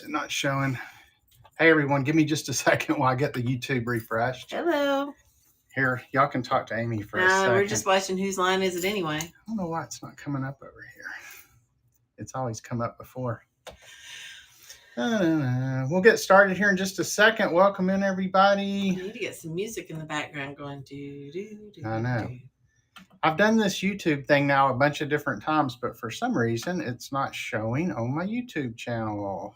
Not showing. Hey everyone, give me just a second while I get the YouTube refreshed. Hello. Here, y'all can talk to Amy for a second. We're just watching Whose Line Is It Anyway? I don't know why it's not coming up over here. It's always come up before. We'll get started here in just a second. Welcome in, everybody. We need to get some music in the background going. I know. I've done this YouTube thing now a bunch of different times, but for some reason, it's not showing on my YouTube channel.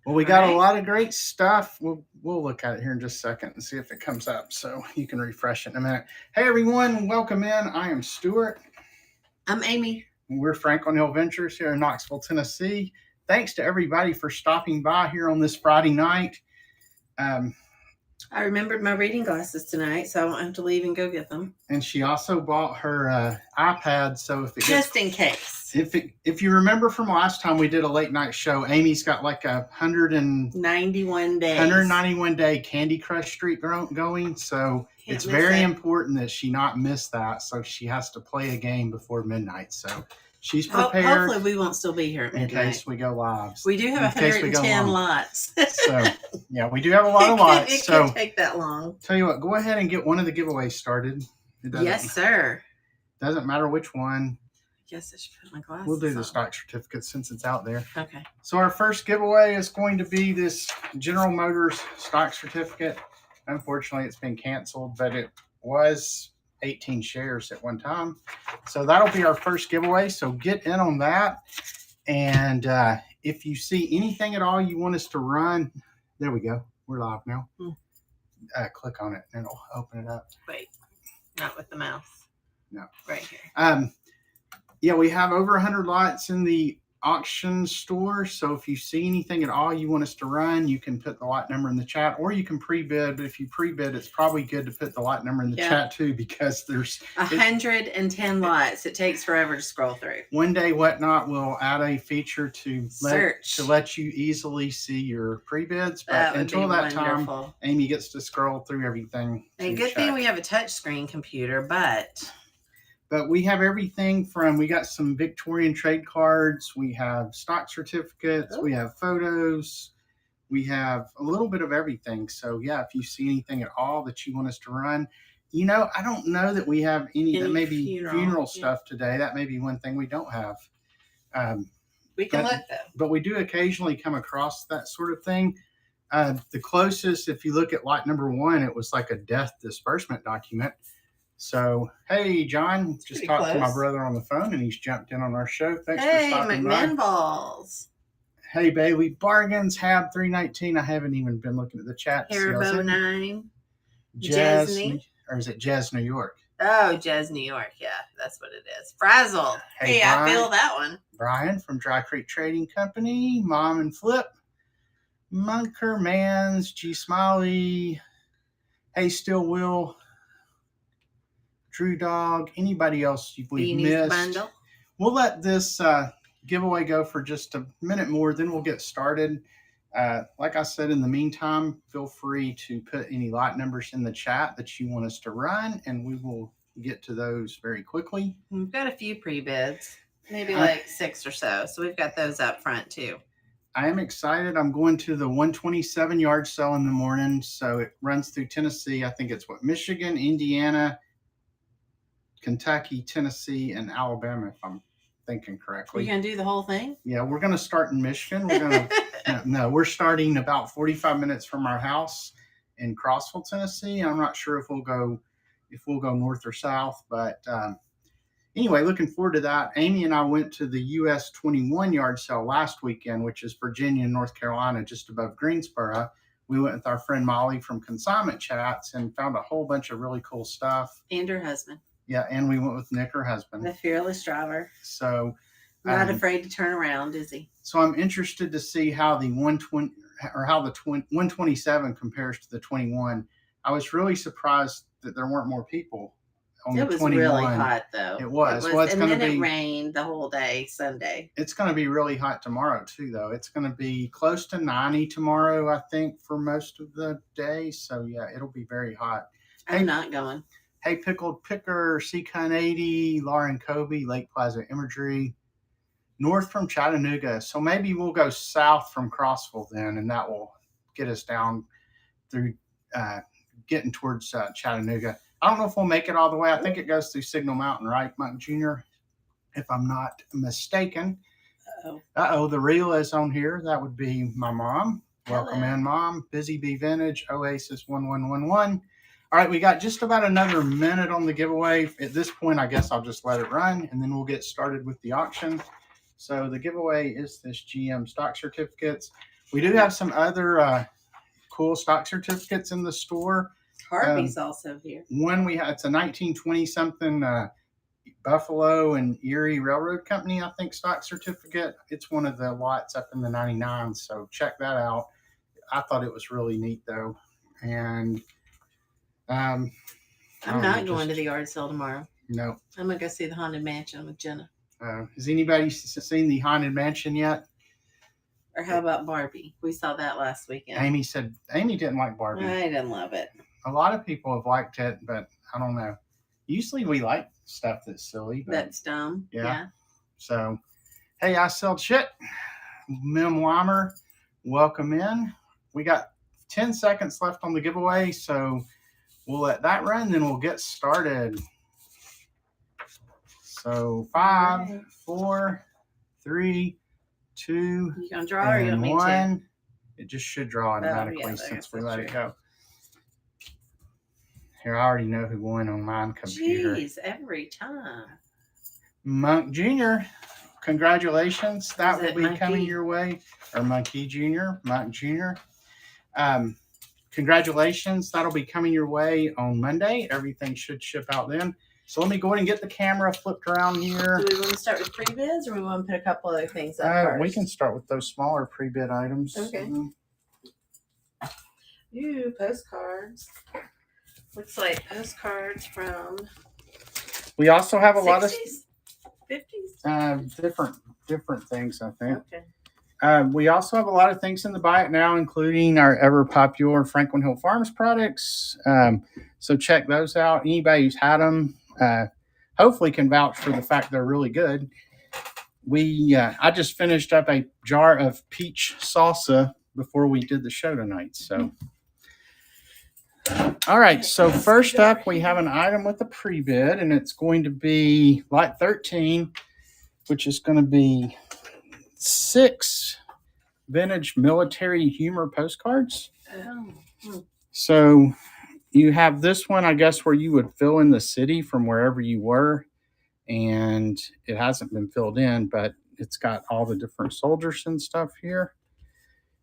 Well, we got a lot of great stuff. We'll look at it here in just a second and see if it comes up, so you can refresh it in a minute. Hey, everyone. Welcome in. I am Stuart. I'm Amy. We're Frank on Hill Ventures here in Knoxville, Tennessee. Thanks to everybody for stopping by here on this Friday night. I remembered my reading glasses tonight, so I won't have to leave and go get them. And she also bought her iPad, so if it just in case. If you remember from last time we did a late night show, Amy's got like 191 day Candy Crush streak going, so it's very important that she not miss that. So she has to play a game before midnight. So she's prepared. Hopefully we won't still be here at midnight. In case we go live. We do have 110 lots. So yeah, we do have a lot of lots. It could take that long. Tell you what, go ahead and get one of the giveaways started. Yes, sir. Doesn't matter which one. Guess I should put my glasses We'll do the on. stock certificate since it's out there. Okay. So our first giveaway is going to be this General Motors stock certificate. Unfortunately, it's been canceled, but it was 18 shares at one time. So that'll be our first giveaway. So get in on that. And if you see anything at all you want us to run, there we go. We're live now. Click on it and it'll open it up. Wait, not with the mouse. No. Right here. Yeah, we have over 100 lots in the auction store. So if you see anything at all you want us to run, you can put the lot number in the chat, or you can pre-bid. But if you pre-bid, it's probably good to put the lot number in the chat too, because there's 110 lots. It takes forever to scroll through. One day Whatnot will add a feature to let you easily see your pre-bids. But until that time, Amy gets to scroll through everything. A good thing we have a touchscreen computer, but we have everything from, we got some Victorian trade cards, we have stock certificates, we have photos, we have a little bit of everything. So yeah, if you see anything at all that you want us to run, I don't know that we have any that may be funeral stuff today. That may be one thing we don't have. We can look though. But we do occasionally come across that sort of thing. The closest, if you look at lot number 1, it was like a death disbursement document. So, hey, John, just talked to my brother on the phone, and he's jumped in on our show. Thanks for stopping by. Hey, McMahon-Balls. Hey, Bailey, Bargains, Hab 319. I haven't even been looking at the chat. Haribo 9. Jazz, or is it Jazz New York? Oh, Jazz New York. Yeah, that's what it is. Frazzle. Hey, Brian, I feel that one. Brian from Dry Creek Trading Company. Mom and Flip. Munker Mans. G Smiley. Hey, Still Will. Drew Dog, anybody else we've missed. Bundle. We'll let this giveaway go for just a minute more, then we'll get started. Like I said, in the meantime, feel free to put any lot numbers in the chat that you want us to run, and we will get to those very quickly. We've got a few pre-bids, maybe like 6 or so. So we've got those up front too. I am excited. I'm going to the 127 yard sale in the morning. So it runs through Tennessee. I think it's Michigan, Indiana, Kentucky, Tennessee, and Alabama, if I'm thinking correctly. You're going to do the whole thing? Yeah, we're going to start in Michigan. We're going to we're starting about 45 minutes from our house in Crossville, Tennessee. I'm not sure if we'll go north or south, but anyway, looking forward to that. Amy and I went to the US 21 yard sale last weekend, which is Virginia and North Carolina, just above Greensboro. We went with our friend Molly from Consignment Chats and found a whole bunch of really cool stuff. And her husband. Yeah, and we went with Nick, her husband. The fearless driver. So not afraid to turn around, is he? So I'm interested to see how the 120 or how the 127 compares to the 21. I was really surprised that there weren't more people on the 21. It was really hot though. It was. And then it rained the whole day Sunday. It's going to be really hot tomorrow too, though. It's going to be close to 90 tomorrow, I think, for most of the day. So yeah, it'll be very hot. I'm not going. Hey, Pickled Picker, Seacon 80, Lauren Kobe, Lake Plaza Imagery, north from Chattanooga. So maybe we'll go south from Crossville then, and that will get us down through getting towards Chattanooga. I don't know if we'll make it all the way. I think it goes through Signal Mountain, right, Mike Jr., if I'm not mistaken. Uh-oh, the reel is on here. That would be my mom. Welcome in, Mom. Busy Bee Vintage, Oasis 1111. All right, we got just about another minute on the giveaway. At this point, I guess I'll just let it run, and then we'll get started with the auction. So the giveaway is this GM stock certificates. We do have some other cool stock certificates in the store. Harvey's also here. One we had, it's a 1920-something Buffalo and Erie Railroad Company, I think, stock certificate. It's one of the lots up in the 99s, so check that out. I thought it was really neat, though. And I'm not going to the yard sale tomorrow. No. I'm going to go see the Haunted Mansion with Jenna. Has anybody seen the Haunted Mansion yet? Or how about Barbie? We saw that last weekend. Amy said Amy didn't like Barbie. I didn't love it. A lot of people have liked it, but I don't know. Usually we like stuff that's silly. That's dumb. Yeah. So, hey, I sell shit. Mim Weimer, welcome in. We got 10 seconds left on the giveaway, so we'll let that run, then we'll get started. So 5, 4, 3, 2, you gonna draw or you want me 1. It just should draw automatically since we let it go. Here, I already know who won on mine computer. Jeez, every time. Monk Jr., congratulations. That will be Monkey? coming your way. Or Monkey Jr., Monk Jr. Congratulations. That'll be coming your way on Monday. Everything should ship out then. So let me go ahead and get the camera flipped around here. Do we want to start with pre-bids or we want to put a couple other things up first? We can start with those smaller pre-bid items. Okay. Ooh, postcards. Looks like postcards from We also have a 60s? lot of 50s? different things, I think. Okay. We also have a lot of things in the Buy It Now, including our ever popular Franklin Hill Farms products. So check those out. Anybody who's had them hopefully can vouch for the fact they're really good. I just finished up a jar of peach salsa before we did the show tonight. So, all right. So first up, we have an item with a pre-bid, and it's going to be Lot 13, which is going to be 6 vintage military humor postcards. So you have this one, I guess, where you would fill in the city from wherever you were, and it hasn't been filled in, but it's got all the different soldiers and stuff here.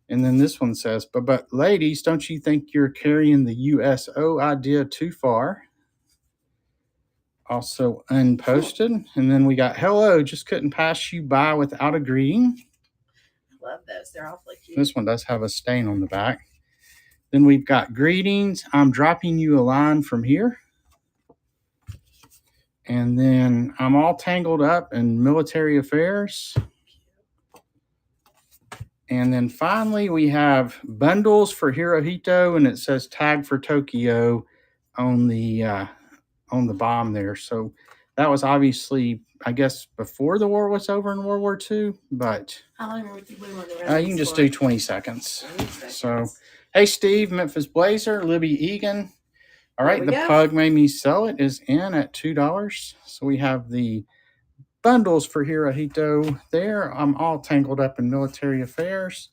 And then this one says, but ladies, don't you think you're carrying the USO idea too far? Also unposted. And then we got, hello, just couldn't pass you by without a greeting. Love those. They're awfully cute. This one does have a stain on the back. Then we've got greetings. I'm dropping you a line from here. And then I'm all tangled up in military affairs. And then finally we have bundles for Hirohito, and it says tag for Tokyo on the bomb there. So that was obviously, I guess, before the war was over in World War II. But how long would we want to run? You can just do 20 seconds. 20 seconds. So, hey, Steve, Memphis Blazer, Libby Egan. All right, the Pug Made Me Sell It is in at $2. So we have the bundles for Hirohito there. I'm all tangled up in military affairs.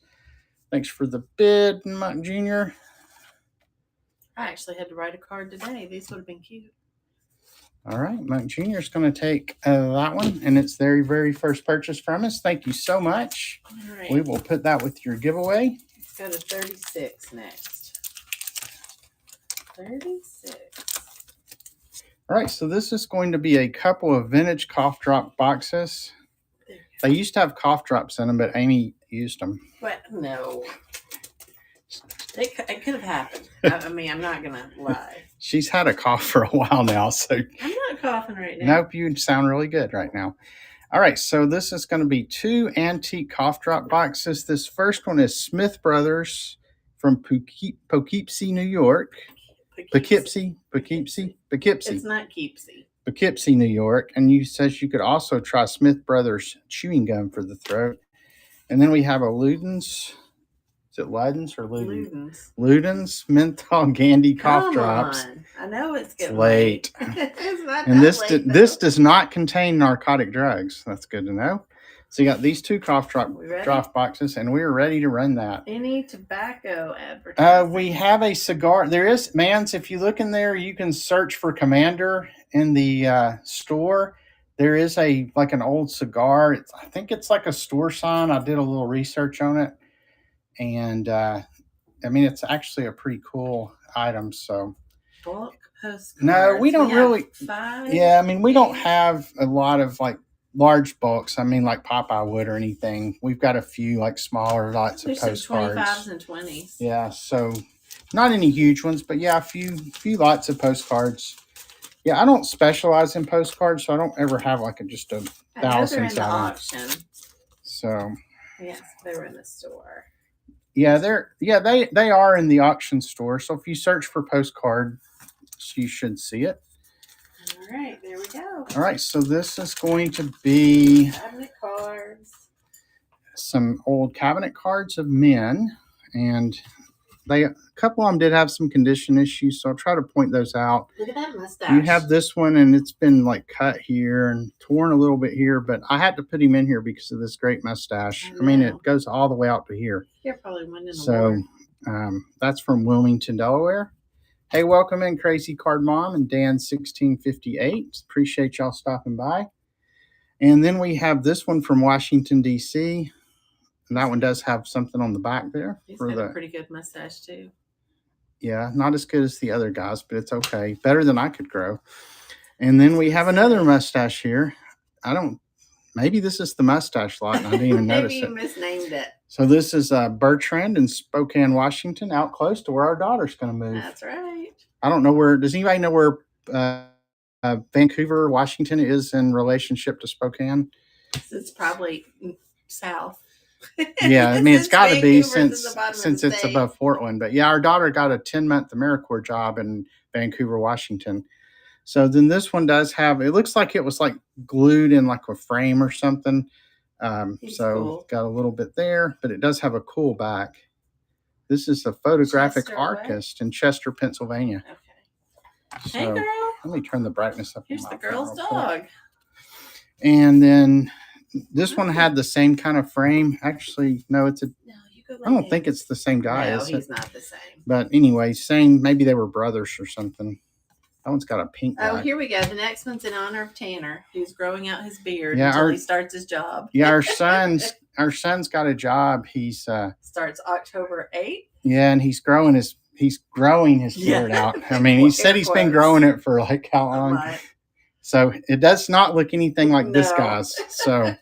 Thanks for the bid, Mike Jr. I actually had to write a card today. These would have been cute. All right, Mike Jr. is going to take that one, and it's their very first purchase from us. Thank you so much. All right. We will put that with your giveaway. Let's go to 36 next. 36. All right, so this is going to be a couple of vintage cough drop boxes. They used to have cough drops in them, but Amy used them. What? No. It could have happened. I mean, I'm not going to lie. She's had a cough for a while now, so. I'm not coughing right now. Nope, you sound really good right now. All right, so this is going to be 2 antique cough drop boxes. This first one is Smith Brothers from Poughkeepsie, New York. Poughkeepsie. It's not Keepsy. Poughkeepsie, New York. And you says you could also try Smith Brothers chewing gum for the throat. And then we have a Luden's. Is it Ludens or Luden? Ludens. Luden's menthol candy cough Come drops. on. I know it's It's getting late. It's not And that late, this does not contain narcotic drugs. That's good to know. So you got these two cough drop boxes, and we're ready to run that. Any tobacco advertising? We have a cigar. There is, Mans, if you look in there, you can search for Commander in the store. There is like an old cigar. I think it's like a store sign. I did a little research on it. And I mean, it's actually a pretty cool item. So bulk postcards. No, we don't really. 5. Yeah, I mean, we don't have a lot of like large bulks. I mean, like Popeye would or anything. We've got a few like smaller lots of postcards. 25s and 20s. Yeah, so not any huge ones, but yeah, a few lots of postcards. Yeah, I don't specialize in postcards, so I don't ever have like just a thousands of auction. So yes, they were in the store. Yeah, they are in the auction store. So if you search for postcard, you should see it. All right, there we go. All right, so this is going to be cabinet cards. Some old cabinet cards of men, and a couple of them did have some condition issues, so I'll try to point those out. Look at that mustache. You have this one, and it's been like cut here and torn a little bit here, but I had to put him in here because of this great mustache. I mean, it goes all the way out to here. Here probably went in the that's from Wilmington, Delaware. Hey, welcome in, Crazy Card Mom and Dan 1658. Appreciate y'all stopping by. And then we have this one from Washington, D.C., and that one does have something on the back there. He's got a pretty good mustache, too. Yeah, not as good as the other guys, but it's okay. Better than I could grow. And then we have another mustache here. Maybe this is the mustache lot, and I didn't even notice it. Maybe you misnamed it. So this is Bertrand in Spokane, Washington, out close to where our daughter's going to move. That's right. I don't know where. Does anybody know where Vancouver, Washington is in relationship to Spokane? It's probably south. Yeah, I mean, it's got to be since it's above Portland. But yeah, our daughter got a 10-month AmeriCorps job in Vancouver, Washington. So then this one does have, it looks like it was like glued in like a frame or something. Cool. Got a little bit there, but it does have a cool back. This is a photographic artist in Chester, Pennsylvania. Okay. So, hey, girl. Let me turn the brightness up. Here's the girl's dog. And then this one had the same kind of frame. Actually, no, I don't think it's the same guy. No, he's not the same. But anyway, maybe they were brothers or something. That one's got a pink back. Oh, here we go. The next one's in honor of Tanner, who's growing out his beard until he starts his job. Yeah, our son's got a job. He's starts October 8th. Yeah, and he's growing his beard out. I mean, he said he's been growing it for like how long? Right. So it does not look anything like this guy's. So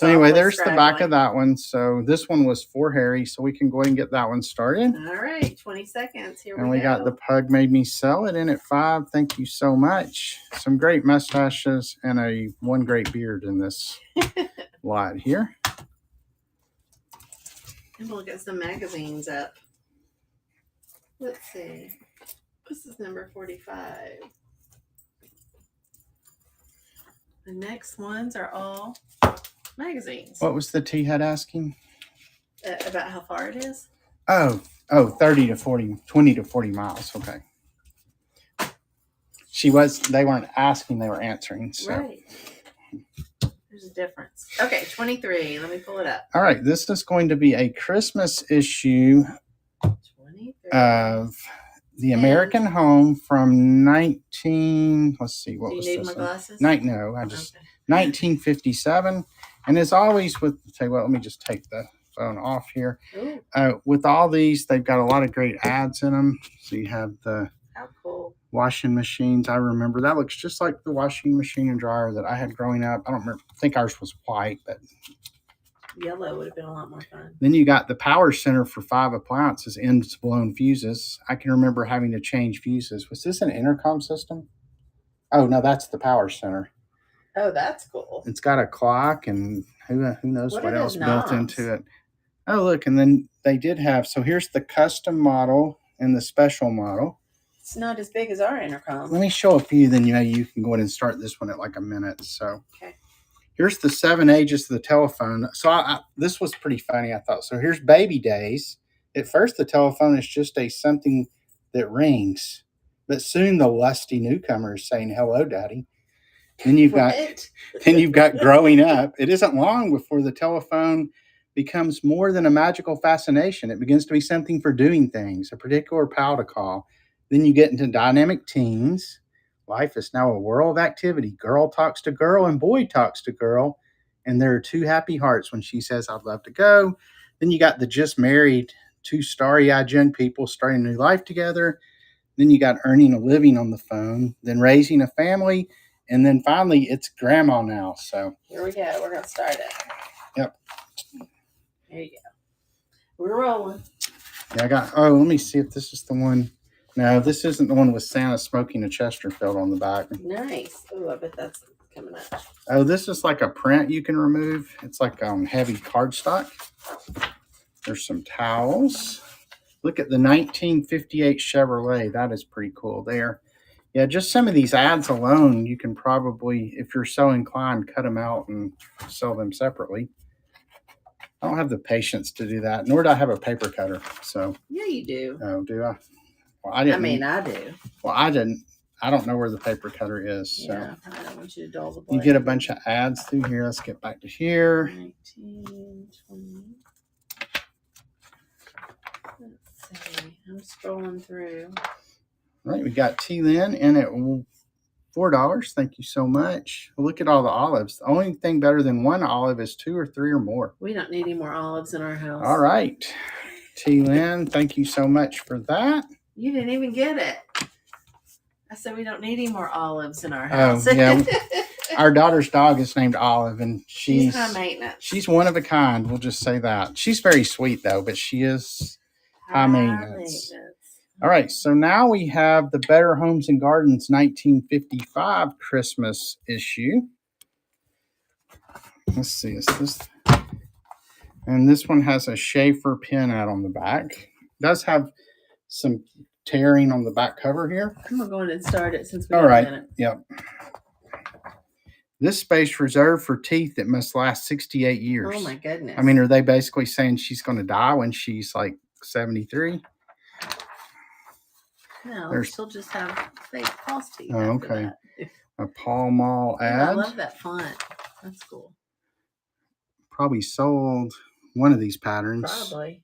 anyway, there's the back of that one. So this one was for Harry, so we can go ahead and get that one started. All right, 20 seconds. Here we go. And we got the Pug Made Me Sell It in at 5. Thank you so much. Some great mustaches and one great beard in this lot here. And we'll get some magazines up. Let's see. This is number 45. The next ones are all magazines. What was the T-Head asking? About how far it is? Oh, 20 to 40 miles. Okay. They weren't asking, they were answering. So. Right. There's a difference. Okay, 23. Let me pull it up. All right. This is going to be a Christmas issue 23. Of the American Home from let's see, what was this? Do you need my glasses? No, I just, 1957. And as always let me just take the phone off here. With all these, they've got a lot of great ads in them. So you have the washing machines. I remember that looks just like the washing machine and dryer that I had growing up. I don't remember. I think ours was white, but yellow would have been a lot more fun. Then you got the power center for 5 appliances, ends blown fuses. I can remember having to change fuses. Was this an intercom system? Oh, no, that's the power center. Oh, that's cool. It's got a clock and who knows what else built into it. Oh, look, and then they did have, so here's the custom model and the special model. It's not as big as our intercom. Let me show a few, then you can go ahead and start this one at like a minute. So Okay. Here's the 7 ages of the telephone. So this was pretty funny, I thought. So here's baby days. At first, the telephone is just something that rings, but soon the lusty newcomer is saying, "Hello, Daddy." Then you've got growing up. It isn't long before the telephone becomes more than a magical fascination. It begins to be something for doing things, a particular pal to call. Then you get into dynamic teens. Life is now a whirl of activity. Girl talks to girl and boy talks to girl. And there are two happy hearts when she says, "I'd love to go." Then you got the just married, two starry-eyed young people starting a new life together. Then you got earning a living on the phone, then raising a family. And then finally, it's grandma now. So here we go. We're going to start it. Yep. There you go. We're rolling. Yeah, let me see if this is the one. No, this isn't the one with Santa smoking a Chesterfield on the back. Nice. Oh, I bet that's coming up. Oh, this is like a print you can remove. It's like heavy cardstock. There's some towels. Look at the 1958 Chevrolet. That is pretty cool there. Yeah, just some of these ads alone, you can probably, if you're so inclined, cut them out and sell them separately. I don't have the patience to do that, nor do I have a paper cutter. So yeah, you do. Oh, do I? Well, I didn't. I do. Well, I didn't. I don't know where the paper cutter is. So. Yeah, I don't want you to dull the blade. You get a bunch of ads through here. Let's get back to here. 19, 20. Let's see. I'm scrolling through. All right, we got tea then in at $4. Thank you so much. Look at all the olives. The only thing better than one olive is 2 or 3 or more. We don't need any more olives in our house. All right. Tea Lynn, thank you so much for that. You didn't even get it. I said we don't need any more olives in our house. Oh, yeah. Our daughter's dog is named Olive, and she's high maintenance. She's one of a kind. We'll just say that. She's very sweet, though, but she is high maintenance. All right, so now we have the Better Homes and Gardens 1955 Christmas issue. Let's see, is this? And this one has a Schaefer pin out on the back. It does have some tearing on the back cover here. I'm going to go ahead and start it since we All got right, a minute. Yep. This space reserved for teeth that must last 68 years. Oh, my goodness. I mean, are they basically saying she's going to die when she's like 73? No, she'll just have fake false teeth. Oh, okay. A Pall Mall ad. I love that font. That's cool. Probably sold one of these patterns. Probably.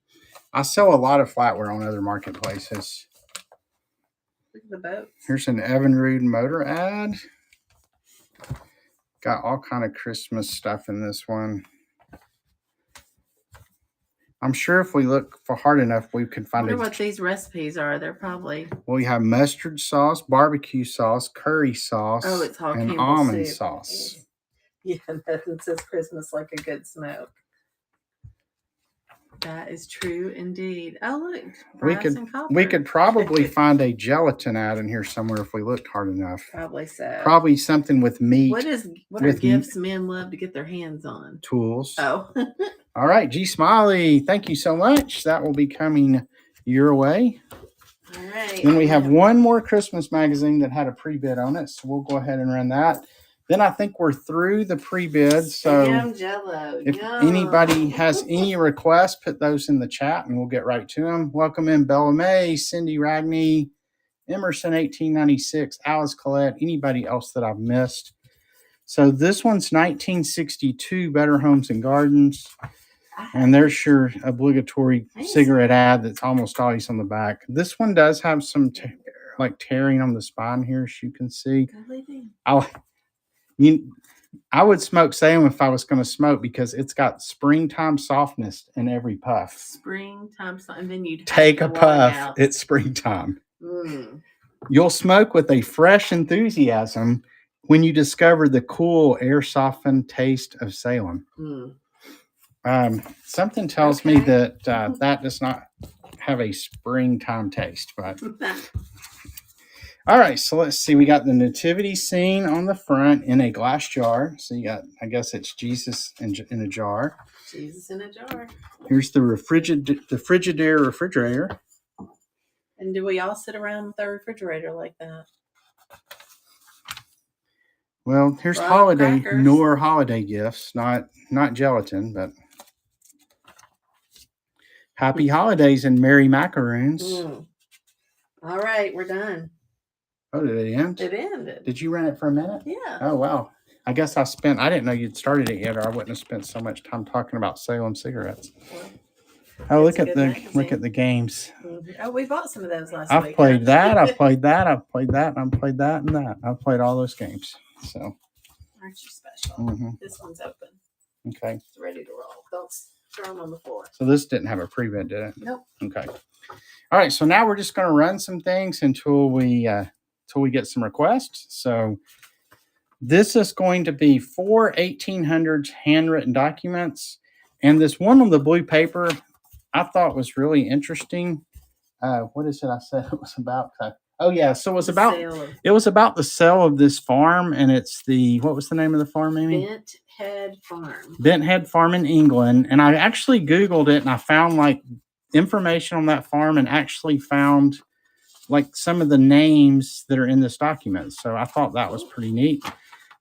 I sell a lot of flatware on other marketplaces. Look at the boats. Here's an Evinrude motor ad. Got all kind of Christmas stuff in this one. I'm sure if we look for hard enough, we can find I wonder what these recipes are. They're probably. Well, you have mustard sauce, barbecue sauce, curry sauce, it's all and Campbell almond soup. sauce. Yeah, nothing says Christmas like a good smoke. That is true indeed. Oh, look. We could probably find a gelatin ad in here somewhere if we looked hard enough. Probably so. Probably something with meat. What are gifts men love to get their hands on? Tools. Oh. All right, G Smiley, thank you so much. That will be coming your way. All right. Then we have one more Christmas magazine that had a pre-bid on it, so we'll go ahead and run that. Then I think we're through the pre-bids. So Jello. If anybody has any requests, put those in the chat and we'll get right to them. Welcome in Bella May, Cindy Ragney, Emerson 1896, Alice Collette, anybody else that I've missed. So this one's 1962 Better Homes and Gardens. And there's your obligatory cigarette ad that's almost always on the back. This one does have some tearing on the spine here, as you can see. I would smoke Salem if I was going to smoke because it's got springtime softness in every puff. Springtime, and then you'd take a puff. It's springtime. You'll smoke with a fresh enthusiasm when you discover the cool, air-softened taste of Salem. Something tells me that that does not have a springtime taste, but... All right, so let's see. We got the nativity scene on the front in a glass jar. So you got, I guess it's Jesus in a jar. Jesus in a jar. Here's the Frigidaire refrigerator. And do we all sit around with our refrigerator like that? Well, here's Royal holiday, crackers. Noor holiday gifts, not gelatin, but happy holidays and merry macaroons. All right, we're done. Oh, did it end? It ended. Did you run it for a minute? Yeah. Oh, wow. I guess I didn't know you'd started it yet, or I wouldn't have spent so much time talking about selling cigarettes. Well, oh, look at the games. Mm-hmm. Oh, we bought some of those last I've week. played that. I've played that. I've played that. And I've played that and that. I've played all those games. So. Aren't you special? Mm-hmm. This one's open. Okay. It's ready to roll. Don't throw them on the floor. So this didn't have a prevent, did it? Nope. Okay. All right. So now we're just going to run some things until we get some requests. So this is going to be 4 1800s handwritten documents. And this one on the blue paper I thought was really interesting. What is it I said it was about? Oh yeah, so it was about the sale of this farm, and it's what was the name of the farm, Amy? Bent Head Farm. Bent Head Farm in England. And I actually Googled it and I found like information on that farm and actually found like some of the names that are in this document. So I thought that was pretty neat.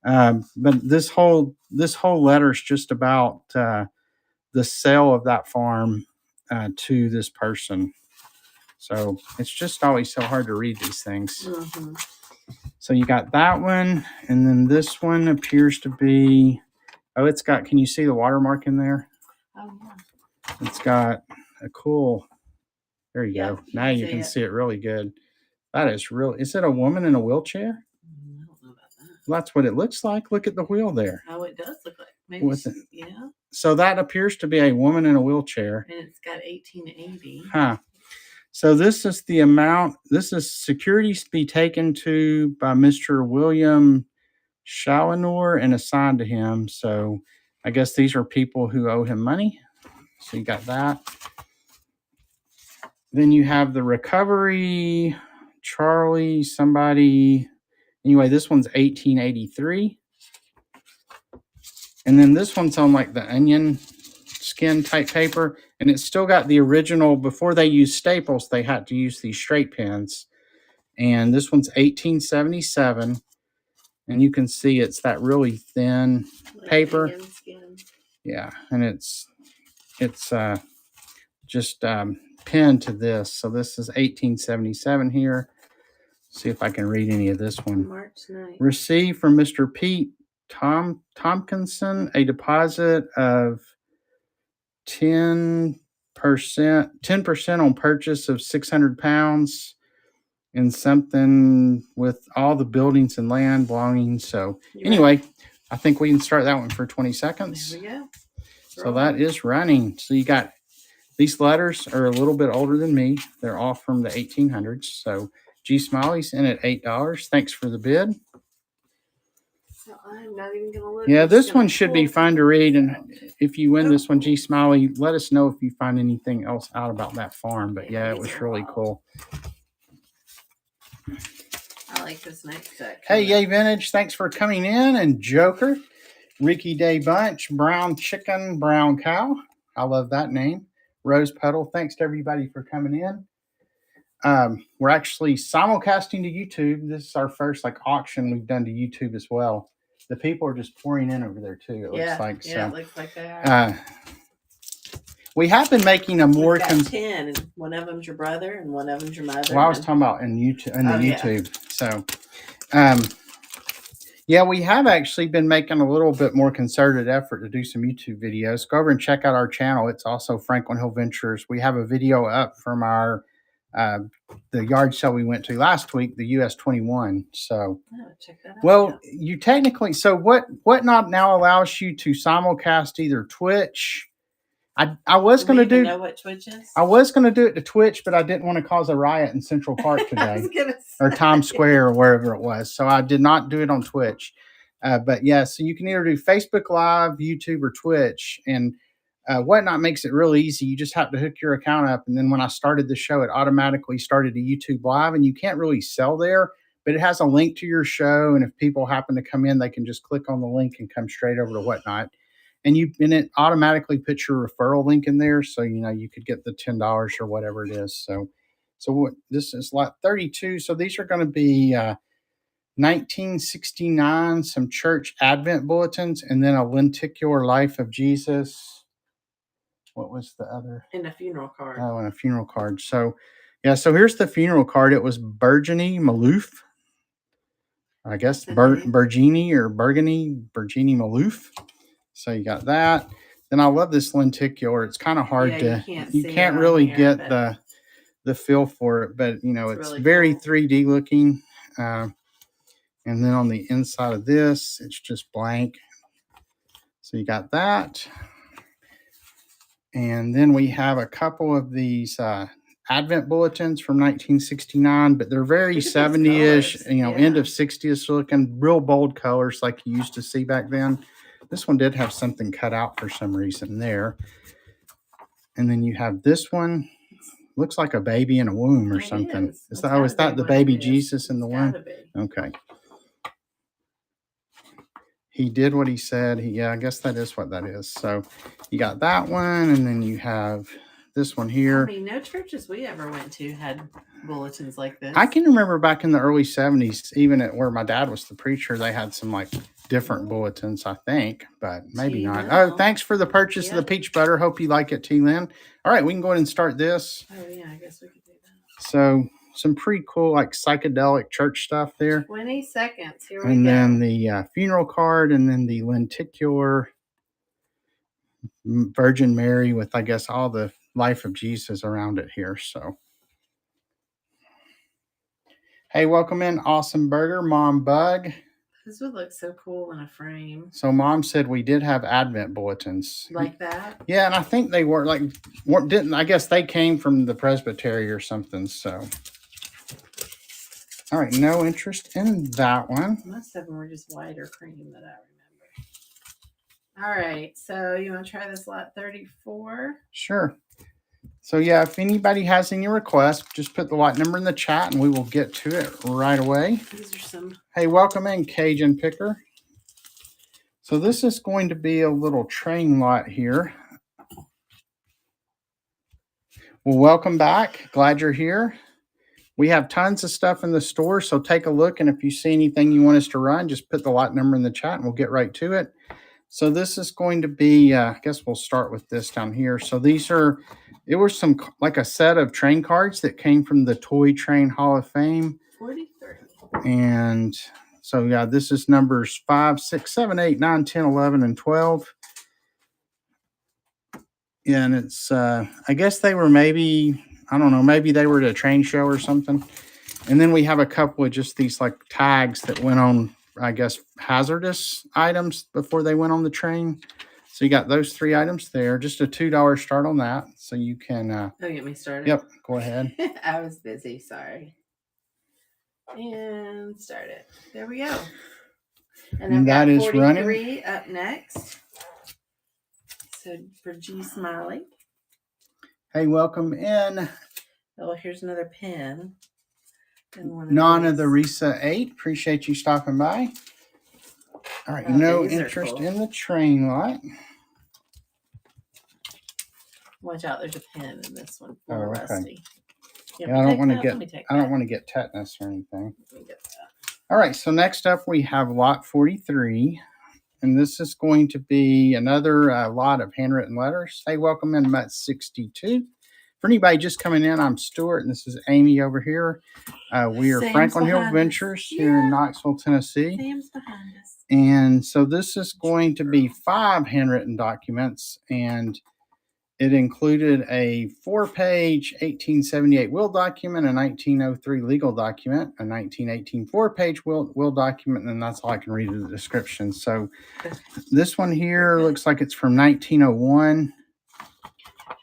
But this whole letter is just about the sale of that farm to this person. So it's just always so hard to read these things. Mm-hmm. So you got that one, and then this one appears to be, it's got, can you see the watermark in there? Oh, yeah. It's got a cool, there you go. Now you can see it really good. That is real. Is it a woman in a wheelchair? I don't know about that. Well, that's what it looks like. Look at the wheel there. Oh, it does look like. Maybe yeah. So that appears to be a woman in a wheelchair. And it's got 1880. Huh. So this is the amount. This is securities to be taken to by Mr. William Shawanor and assigned to him. So I guess these are people who owe him money. So you got that. Then you have the recovery, Charlie, somebody. Anyway, this one's 1883. And then this one's on like the onion skin type paper, and it's still got the original. Before they used staples, they had to use these straight pens. And this one's 1877, and you can see it's that really thin paper. Yeah, and it's just pinned to this. So this is 1877 here. See if I can read any of this one. March 9th. Received from Mr. Pete Tompkinson a deposit of 10% on purchase of 600 pounds and something with all the buildings and land belonging. So anyway, I think we can start that one for 20 seconds. There we go. So that is running. So you got, these letters are a little bit older than me. They're all from the 1800s. So G Smiley's in at $8. Thanks for the bid. So I'm not even going to look. Yeah, this one should be fun to read. And if you win this one, G Smiley, let us know if you find anything else out about that farm. But yeah, it was really cool. I like this next section. Hey, Yay Vintage, thanks for coming in. And Joker, Ricky Day Bunch, Brown Chicken, Brown Cow. I love that name. Rose Petal, thanks to everybody for coming in. We're actually simulcasting to YouTube. This is our first auction we've done to YouTube as well. The people are just pouring in over there too. It looks like. Yeah, it looks like they are. We have been making a more 10, and one of them's your brother, and one of them's your mother. Well, I was talking about in YouTube, YouTube. So, yeah, we have actually been making a little bit more concerted effort to do some YouTube videos. Go over and check out our channel. It's also Franklin Hill Ventures. We have a video up from our the yard sale we went to last week, the US 21. So, check that out. Well, you technically, so Whatnot now allows you to simulcast either Twitch. I was going to do. Know what Twitch is? I was going to do it to Twitch, but I didn't want to cause a riot in Central Park today, or Times Square, or wherever it was. So I did not do it on Twitch. But yeah, so you can either do Facebook Live, YouTube, or Twitch, and Whatnot makes it real easy. You just have to hook your account up, and then when I started the show, it automatically started a YouTube Live, and you can't really sell there, but it has a link to your show, and if people happen to come in, they can just click on the link and come straight over to Whatnot. And it automatically puts your referral link in there, so you could get the $10 or whatever it is. So So this is lot 32. So these are going to be 1969, some church Advent bulletins, and then a lenticular Life of Jesus. What was the other? And a funeral card. Oh, and a funeral card. So, yeah, so here's the funeral card. It was Burginy Maloof. I guess Burgini Maloof. So you got that. Then I love this lenticular. It's kind of hard you can't really get the feel for it, but it's really very cool. 3D looking. And then on the inside of this, it's just blank. So you got that. And then we have a couple of these Advent bulletins from 1969, but they're very 70-ish, end of 60s looking, real bold colors like you used to see back then. This one did have something cut out for some reason there. And then you have this one. Looks like a baby in a womb or something. Is that the baby Jesus in the womb? Okay. He did what he said. I guess that is what that is. So you got that one, and then you have this one here. No churches we ever went to had bulletins like this. I can remember back in the early 70s, even at where my dad was the preacher, they had some different bulletins, I think, but maybe not. Oh, thanks for the purchase of the peach butter. Hope you like it, T. Lynn. All right, we can go ahead and start this. Oh, yeah, I guess we could do that. So some pretty cool, psychedelic church stuff there. 20 seconds. Here we go. And then the funeral card, and then the lenticular Virgin Mary with, I guess, all the Life of Jesus around it here. So, hey, welcome in, Awesome Burger, Mom Bug. This would look so cool in a frame. So Mom said we did have Advent bulletins. Like that? Yeah, and I think they were I guess they came from the presbytery or something, so. All right, no interest in that one. Most of them were just white or cream that I remember. All right, so you want to try this lot 34? Sure. So yeah, if anybody has any requests, just put the lot number in the chat and we will get to it right away. These are some. Hey, welcome in, Cajun Picker. So this is going to be a little train lot here. Well, welcome back. Glad you're here. We have tons of stuff in the store, so take a look. And if you see anything you want us to run, just put the lot number in the chat and we'll get right to it. So this is going to be, I guess we'll start with this down here. So it was a set of train cards that came from the Toy Train Hall of Fame. 43. And so, yeah, this is numbers 5, 6, 7, 8, 9, 10, 11, and 12. Yeah, and it's, I guess they were maybe they were at a train show or something. And then we have a couple of just these tags that went on, I guess, hazardous items before they went on the train. So you got those 3 items there. Just a $2 start on that. So you can. Get me started? Yep, go ahead. I was busy, sorry. And start it. There we go. And that is 43 running. Up next. So for G Smiley. Hey, welcome in. Oh, here's another pen. Nana the Risa 8. Appreciate you stopping by. All right, no interest in the train lot. Watch out, there's a pen in this one. Oh, okay. Rusty. Yeah, I don't want to get tetanus or anything. All right, so next up we have lot 43. And this is going to be another lot of handwritten letters. Hey, welcome in, Mutt 62. For anybody just coming in, I'm Stuart, and this is Amy over here. We are Franklin Hill Ventures here in Knoxville, Tennessee. Sam's behind us. And so this is going to be 5 handwritten documents, and it included a 4-page 1878 will document, a 1903 legal document, a 1918 4-page will document, and that's all I can read in the description. So this one here looks like it's from 1901.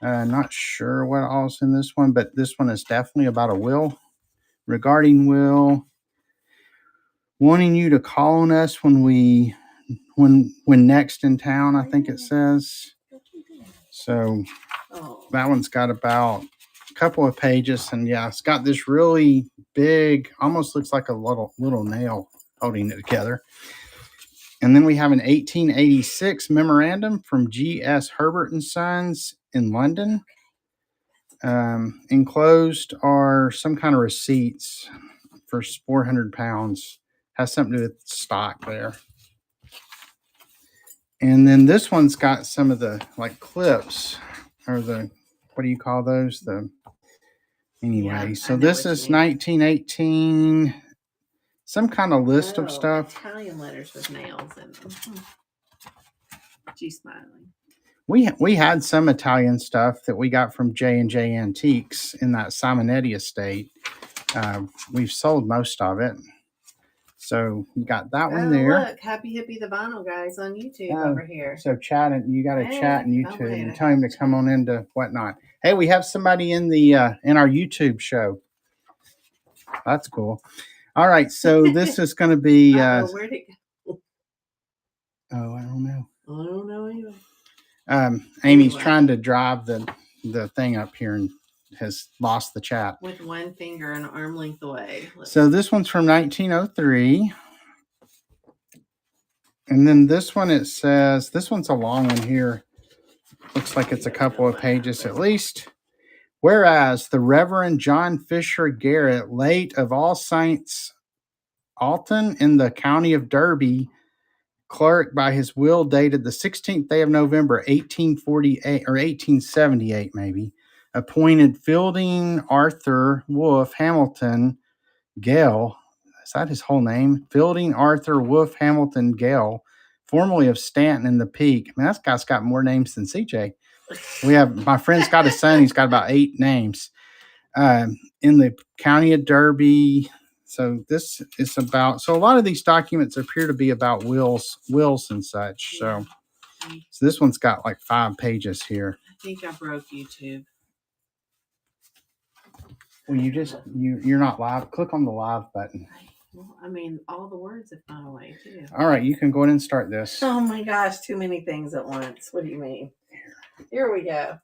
Not sure what all's in this one, but this one is definitely about a will. Regarding will, wanting you to call on us when next in town, I think it says. So that one's got about a couple of pages, and yeah, it's got this really big, almost looks like a little nail holding it together. And then we have an 1886 memorandum from G.S. Herbert and Sons in London. Enclosed are some kind of receipts for 400 pounds. Has something to do with stock there. And then this one's got some of the like clips or the, what do you call those? Anyway, Yeah, so this is 1918, some kind of list of stuff. Italian letters with nails in them. She's smiling. We had some Italian stuff that we got from J&J Antiques in that Simonetti estate. We've sold most of it. So you got that one there. Look, Happy Hippie the Vinyl Guys on YouTube over here. So chat, and you got to chat in YouTube and tell him to come on into whatnot. Hey, we have somebody in the in our YouTube show. That's cool. All right, so this is going to be. Where'd it go? Oh, I don't know. I don't know either. Amy's trying to drive the thing up here and has lost the chat. With one finger an arm length away. So this one's from 1903. And then this one, it says, this one's a long one here. Looks like it's a couple of pages at least. Whereas the Reverend John Fisher Garrett, late of All Saints Alton in the county of Derby, clerk by his will dated the 16th day of November, 1848 or 1878 maybe, appointed Fielding Arthur Wolfe Hamilton Gale. Is that his whole name? Fielding Arthur Wolfe Hamilton Gale, formerly of Stanton and the Peak. Man, that guy's got more names than CJ. My friend's got a son. He's got about 8 names. In the county of Derby. So this is about, so a lot of these documents appear to be about wills and such. So this one's got like 5 pages here. I think I broke YouTube. Well, you're not live. Click on the live button. Well, I mean, all the words have gone away too. All right, you can go ahead and start this. Oh my gosh, too many things at once. What do you mean? Here we go.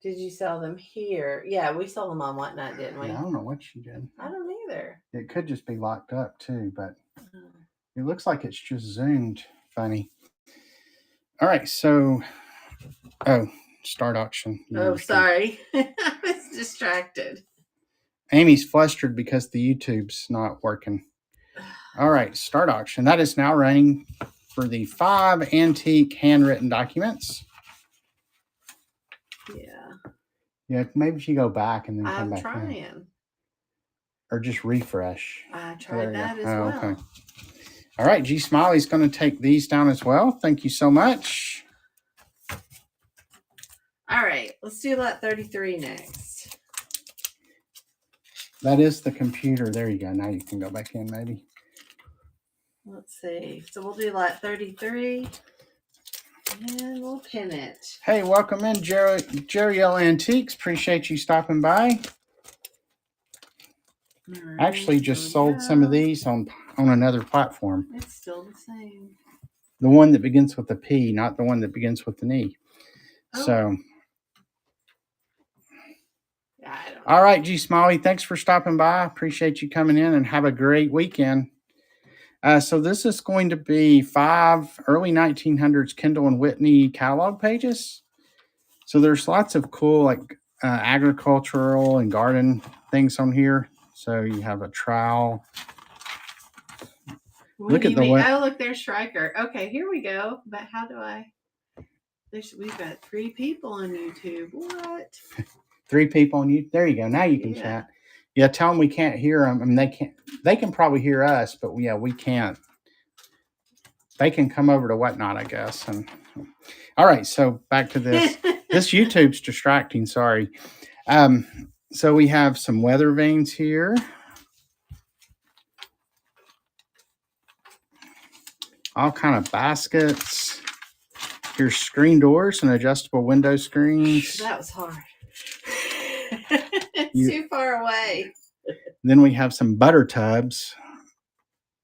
Did you sell them here? Yeah, we sold them on Whatnot, didn't we? Yeah, I don't know what you did. I don't either. It could just be locked up too, but it looks like it's just zoomed funny. All right, so, start auction. Sorry. I was distracted. Amy's flustered because the YouTube's not working. All right, start auction. That is now running for the 5 antique handwritten documents. Yeah, maybe if you go back and then come back. I'm trying. In. Or just refresh. I tried that as well. Okay. All right, G Smiley's going to take these down as well. Thank you so much. All right, let's do lot 33 next. That is the computer. There you go. Now you can go back in, maybe. Let's see. So we'll do lot 33. And we'll pin it. Hey, welcome in, Jerry L. Antiques. Appreciate you stopping by. Right, actually just sold some of these on another platform. It's still the same. The one that begins with the P, not the one that begins with an E. Oh. So. Yeah, I don't know. All right, G Smiley, thanks for stopping by. Appreciate you coming in and have a great weekend. So this is going to be 5 early 1900s Kendall and Whitney catalog pages. So there's lots of cool like agricultural and garden things on here. So you have a trowel. Look at the way. Oh, look, there's Stryker. Okay, here we go. But how do I? We've got 3 people on YouTube. What? 3 people on YouTube. There you go. Now you can chat. Yeah, tell them we can't hear them. I mean, they can probably hear us, but yeah, we can't. They can come over to Whatnot, I guess. And all right, so back to this. This YouTube's distracting. Sorry. So we have some weather vanes here. All kind of baskets. Here's screen doors and adjustable window screens. That was hard. It's too far away. Then we have some butter tubs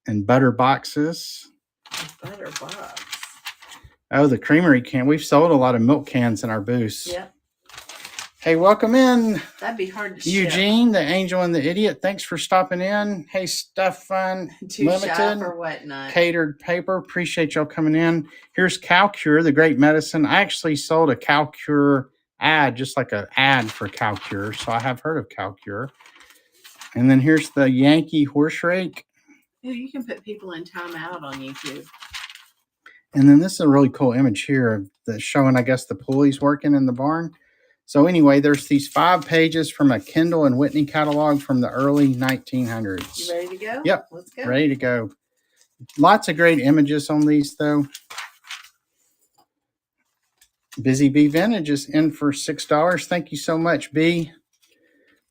and butter boxes. Butter box. Oh, the creamery can. We've sold a lot of milk cans in our booths. Yep. Hey, welcome in. That'd be hard to Eugene, the Angel and the Idiot. Thanks for stopping in. Hey, Stuff Fun Limited. Or Whatnot. Catered Paper. Appreciate y'all coming in. Here's Cow Cure, the great medicine. I actually sold a Cow Cure ad, just like an ad for CalCure. So I have heard of CalCure. And then here's the Yankee horse rake. Yeah, you can put people in timeout on YouTube. And then this is a really cool image here that's showing, I guess, the pulleys working in the barn. So anyway, there's these 5 pages from a Kendall and Whitney catalog from the early 1900s. You ready to go? Yep. Let's go. Ready to go. Lots of great images on these, though. Busy Bee Vintage is in for $6. Thank you so much, Bee.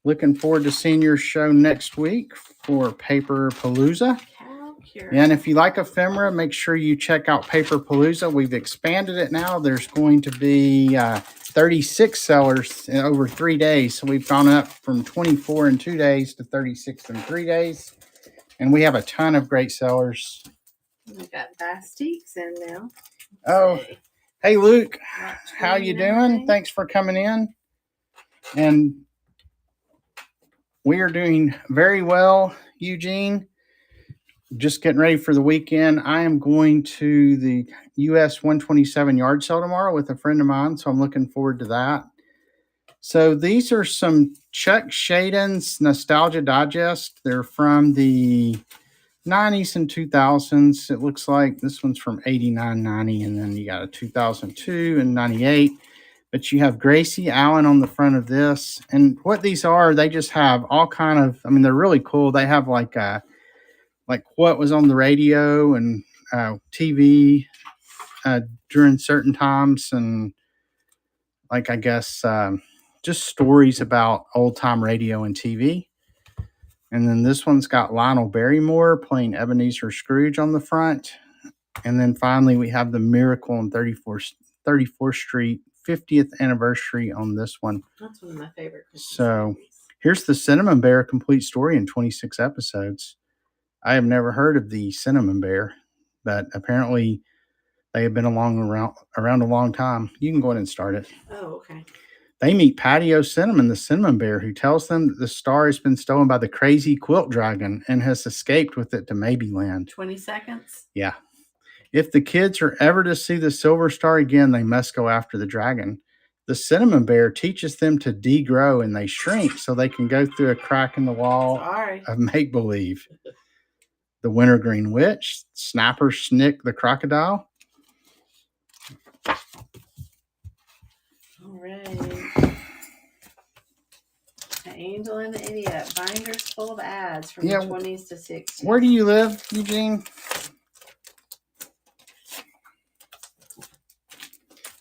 Looking forward to seeing your show next week for Paper Palooza. And if you like ephemera, make sure you check out Paper Palooza. We've expanded it now. There's going to be 36 sellers in over 3 days. So we've gone up from 24 in 2 days to 36 in 3 days. And we have a ton of great sellers. We got Bastiques in now. Oh, hey, Luke. How you doing? Thanks for coming in. And we are doing very well, Eugene. Just getting ready for the weekend. I am going to the US 127 yard sale tomorrow with a friend of mine, so I'm looking forward to that. So these are some Chuck Shaden's Nostalgia Digest. They're from the 90s and 2000s. It looks like this one's from 89, 90, and then you got a 2002 and 98. But you have Gracie Allen on the front of this. And what these are, they just have all kind of, I mean, they're really cool. They have like what was on the radio and TV during certain times, and like, I guess, just stories about old time radio and TV. And then this one's got Lionel Barrymore playing Ebenezer Scrooge on the front. And then finally, we have the Miracle on 34th Street 50th anniversary on this one. That's one of my favorite Christmas movies. Here's the Cinnamon Bear complete story in 26 episodes. I have never heard of the Cinnamon Bear, but apparently they have been around a long time. You can go ahead and start it. Oh, okay. They meet Patty O'Cinnamon, the Cinnamon Bear, who tells them that the star has been stolen by the crazy quilt dragon and has escaped with it to Maybeland. 20 seconds? Yeah. If the kids are ever to see the silver star again, they must go after the dragon. The Cinnamon Bear teaches them to degrow, and they shrink so they can go through a crack in the wall of make-believe. The Wintergreen Witch, Snapper Snick the Crocodile. All right. The Angel and the Idiot. Binders full of ads from the 20s to 60s. Where do you live, Eugene?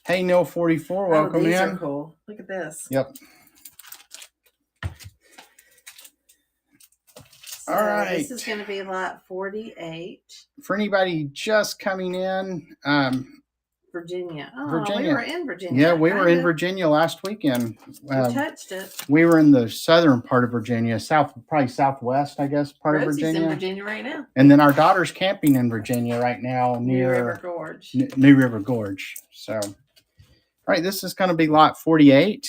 Hey, Neil 44, welcome these in. Are cool. Look at this. Yep. So all right. This is going to be lot 48. For anybody just coming in, Virginia. Oh, Virginia. We were in Virginia. Yeah, we were in Virginia last weekend. We touched it. We were in the southern part of Virginia, probably southwest, I guess, part of Virginia. in Virginia right now. And then our daughter's camping in Virginia right now near New River Gorge. New River Gorge. So, all right, this is going to be lot 48,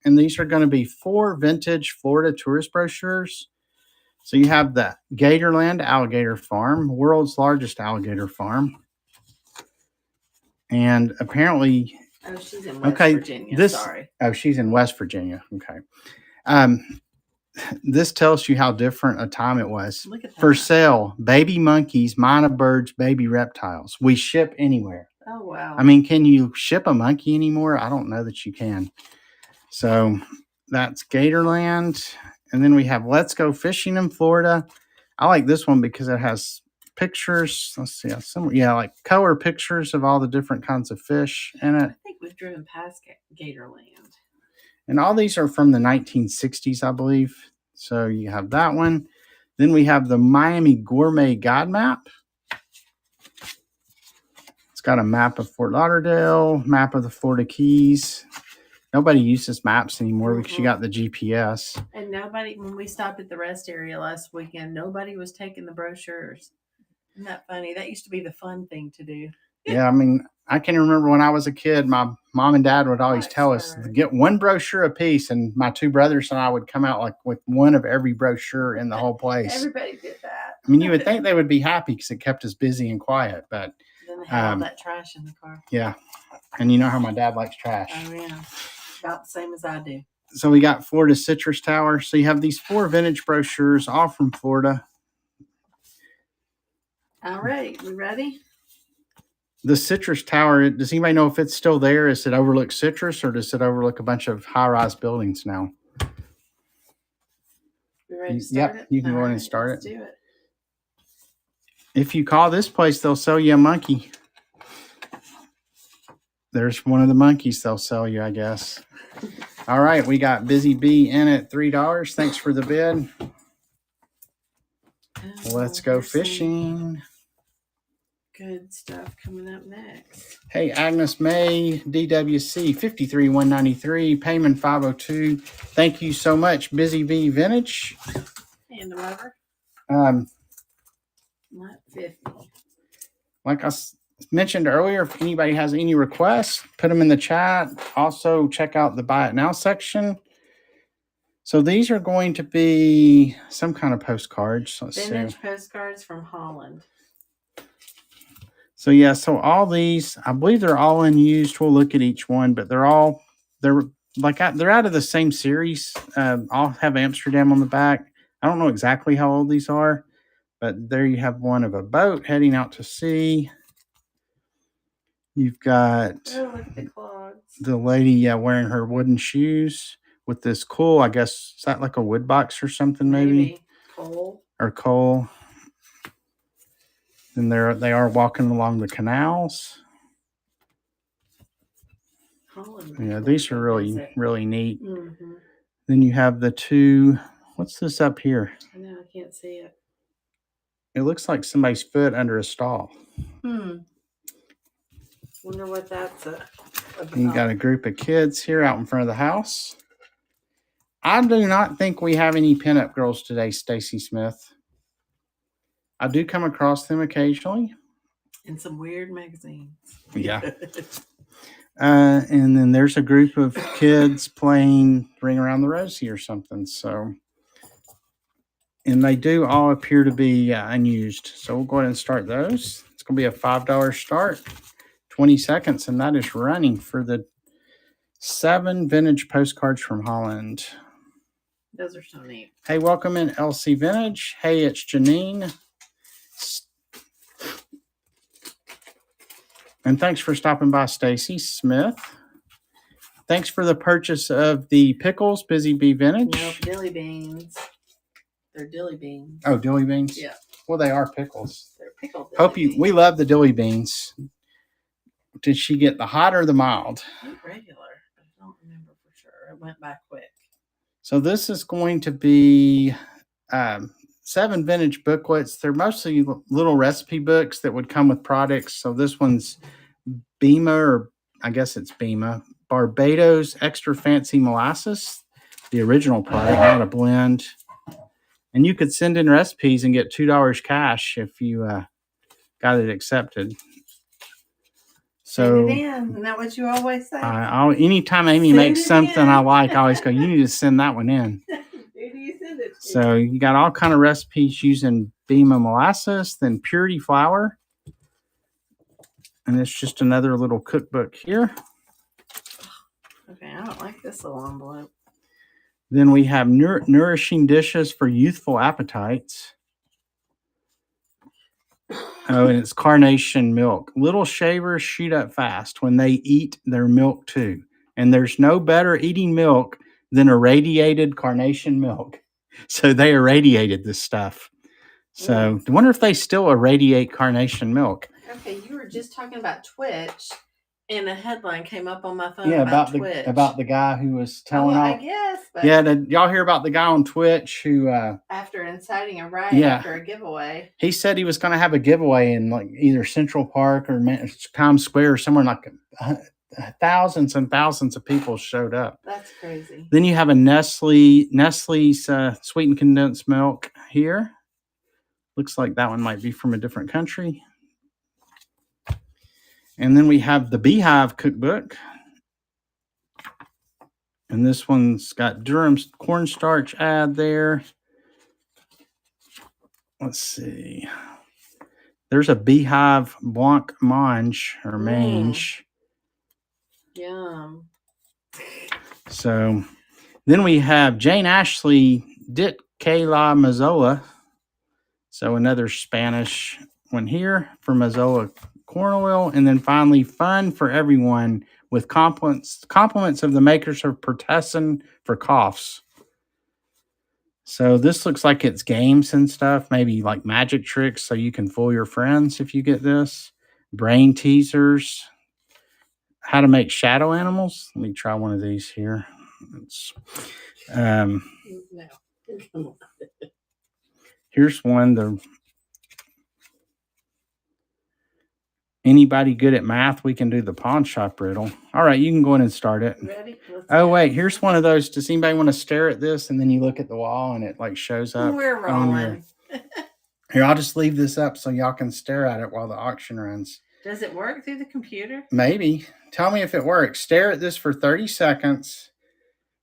and these are going to be 4 vintage Florida tourist brochures. So you have the Gatorland Alligator Farm, world's largest alligator farm. And apparently... Oh, she's in West Virginia. Sorry. Oh, she's in West Virginia. Okay. This tells you how different a time it was. Look at that. For sale, baby monkeys, minor birds, baby reptiles. We ship anywhere. Oh, wow. I mean, can you ship a monkey anymore? I don't know that you can. So that's Gatorland. And then we have Let's Go Fishing in Florida. I like this one because it has pictures. Let's see. Like color pictures of all the different kinds of fish in it. I think we've driven past Gatorland. And all these are from the 1960s, I believe. So you have that one. Then we have the Miami Gourmet Guide Map. It's got a map of Fort Lauderdale, map of the Florida Keys. Nobody uses maps anymore because you got the GPS. And nobody, when we stopped at the rest area last weekend, nobody was taking the brochures. Isn't that funny? That used to be the fun thing to do. Yeah, I mean, I can remember when I was a kid, my mom and dad would always tell us to get one brochure a piece, and my 2 brothers and I would come out like with one of every brochure in the whole place. Everybody did that. I mean, you would think they would be happy because it kept us busy and quiet, but then they had all that trash in the car. Yeah, and you know how my dad likes trash. Oh yeah. about the same as I do. So we got Florida Citrus Tower. So you have these 4 vintage brochures, all from Florida. All right, we ready? The Citrus Tower, does anybody know if it's still there? Is it overlook Citrus, or does it overlook a bunch of high-rise buildings now? You ready to start it? You can go ahead and start let's do it. If you call this place, they'll sell you a monkey. There's one of the monkeys they'll sell you, I guess. All right, we got Busy Bee in at $3. Thanks for the bid. Let's go fishing. Good stuff coming up next. Hey, Agnes May, DWC 53193, payment 502. Thank you so much, Busy Bee Vintage. Hand them over. Not 50. Like I mentioned earlier, if anybody has any requests, put them in the chat. Also, check out the Buy It Now section. So these are going to be some kind of postcards. Vintage postcards from Holland. So yeah, so all these, I believe they're all unused. We'll look at each one, but they're out of the same series. All have Amsterdam on the back. I don't know exactly how old these are, but there you have one of a boat heading out to sea. You've got look at the clogs. The lady wearing her wooden shoes with this cool, I guess, is that like a wood box or something maybe? Coal. Or coal. And they are walking along the canals. Holland. Yeah, these are really, really neat. Mm-hmm. Then you have the 2, what's this up here? I know, I can't see it. It looks like somebody's foot under a stall. Wonder what that's about. You got a group of kids here out in front of the house. I do not think we have any pinup girls today, Stacy Smith. I do come across them occasionally. In some weird magazines. Yeah. And then there's a group of kids playing Ring Around the Rosie or something. So, and they do all appear to be unused. So we'll go ahead and start those. It's going to be a $5 start, 20 seconds, and that is running for the 7 vintage postcards from Holland. Those are so neat. Hey, welcome in LC Vintage. Hey, it's Janine. And thanks for stopping by, Stacy Smith. Thanks for the purchase of the pickles, Busy Bee Vintage. Nope, dilly beans. They're dilly beans. Oh, dilly beans? Yeah. Well, they are pickles. They're pickled dilly beans. We love the dilly beans. Did she get the hot or the mild? Regular. I don't remember for sure. It went by quick. So this is going to be 7 vintage booklets. They're mostly little recipe books that would come with products. So this one's Bema, or I guess it's Bema, Barbados Extra Fancy Molasses, the original product, not a blend. And you could send in recipes and get $2 cash if you got it accepted. So, send it in. Isn't that what you always say? Anytime Amy makes something I like, I always go, you need to send that one in. Who do you send it to? So you got all kind of recipes using Bema molasses, then Purity flour. And it's just another little cookbook here. Okay, I don't like this little envelope. Then we have nourishing dishes for youthful appetites. Oh, and it's carnation milk. Little shavers shoot up fast when they eat their milk too. And there's no better eating milk than irradiated carnation milk. So they irradiated this stuff. So I wonder if they still irradiate carnation milk. Okay, you were just talking about Twitch, and a headline came up on my phone about Twitch. About the guy who was telling I guess. But yeah, did y'all hear about the guy on Twitch who after inciting a riot after a giveaway? He said he was going to have a giveaway in like either Central Park or Times Square or somewhere, like thousands and thousands of people showed up. That's crazy. Then you have a Nestle's sweetened condensed milk here. Looks like that one might be from a different country. And then we have the Beehive cookbook. And this one's got Durham's cornstarch ad there. Let's see. There's a Beehive Blanc Mange or Mange. Yum. So then we have Jane Ashley Dit Que La Mazola. So another Spanish one here for Mazola corn oil. And then finally, Fun for Everyone with compliments of the makers of Pertussin for coughs. So this looks like it's games and stuff, maybe like magic tricks so you can fool your friends if you get this. Brain teasers. How to make shadow animals. Let me try one of these here. No. Here's one. Anybody good at math? We can do the pawn shop riddle. All right, you can go in and start it. Ready? Oh, wait, here's one of those. Does anybody want to stare at this? And then you look at the wall and it like shows up. We're rolling. Here, I'll just leave this up so y'all can stare at it while the auction runs. Does it work through the computer? Maybe. Tell me if it works. Stare at this for 30 seconds.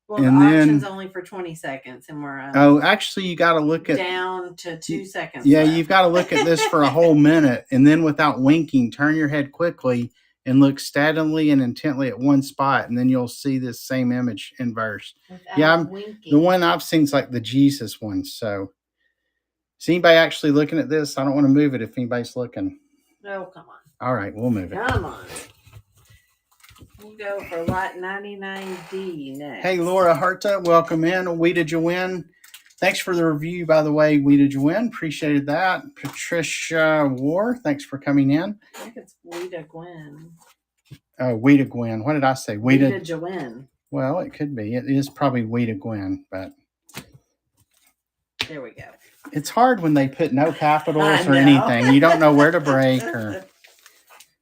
Well, and the auction's only for 20 seconds, and we're actually, you got to look at down to 2 seconds. Yeah, left. You've got to look at this for a whole minute, and then without winking, turn your head quickly and look steadily and intently at one spot, and then you'll see this same image inverse. Winking. The one I've seen is like the Jesus one. So, is anybody actually looking at this? I don't want to move it if anybody's looking. Oh, come on. All right, we'll move it. Come on. We'll go for lot 99D next. Hey, Laura Harta, welcome in. We Did You Win? Thanks for the review, by the way. We Did You Win? Appreciated that. Patricia War, thanks for coming in. I think it's We Did Gwen. Oh, We Did Gwen. What did I say? We Did You Win? Well, it could be. It is probably We Did Gwen, but there we go. It's hard when they put no capitals or anything. You don't know where to break or...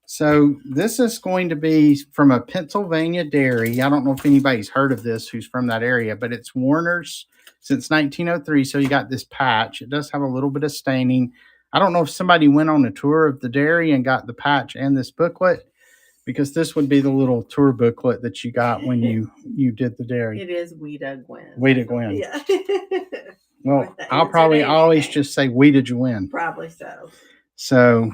So this is going to be from a Pennsylvania dairy. I don't know if anybody's heard of this who's from that area, but it's Warner's since 1903. So you got this patch. It does have a little bit of staining. I don't know if somebody went on a tour of the dairy and got the patch and this booklet, because this would be the little tour booklet that you got when you did the dairy. It is We Did Gwen. We Did Gwen. Yeah. Well, I'll probably always just say We Did You Win. Probably so. So...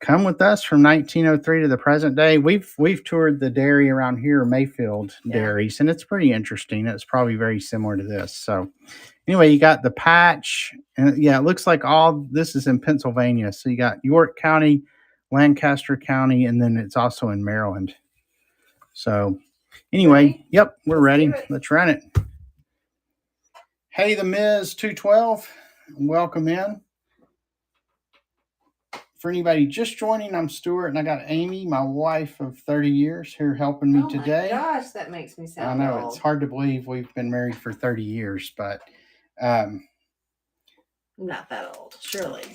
come with us from 1903 to the present day. We've toured the dairy around here, Mayfield Dairies, and it's pretty interesting. It's probably very similar to this. So anyway, you got the patch, and it looks like all this is in Pennsylvania. So you got York County, Lancaster County, and then it's also in Maryland. So anyway, yep, we're ready. Let's run it. Hey, the Ms. 212, welcome in. For anybody just joining, I'm Stuart, and I got Amy, my wife of 30 years, here helping me today. Oh my gosh, that makes me sound I know, old. It's hard to believe we've been married for 30 years, but... not that old, surely.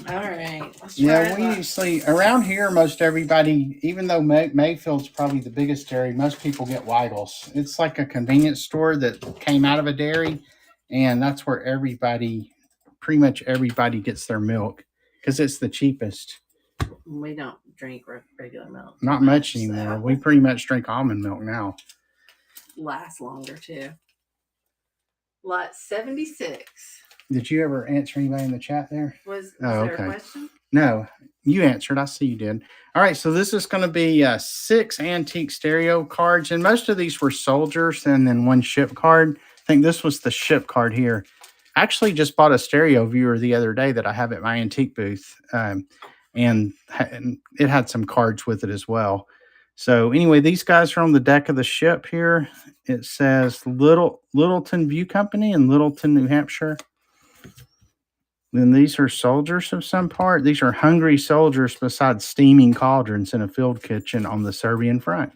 All right. We usually, around here, most everybody, even though Mayfield's probably the biggest dairy, most people get Weigel's. It's like a convenience store that came out of a dairy, and that's where pretty much everybody gets their milk because it's the cheapest. We don't drink regular milk. Not much anymore. So. We pretty much drink almond milk now. Lasts longer too. Lot 76. Did you ever answer anybody in the chat there? Was there a question? No, you answered. I see you did. All right, so this is going to be 6 antique stereo cards, and most of these were soldiers and then one ship card. I think this was the ship card here. I actually just bought a stereo viewer the other day that I have at my antique booth, and it had some cards with it as well. So anyway, these guys are on the deck of the ship here. It says Littleton View Company in Littleton, New Hampshire. Then these are soldiers of some part. These are hungry soldiers beside steaming cauldrons in a field kitchen on the Serbian front.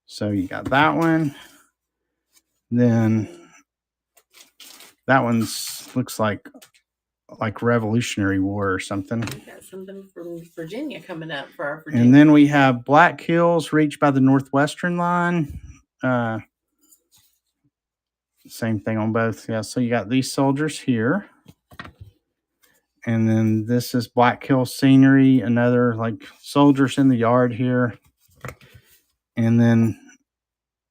So you got that one. Then that one's looks like Revolutionary War or something. We got something from Virginia coming up for our Virginia. And then we have Black Hills reached by the Northwestern line. Same thing on both. Yeah, so you got these soldiers here. And then this is Black Hill Scenery, another like soldiers in the yard here. And then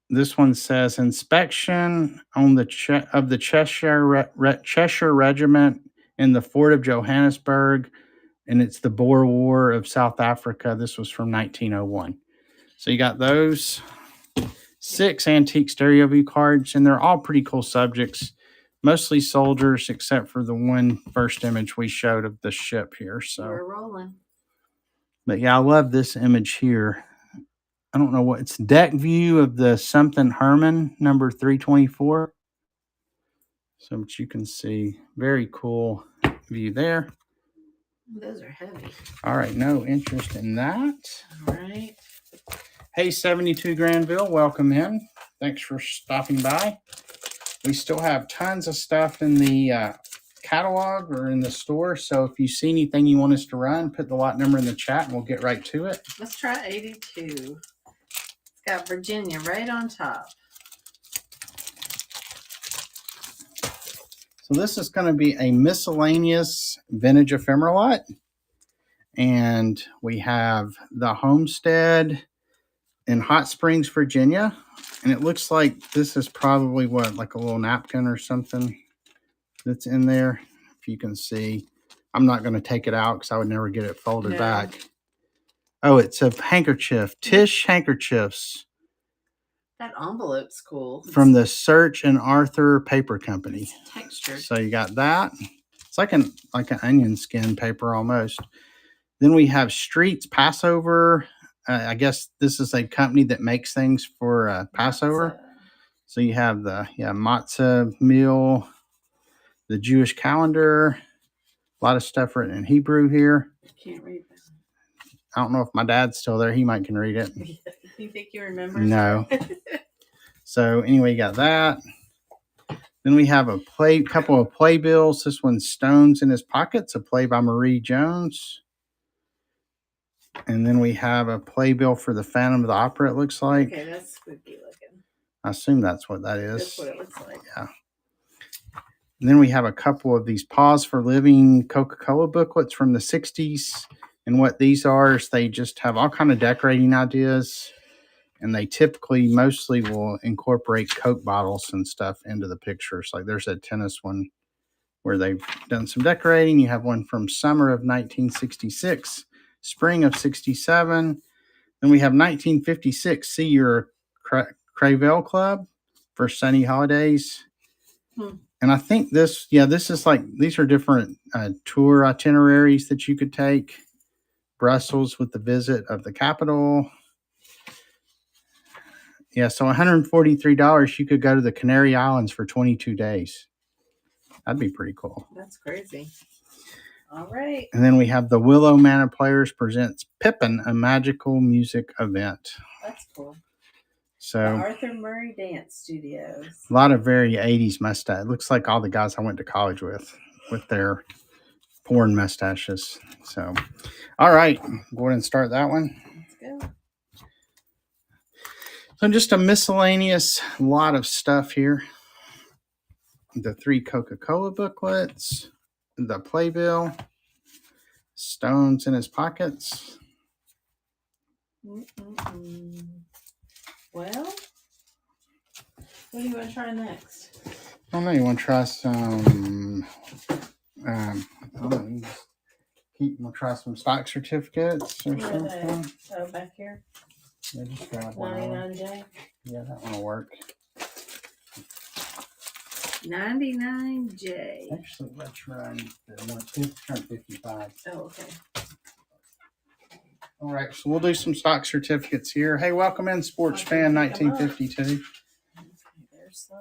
this one says inspection on the Cheshire Regiment in the Fort of Johannesburg and it's the Boer War of South Africa. This was from 1901. So you got those 6 antique stereo view cards, and they're all pretty cool subjects, mostly soldiers, except for the one first image we showed of the ship here. So we're rolling. But yeah, I love this image here. I don't know what it's deck view of the something Herman number 324. So that you can see, very cool view there. Those are heavy. All right, no interest in that. All right. Hey, 72 Granville, welcome in. Thanks for stopping by. We still have tons of stuff in the catalog or in the store. So if you see anything you want us to run, put the lot number in the chat and we'll get right to it. Let's try 82. It's got Virginia right on top. So this is going to be a miscellaneous vintage ephemera lot. And we have the Homestead in Hot Springs, Virginia. And it looks like this is probably what, like a little napkin or something that's in there. If you can see, I'm not going to take it out because I would never get it folded back. Oh, it's a handkerchief, Tish handkerchiefs. That envelope's cool. From the Search and Arthur Paper Company. It's textured. So you got that. It's like an onion skin paper almost. Then we have Streets Passover. I guess this is a company that makes things for Passover. Matzah. So you have the matzah meal, the Jewish calendar, a lot of stuff written in Hebrew here. I can't read that. I don't know if my dad's still there. He might can read it. You think you remember? No. So anyway, you got that. Then we have a couple of playbills. This one's Stones in His Pockets, a play by Marie Jones. And then we have a playbill for the Phantom of the Opera, it looks like. Okay, that's spooky looking. I assume that's what that is. That's what it looks like. Yeah. And then we have a couple of these Pause for Living Coca-Cola booklets from the 60s. And what these are is they just have all kind of decorating ideas. And they typically mostly will incorporate Coke bottles and stuff into the pictures. Like there's a tennis one where they've done some decorating. You have one from summer of 1966, spring of 67. Then we have 1956, See Your Cravell Club for Sunny Holidays. And I think this is like, these are different tour itineraries that you could take. Brussels with the visit of the capital. Yeah, so $143, you could go to the Canary Islands for 22 days. That'd be pretty cool. That's crazy. All right. And then we have the Willow Manor Players presents Pippin, a magical music event. That's cool. So the Arthur Murray Dance Studios. A lot of very 80s mustache. It looks like all the guys I went to college with their porn mustaches. So, all right, go ahead and start that one. Let's go. So just a miscellaneous lot of stuff here. The 3 Coca-Cola booklets, the playbill, Stones in His Pockets. Well, what do you want to try next? I don't know. You want to try some, I don't know. You want to try some stock certificates or something? Oh, back here? Yeah, just grab one. 99J? Yeah, that one will work. 99J. Actually, let's run the one, turn 55. Oh, okay. All right, so we'll do some stock certificates here. Hey, welcome in, Sports Fan 1952. There's some.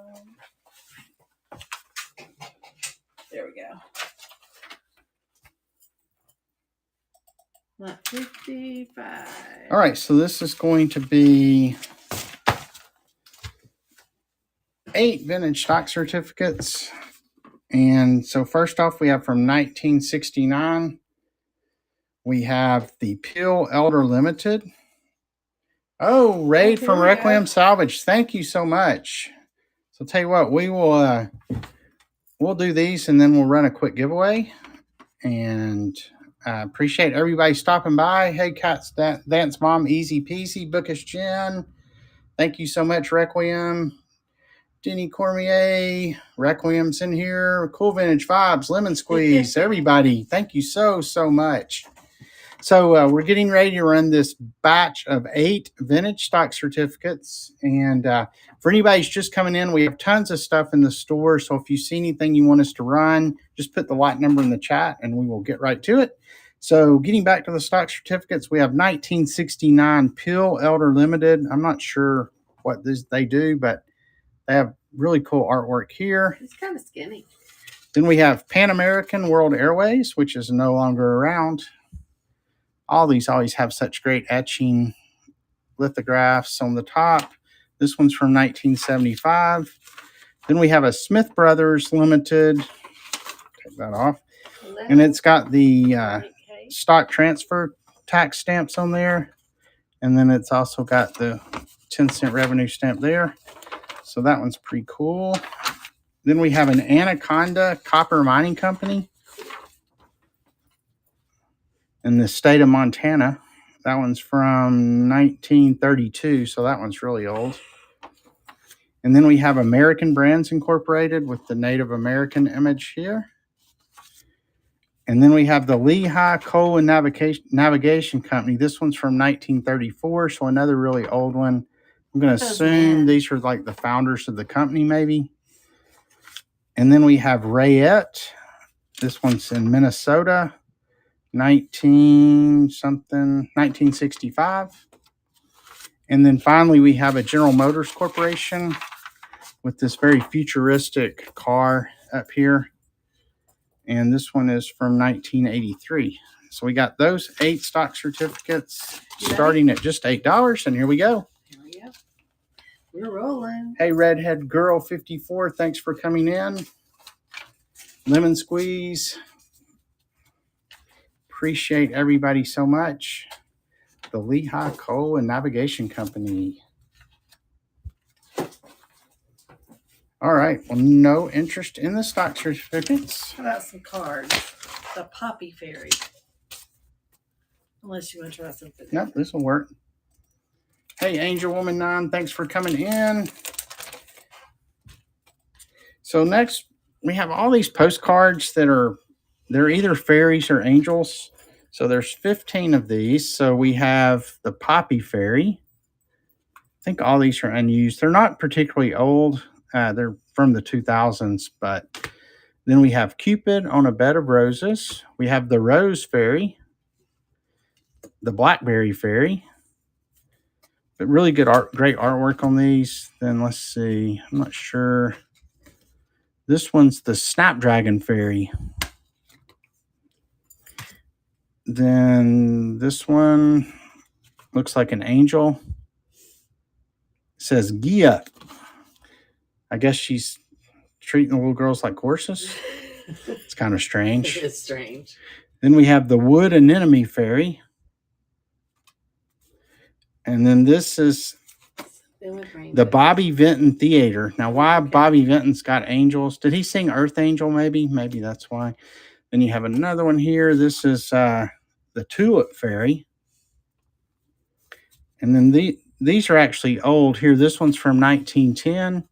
There we go. Not 55. All right, so this is going to be 8 vintage stock certificates. And so first off, we have from 1969. We have the Peel Elder Limited. Oh, Raid from Requiem Salvage. Thank you so much. So I'll tell you what, we'll do these and then we'll run a quick giveaway. And I appreciate everybody stopping by. Hey, Cat's Dance Mom, easy peasy, Bookish Jen. Thank you so much, Requiem. Denny Cormier, Requiem's in here. Cool Vintage Vibes, Lemon Squeeze. Everybody, thank you so much. So we're getting ready to run this batch of 8 vintage stock certificates. And for anybody who's just coming in, we have tons of stuff in the store. So if you see anything you want us to run, just put the lot number in the chat and we will get right to it. So getting back to the stock certificates, we have 1969 Pill Elder Limited. I'm not sure what they do, but they have really cool artwork here. It's kind of skinny. Then we have Pan American World Airways, which is no longer around. All these always have such great etching lithographs on the top. This one's from 1975. Then we have a Smith Brothers Limited. Take that off. And it's got the stock transfer tax stamps on there. And then it's also got the 10-cent revenue stamp there. So that one's pretty cool. Then we have an Anaconda Copper Mining Company in the state of Montana. That one's from 1932, so that one's really old. And then we have American Brands Incorporated with the Native American image here. And then we have the Lehigh Coal and Navigation Company. This one's from 1934, so another really old one. I'm going to assume these are like the founders of the company, maybe. And then we have Rayette. This one's in Minnesota, 1965. And then finally, we have a General Motors Corporation with this very futuristic car up here. And this one is from 1983. So we got those 8 stock certificates starting at just $8. And here we go. Here we go. We're rolling. Hey, Redhead Girl 54, thanks for coming in. Lemon Squeeze. Appreciate everybody so much. The Lehigh Coal and Navigation Company. All right. Well, no interest in the stock certificates. How about some cards? The Poppy Fairy. Unless you want to try something. Nope, this will work. Hey, Angel Woman 9, thanks for coming in. So next, we have all these postcards that they're either fairies or angels. So there's 15 of these. So we have the Poppy Fairy. I think all these are unused. They're not particularly old. They're from the 2000s, but then we have Cupid on a Bed of Roses. We have the Rose Fairy, the Blackberry Fairy, but really good great artwork on these. Then let's see, I'm not sure. This one's the Snapdragon Fairy. Then this one looks like an angel. It says Gia. I guess she's treating the little girls like horses. It's kind of strange. It is strange. Then we have the Wood Anemone Fairy. And then this is the Bobby Vinton Theater. Now, why Bobby Vinton's got angels? Did he sing Earth Angel maybe? Maybe that's why. Then you have another one here. This is the Tulip Fairy. And then these are actually old here. This one's from 1910.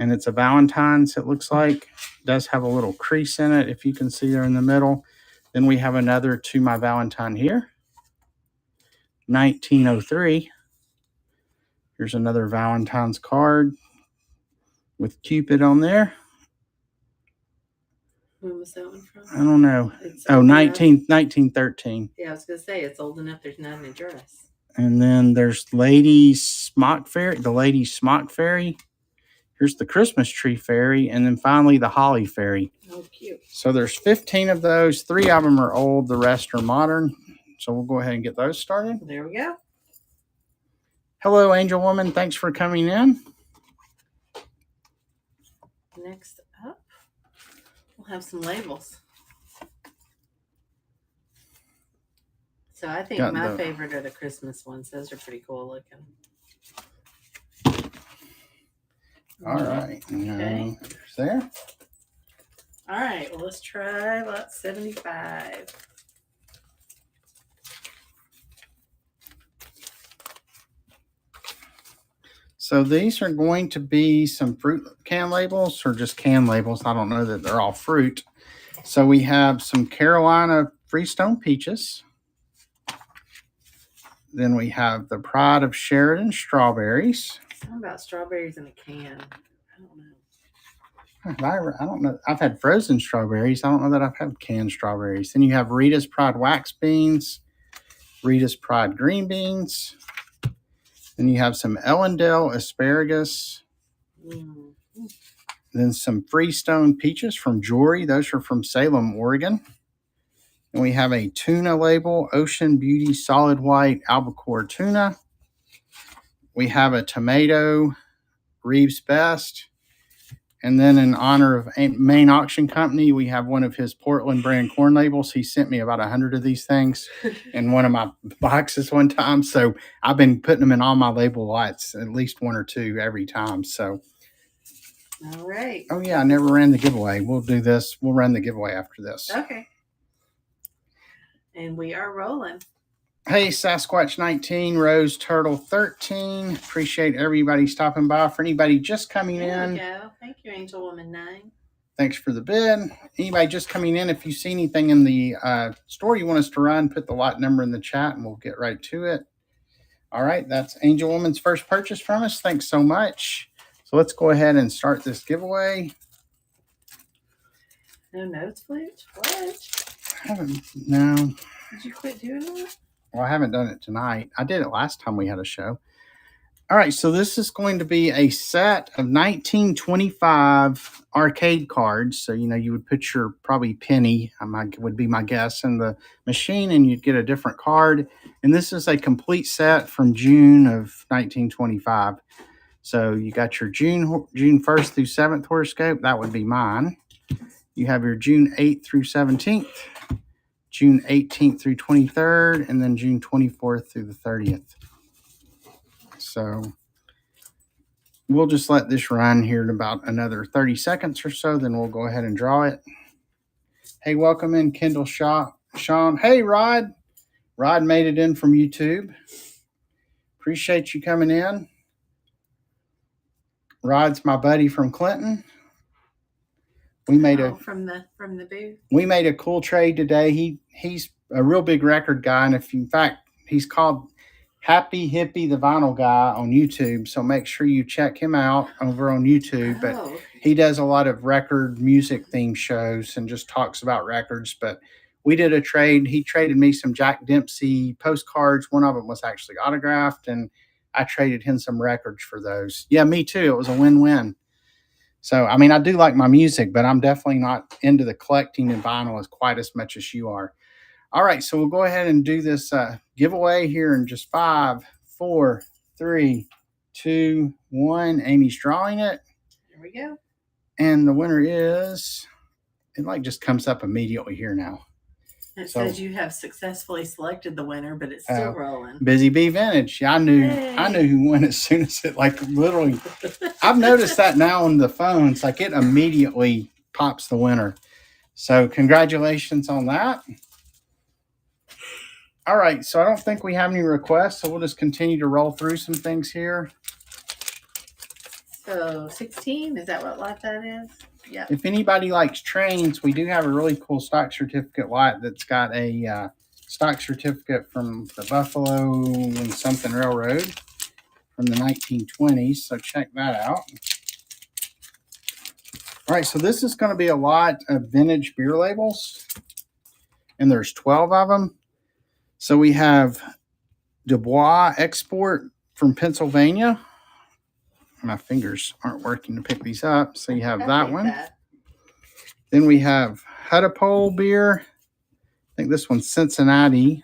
And it's a Valentine's, it looks like. It does have a little crease in it, if you can see there in the middle. Then we have another To My Valentine here. 1903. Here's another Valentine's card with Cupid on there. When was that one from? I don't know. It's 1913. Yeah, I was going to say, it's old enough there's not an address. And then there's Lady Smock Fairy, the Lady Smock Fairy. Here's the Christmas Tree Fairy. And then finally the Holly Fairy. Oh, cute. So there's 15 of those. 3 of them are old. The rest are modern. So we'll go ahead and get those started. There we go. Hello, Angel Woman. Thanks for coming in. Next up, we'll have some labels. So I think my favorite are the Christmas ones. Those are pretty cool looking. All right. Okay. There's there. All right. Well, let's try lot 75. So these are going to be some fruit can labels or just can labels. I don't know that they're all fruit. So we have some Carolina Freestone Peaches. Then we have the Pride of Sheridan Strawberries. Something about strawberries in a can. I don't know. I don't know. I've had frozen strawberries. I don't know that I've had canned strawberries. Then you have Rita's Pride Wax Beans, Rita's Pride Green Beans. Then you have some Ellendale Asparagus. Then some Freestone Peaches from Jory. Those are from Salem, Oregon. And we have a tuna label, Ocean Beauty Solid White Albacore Tuna. We have a tomato, Reeves Best. And then in honor of Maine Auction Company, we have one of his Portland brand corn labels. He sent me about 100 of these things in one of my boxes one time. So I've been putting them in all my label lights, at least one or two every time. So, all right. Oh yeah, I never ran the giveaway. We'll do this. We'll run the giveaway after this. Okay. And we are rolling. Hey, Sasquatch 19, Rose Turtle 13. Appreciate everybody stopping by. For anybody just coming in. There we go. Thank you, Angel Woman 9. Thanks for the bid. Anybody just coming in, if you see anything in the store you want us to run, put the lot number in the chat and we'll get right to it. All right, that's Angel Woman's first purchase from us. Thanks so much. So let's go ahead and start this giveaway. No notes, Blanche? What? No. Did you quit doing that? Well, I haven't done it tonight. I did it last time we had a show. All right, so this is going to be a set of 1925 arcade cards. So, you would put your probably penny, would be my guess, in the machine, and you'd get a different card. And this is a complete set from June of 1925. So you got your June 1st through 7th horoscope. That would be mine. You have your June 8th through 17th. June 18th through 23rd, and then June 24th through the 30th. So we'll just let this run here in about another 30 seconds or so, then we'll go ahead and draw it. Hey, welcome in, Kendall Sean. Hey, Rod. Rod made it in from YouTube. Appreciate you coming in. Rod's my buddy from Clinton. We made from the booth. We made a cool trade today. He's a real big record guy, and in fact, he's called Happy Hippie the Vinyl Guy on YouTube. So make sure you check him out over on YouTube. But he does a lot of record music themed shows and just talks about records. But we did a trade. He traded me some Jack Dempsey postcards. One of them was actually autographed, and I traded him some records for those. Yeah, me too. It was a win-win. So, I mean, I do like my music, but I'm definitely not into the collecting and vinyl as quite as much as you are. All right, so we'll go ahead and do this giveaway here in just 5, 4, 3, 2, 1. Amy's drawing it. There we go. And the winner is, it just comes up immediately here now. It says you have successfully selected the winner, but it's still rolling. Busy Bee Vintage. Yeah, I knew who won as soon as it literally. I've noticed that now on the phones, it immediately pops the winner. So congratulations on that. All right, so I don't think we have any requests, so we'll just continue to roll through some things here. So 16, is that what lot that is? Yeah. If anybody likes trains, we do have a really cool stock certificate lot that's got a stock certificate from the Buffalo and something Railroad from the 1920s. So check that out. All right, so this is going to be a lot of vintage beer labels, and there's 12 of them. So we have Dubois Export from Pennsylvania. My fingers aren't working to pick these up. So you have that one. Then we have Huttapole beer. I think this one's Cincinnati.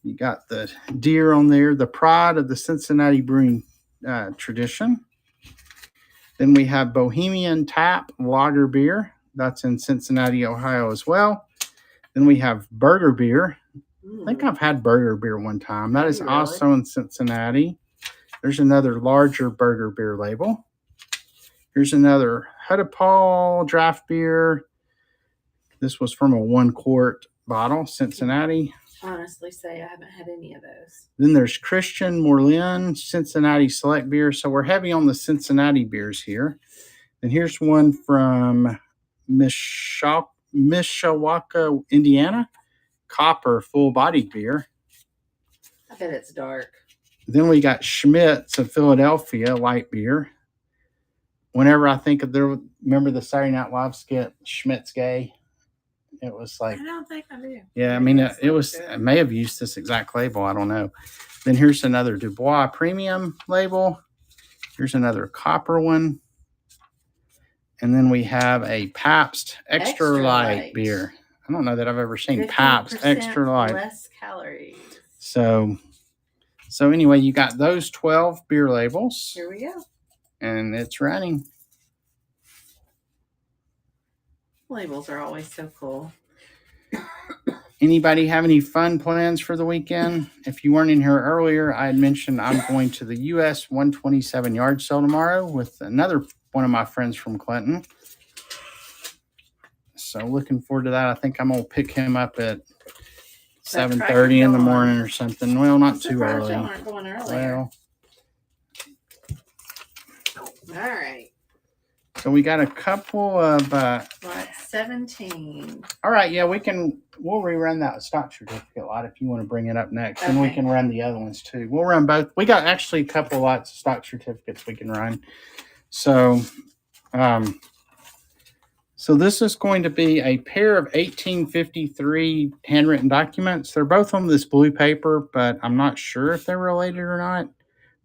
You got the deer on there, the pride of the Cincinnati brewing tradition. Then we have Bohemian Tap Lager beer. That's in Cincinnati, Ohio as well. Then we have Burger beer. I think I've had Burger beer one time. That is also in Cincinnati. There's another larger Burger beer label. Here's another Huttapole draft beer. This was from a 1-quart bottle, Cincinnati. honestly say I haven't had any of those. Then there's Christian Moreland Cincinnati Select Beer. So we're heavy on the Cincinnati beers here. And here's one from Mishawaka, Indiana. Copper full-bodied beer. I bet it's dark. Then we got Schmidt's of Philadelphia light beer. Whenever I think of remember the Saturday Night Live skit, Schmidt's Gay? It was like, I don't think I do. yeah, I mean, it may have used this exact label. I don't know. Then here's another Dubois Premium label. Here's another copper one. And then we have a Pabst Extra Light beer. I don't know that I've ever seen Pabst Extra Light. Less calories. So anyway, you got those 12 beer labels. Here we go. And it's running. Labels are always so cool. Anybody have any fun plans for the weekend? If you weren't in here earlier, I had mentioned I'm going to the US 127 yard sale tomorrow with another one of my friends from Clinton. So looking forward to that. I think I'm going to pick him up at 7:30 in the morning or something. Well, not too early. Aren't going earlier. All right. So we got a couple of... 17. All right, yeah, we'll rerun that stock certificate lot if you want to bring it up next. Okay. And we can run the other ones too. We'll run both. We got actually a couple lots of stock certificates we can run. So, so this is going to be a pair of 1853 handwritten documents. They're both on this blue paper, but I'm not sure if they're related or not.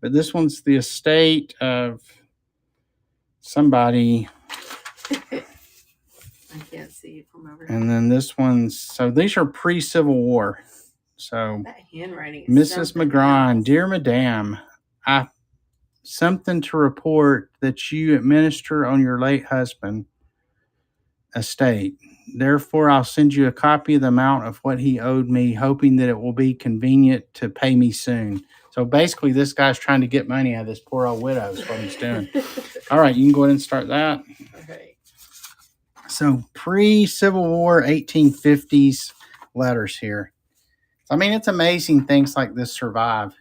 But this one's the estate of somebody. I can't see it from over here. And then this one's, so these are pre-Civil War. So that handwriting is Mrs. McGrawn, dear Madame, I something to report that you administer on your late husband estate. Therefore, I'll send you a copy of the amount of what he owed me, hoping that it will be convenient to pay me soon. So basically, this guy's trying to get money out of this poor old widow is what he's doing. All right, you can go ahead and start that. Okay. So pre-Civil War 1850s letters here. I mean, it's amazing things like this survive.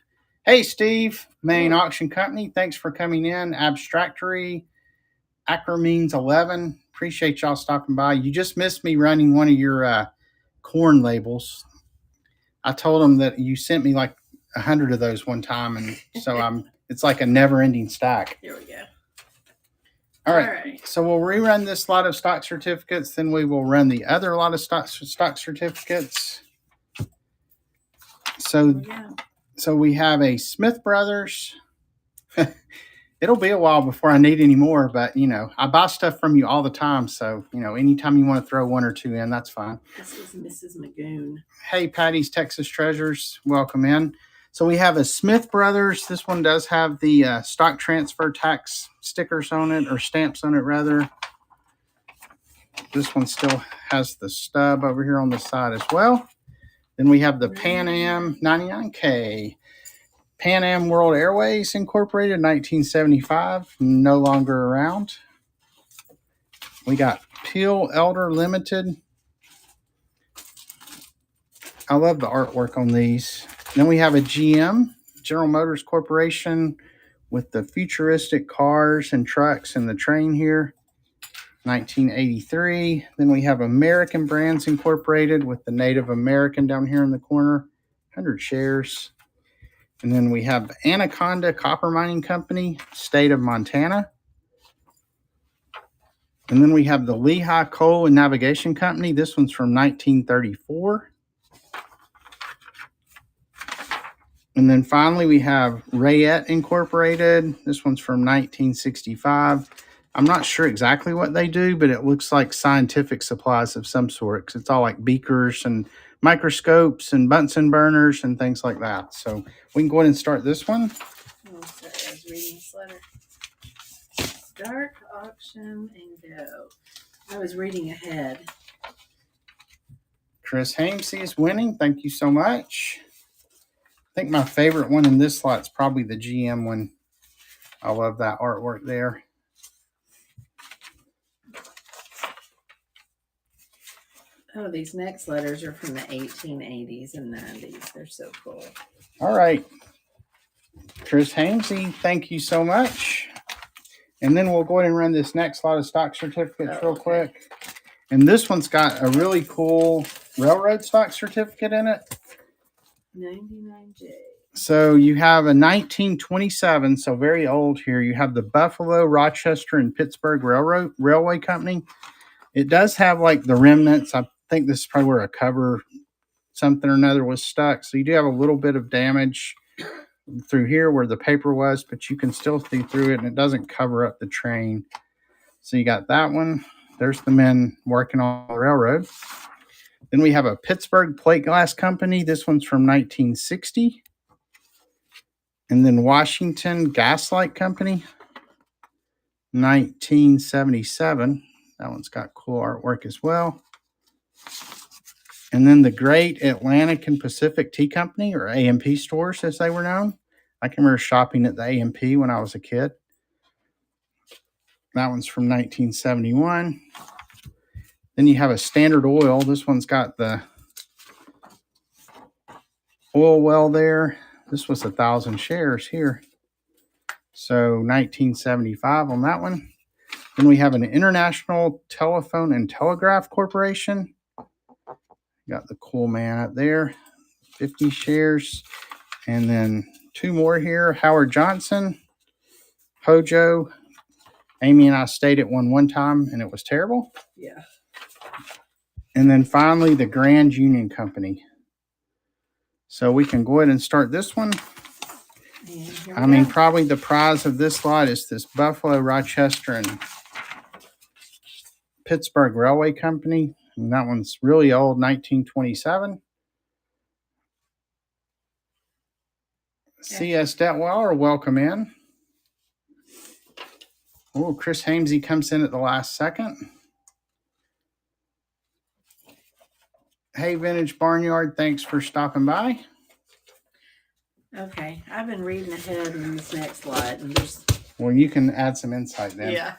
Hey, Steve, Main Auction Company. Thanks for coming in. Abstractory, Acromines 11. Appreciate y'all stopping by. You just missed me running one of your corn labels. I told them that you sent me like 100 of those one time, and so it's like a never-ending stack. Here we go. All right. So we'll rerun this lot of stock certificates. Then we will run the other lot of stock certificates. So we have a Smith Brothers. It'll be a while before I need any more, but, I buy stuff from you all the time. So, anytime you want to throw one or two in, that's fine. This is Mrs. Magoon. Hey, Patty's Texas Treasures. Welcome in. So we have a Smith Brothers. This one does have the stock transfer tax stickers on it, or stamps on it, rather. This one still has the stub over here on the side as well. Then we have the Pan Am 99K. Pan Am World Airways Incorporated, 1975. No longer around. We got Peel Elder Limited. I love the artwork on these. Then we have a GM, General Motors Corporation, with the futuristic cars and trucks and the train here, 1983. Then we have American Brands Incorporated with the Native American down here in the corner, 100 shares. And then we have Anaconda Copper Mining Company, state of Montana. And then we have the Lehigh Coal and Navigation Company. This one's from 1934. And then finally, we have Rayette Incorporated. This one's from 1965. I'm not sure exactly what they do, but it looks like scientific supplies of some sort, because it's all like beakers and microscopes and Bunsen burners and things like that. So we can go ahead and start this one. Oh, sorry, I was reading this letter. Start auction and go. I was reading ahead. Chris Hamsey is winning. Thank you so much. I think my favorite one in this slot is probably the GM one. I love that artwork there. Oh, these next letters are from the 1880s and 90s. They're so cool. All right. Chris Hamsey, thank you so much. And then we'll go ahead and run this next lot of stock certificates real quick. And this one's got a really cool railroad stock certificate in it. 99J. So you have a 1927, so very old here. You have the Buffalo, Rochester, and Pittsburgh Railway Company. It does have like the remnants. I think this is probably where a cover, something or another, was stuck. So you do have a little bit of damage through here where the paper was, but you can still see through it, and it doesn't cover up the train. So you got that one. There's the men working on the railroad. Then we have a Pittsburgh Plate Glass Company. This one's from 1960. And then Washington Gaslight Company, 1977. That one's got cool artwork as well. And then the Great Atlantic and Pacific Tea Company, or A&P stores as they were known. I can remember shopping at the A&P when I was a kid. That one's from 1971. Then you have a Standard Oil. This one's got the oil well there. This was 1,000 shares here. So 1975 on that one. Then we have an International Telephone and Telegraph Corporation. Got the cool man up there. 50 shares. And then two more here. Howard Johnson, Hojo. Amy and I stayed at one time, and it was terrible. Yeah. And then finally, the Grand Union Company. So we can go ahead and start this one. I mean, probably the prize of this lot is this Buffalo, Rochester, and Pittsburgh Railway Company. And that one's really old, 1927. C.S. Detweiler, welcome in. Oh, Chris Hamsey comes in at the last second. Hey, Vintage Barnyard, thanks for stopping by. Okay, I've been reading ahead in this next lot, and there's. Well, you can add some insight then. Yeah.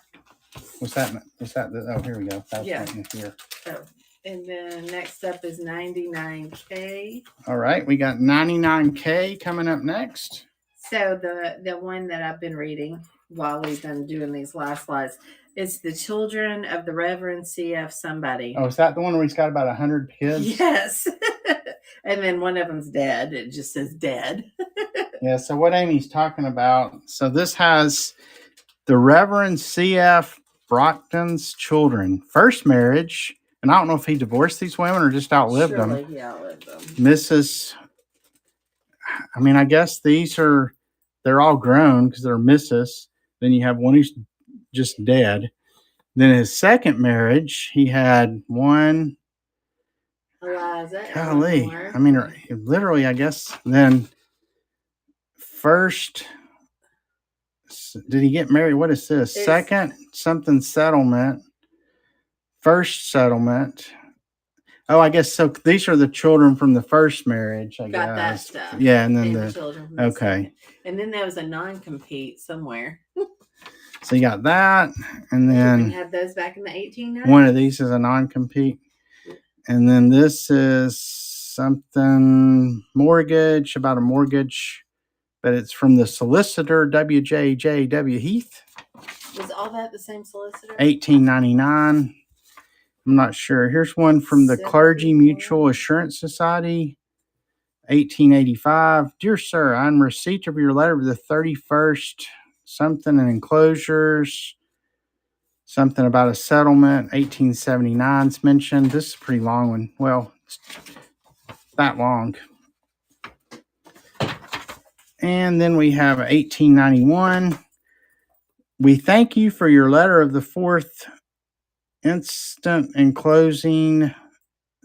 What's that? Oh, here we go. That's yeah. Right here. Oh, and then next up is 99K. All right, we got 99K coming up next. So the one that I've been reading while we've been doing these last slides, it's the children of the Reverend C.F. somebody. Oh, is that the one where he's got about 100 kids? Yes. And then one of them's dead. It just says dead. Yeah, so what Amy's talking about, so this has the Reverend C.F. Brockton's children. First marriage, and I don't know if he divorced these women or just outlived them. He outlived them. Mrs. I mean, I guess they're all grown because they're Mrs. Then you have one who's just dead. Then his second marriage, he had one. Eliza. Golly. I mean, literally, I guess. Then first, did he get married? What is this? Second something settlement. First settlement. Oh, I guess so. These are the children from the first marriage, I guess. Got that stuff. Yeah, and then the children from the second. And then there was a non-compete somewhere. So you got that, and then we had those back in the 1890s. One of these is a non-compete, and then this is something mortgage, about a mortgage, but it's from the solicitor W.J.W. Heath. Was all that the same solicitor? 1899. I'm not sure. Here's one from the Clergy Mutual Assurance Society, 1885. Dear sir, on receipt of your letter of the 31st, something in enclosures, something about a settlement, 1879 is mentioned. This is a pretty long one. Well, it's that long. And then we have 1891. We thank you for your letter of the 4th instant enclosing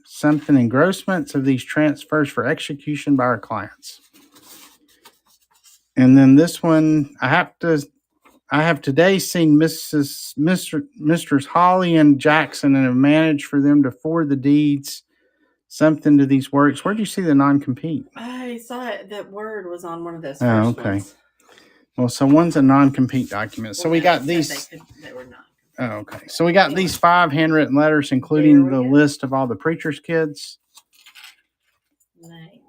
something engrossments of these transfers for execution by our clients. And then this one, I have today seen Misters Holly and Jackson and have managed for them to forward the deeds, something to these works. Where did you see the non-compete? I saw it. That word was on one of those first okay. ones. Well, so one's a non-compete document. So we got these. They were not. Oh, okay. So we got these 5 handwritten letters, including the list of all the preacher's kids. 90.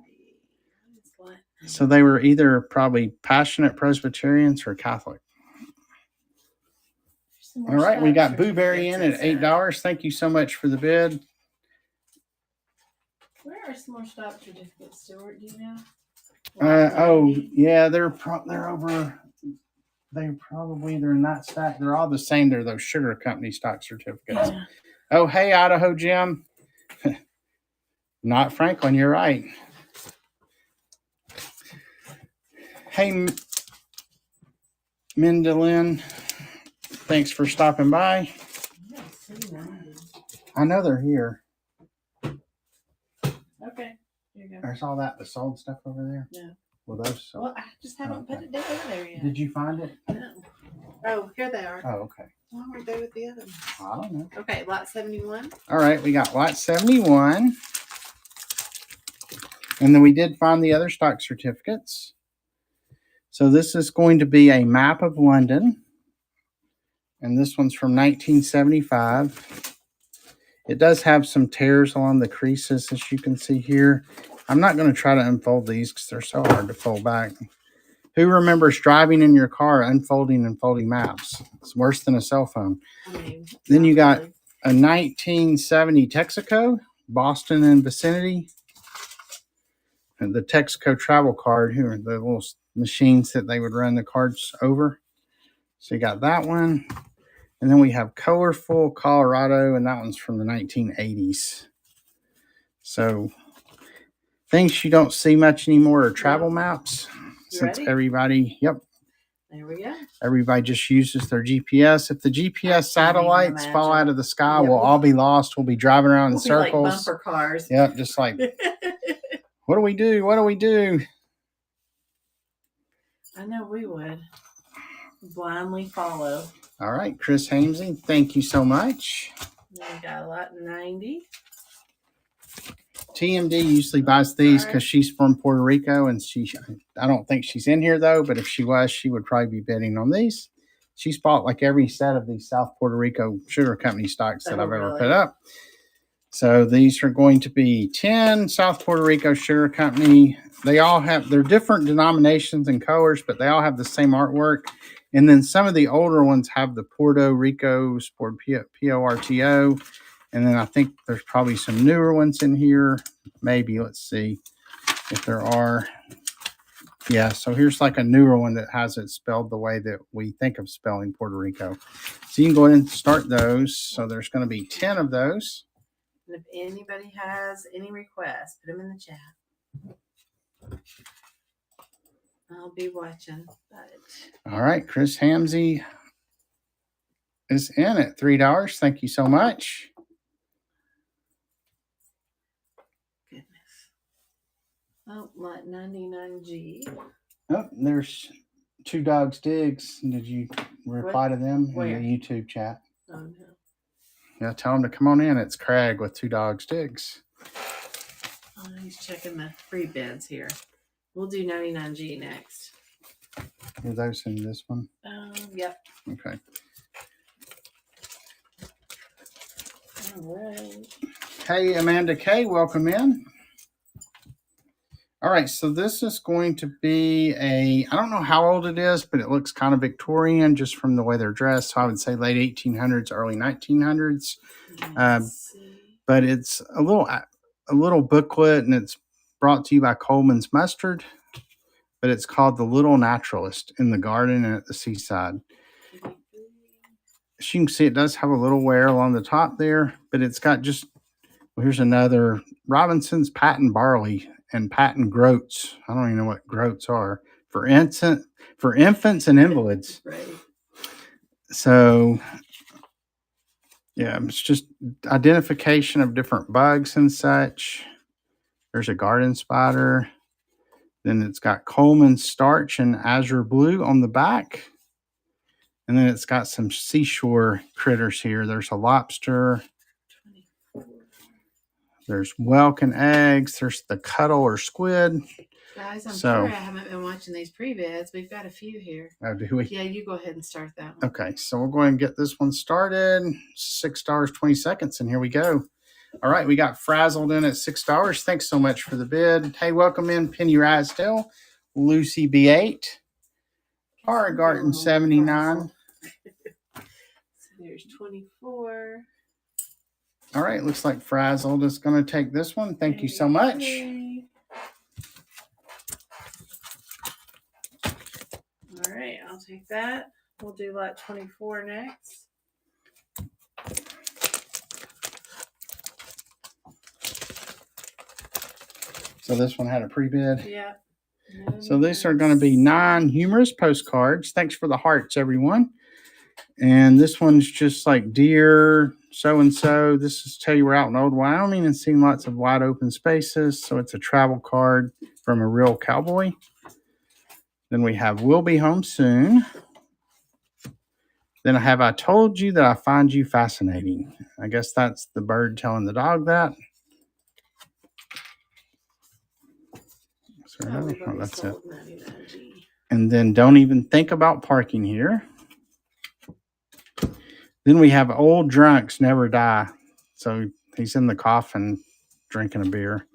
So they were either probably passionate Presbyterians or Catholic. All right, we got Booberry in at $8. Thank you so much for the bid. Where are some more stop certificates, Stuart? Do you know? Oh, yeah, they're over. They're in that stack. They're all the same. They're those sugar company stock certificates. Yeah. Oh, hey, Idaho Jim. Not Franklin, you're right. Hey, Mendelin. Thanks for stopping by. I know they're here. Okay. Here you go. There's all the sold stuff over there. Yeah. Well, those sold. Well, I just haven't put it down there yet. Did you find it? No. Oh, here they are. Oh, okay. Why weren't they with the other ones? I don't know. Okay, lot 71. All right, we got lot 71. And then we did find the other stock certificates. So this is going to be a map of London. And this one's from 1975. It does have some tears along the creases, as you can see here. I'm not going to try to unfold these because they're so hard to fold back. Who remembers driving in your car, unfolding and folding maps? It's worse than a cell phone. Then you got a 1970 Texaco, Boston and vicinity. And the Texaco travel card, here are the little machines that they would run the cards over. So you got that one. And then we have Colorful Colorado, and that one's from the 1980s. So things you don't see much anymore are travel maps. Since everybody, There we go. Everybody just uses their GPS. If the GPS satellites fall out of the sky, we'll all be lost. We'll be driving around in circles. Like bumper cars. Yep, just like, what do we do? What do we do? I know we would. Blindly follow. All right, Chris Hamsey, thank you so much. Then we got lot 90. TMD usually buys these because she's from Puerto Rico, and I don't think she's in here though, but if she was, she would probably be bidding on these. She's bought like every set of these South Puerto Rico Sugar Company stocks that I've ever put up. So these are going to be 10 South Puerto Rico Sugar Company. They all have, they're different denominations and colors, but they all have the same artwork. And then some of the older ones have the Puerto Rico Sport PORTO. And then I think there's probably some newer ones in here. Maybe, let's see if there are. Yeah, so here's like a newer one that has it spelled the way that we think of spelling Puerto Rico. So you can go ahead and start those. So there's going to be 10 of those. And if anybody has any requests, put them in the chat. I'll be watching. All right, Chris Hamsey is in at $3. Thank you so much. Goodness. Oh, lot 99G. Oh, there's Two Dogs Digs. Did you reply to them in the YouTube chat? Oh, no. Yeah, tell them to come on in. It's Craig with Two Dogs Digs. Oh, he's checking the free bids here. We'll do 99G next. Are those in this one? Yep. Okay. All right. Hey, Amanda K, welcome in. All right, so this is going to be I don't know how old it is, but it looks kind of Victorian just from the way they're dressed. So I would say late 1800s, early 1900s. But it's a little booklet, and it's brought to you by Coleman's Mustard. But it's called The Little Naturalist in the Garden and at the Seaside. As you can see, it does have a little wear along the top there, but it's got just, well, here's another Robinson's Patent Barley and Patent Groats. I don't even know what groats are. For infants and invalids. Right. So, yeah, it's just identification of different bugs and such. There's a garden spider. Then it's got Coleman's starch and azure blue on the back. And then it's got some seashore critters here. There's a lobster. There's whelk and eggs. There's the cuttle or squid. Guys, I'm sorry I haven't been watching these pre-bids. We've got a few here. Oh, do we? Yeah, you go ahead and start that one. Okay, so we'll go ahead and get this one started. $6.20, and here we go. All right, we got Frazzled in at $6. Thanks so much for the bid. Hey, welcome in Penny Rasdale, Lucy B8, Garten 79. So there's 24. All right, looks like Frazzled is going to take this one. Thank you so much. All right, I'll take that. We'll do lot 24 next. So this one had a pre-bid. Yeah. So these are going to be non-humorous postcards. Thanks for the hearts, everyone. And this one's just like dear so-and-so. This is tell you we're out in old Wyoming and seeing lots of wide open spaces. So it's a travel card from a real cowboy. Then we have we'll be home soon. Then I have I told you that I find you fascinating. I guess that's the bird telling the dog that. So that's it. And then don't even think about parking here. Then we have old drunks never die. So he's in the coffin drinking a beer.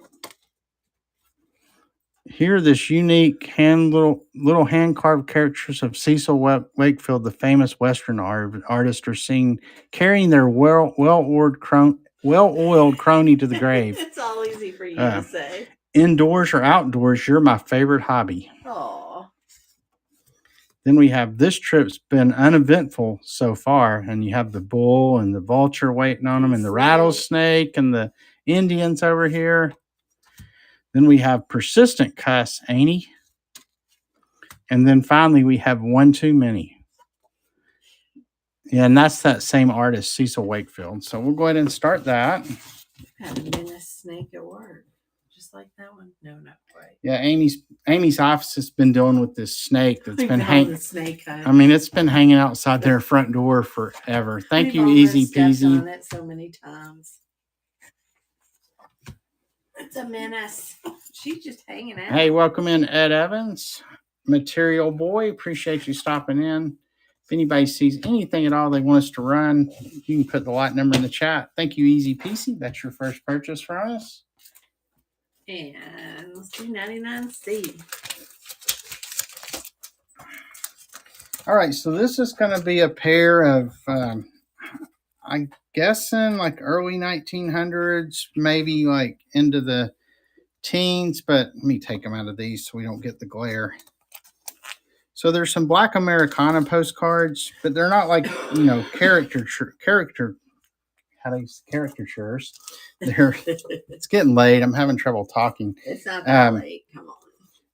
Here, this unique little hand-carved caricatures of Cecil Wakefield, the famous Western artist, are seen carrying their well-oiled crony to the grave. It's all easy for you to say. Indoors or outdoors, you're my favorite hobby. Aww. Then we have this trip's been uneventful so far, and you have the bull and the vulture waiting on them, and the rattlesnake and the Indians over here. Then we have persistent cuss, ain't he? And then finally we have one too many. Yeah, and that's that same artist, Cecil Wakefield. So we'll go ahead and start that. Had a menace snake at work. Just like that one? No, not quite. Yeah, Amy's office has been dealing with this snake that's been hanging. I mean, it's been hanging outside their front door forever. Thank you, Easy Peasy. On it so many times. It's a menace. She's just hanging out. Hey, welcome in, Ed Evans, Material Boy. Appreciate you stopping in. If anybody sees anything at all they want us to run, you can put the lot number in the chat. Thank you, Easy Peasy. That's your first purchase from us. And let's do 99C. All right, so this is going to be a pair of, I'm guessing like early 1900s, maybe like into the teens, but let me take them out of these so we don't get the glare. So there's some Black Americana postcards, but they're not like, caricatures. It's getting late. I'm having trouble talking. It's not that late. Come on.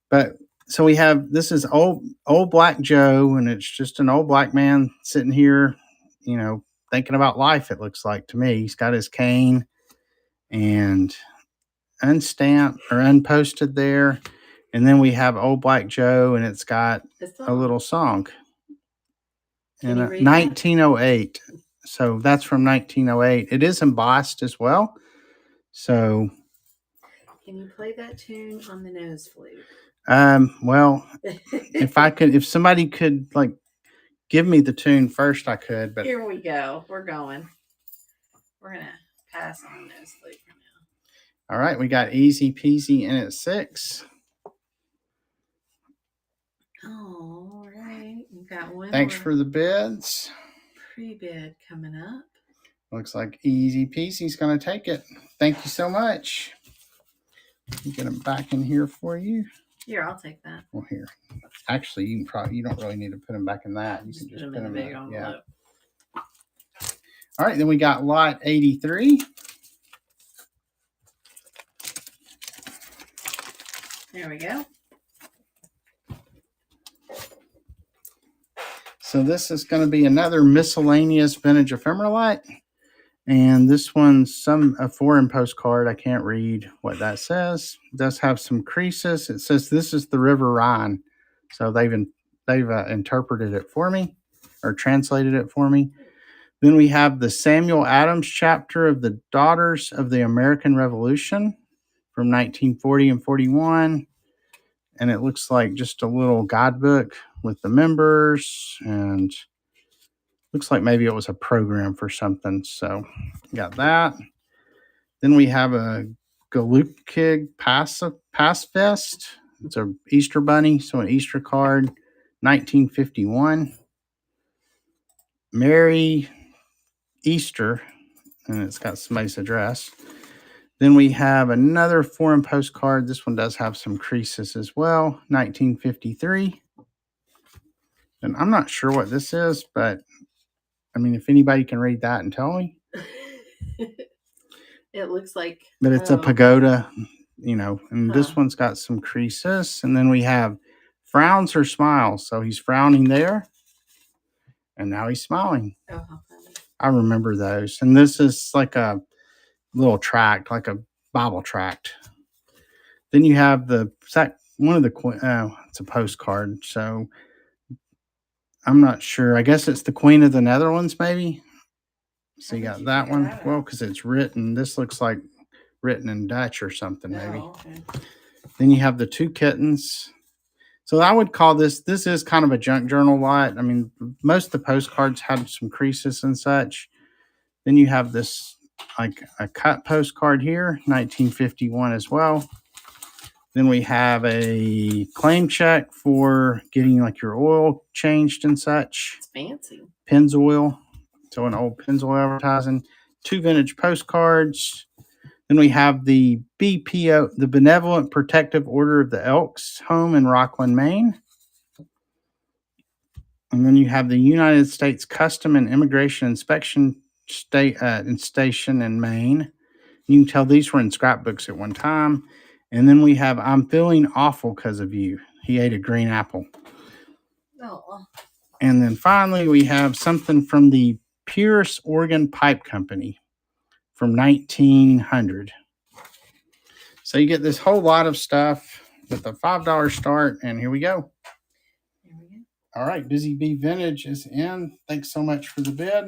But so we have, this is old Black Joe, and it's just an old black man sitting here, thinking about life, it looks like to me. He's got his cane and unstamped or unposted there. And then we have old Black Joe, and it's got a little song. In 1908. So that's from 1908. It is embossed as well. So can you play that tune on the nose flute? Well, if somebody could like give me the tune first, I could. But here we go. We're going. We're gonna pass on the nose flute for now. All right, we got Easy Peasy in at 6. All right, we've got one. Thanks for the bids. Pre-bid coming up. Looks like Easy Peasy's going to take it. Thank you so much. Get them back in here for you. Here, I'll take that. Well, here. Actually, you don't really need to put them back in that. You can just put them in the big envelope. Yeah. All right, then we got lot 83. There we go. So this is going to be another miscellaneous vintage ephemera light. And this one's a foreign postcard. I can't read what that says. It does have some creases. It says this is the River Rhine. So they've interpreted it for me or translated it for me. Then we have the Samuel Adams chapter of the Daughters of the American Revolution from 1940 and 41. And it looks like just a little guidebook with the members, and looks like maybe it was a program for something. So got that. Then we have a Galukig Pass Vest. It's a Easter bunny, so an Easter card, 1951. Merry Easter, and it's got somebody's address. Then we have another foreign postcard. This one does have some creases as well, 1953. And I'm not sure what this is, but I mean, if anybody can read that and tell me. It looks like. But it's a pagoda, and this one's got some creases. And then we have frowns or smiles. So he's frowning there, and now he's smiling. Oh, how funny. I remember those. And this is like a little tract, like a Bible tract. Then you have it's a postcard. So I'm not sure. I guess it's the Queen of the Netherlands, maybe. So you got that one. Well, because it's written. This looks like written in Dutch or something, maybe. Okay. Then you have the two kittens. So I would call this is kind of a junk journal lot. I mean, most of the postcards had some creases and such. Then you have this, like a cut postcard here, 1951 as well. Then we have a claim check for getting like your oil changed and such. It's fancy. Pennzoil. So an old Pennzoil advertising. 2 vintage postcards. Then we have the BPO, the Benevolent Protective Order of the Elks home in Rockland, Maine. And then you have the United States Custom and Immigration Inspection Station in Maine. You can tell these were in scrapbooks at one time. And then we have I'm Feeling Awful Because of You. He ate a green apple. Oh. And then finally we have something from the Pierce Organ Pipe Company from 1900. So you get this whole lot of stuff with a $5 start, and here we go. All right, Busy Bee Vintage is in. Thanks so much for the bid.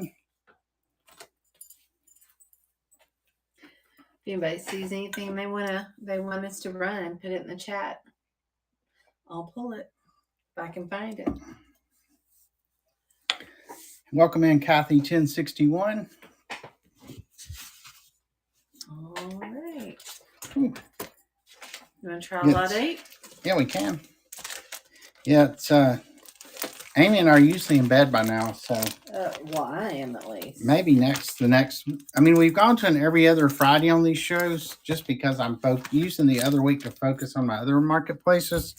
If anybody sees anything they want us to run, put it in the chat. I'll pull it if I can find it. Welcome in, Kathy 1061. All right. You want to try lot 8? Yeah, we can. Yeah, it's Amy and I are usually in bed by now, so. Well, I am at least. Maybe the next. I mean, we've gone to an every other Friday on these shows just because I'm using the other week to focus on my other marketplaces.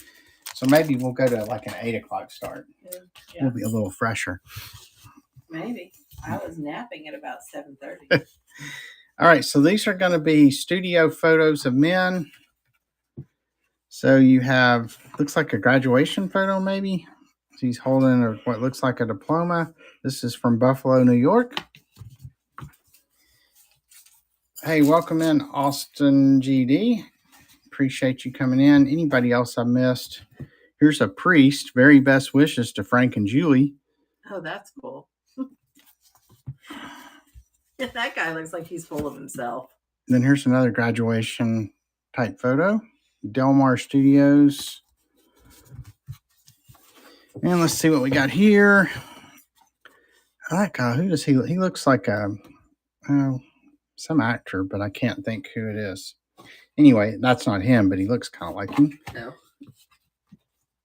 So maybe we'll go to like an 8 o'clock start. Yeah. We'll be a little fresher. Maybe. I was napping at about 7:30. All right, so these are going to be studio photos of men. So you have, looks like a graduation photo maybe. He's holding what looks like a diploma. This is from Buffalo, New York. Hey, welcome in, Austin GD. Appreciate you coming in. Anybody else I missed? Here's a priest. Very best wishes to Frank and Julie. Oh, that's cool. That guy looks like he's full of himself. Then here's another graduation type photo. Delmar Studios. And let's see what we got here. That guy, who does he look? He looks like some actor, but I can't think who it is. Anyway, that's not him, but he looks kind of like him. No.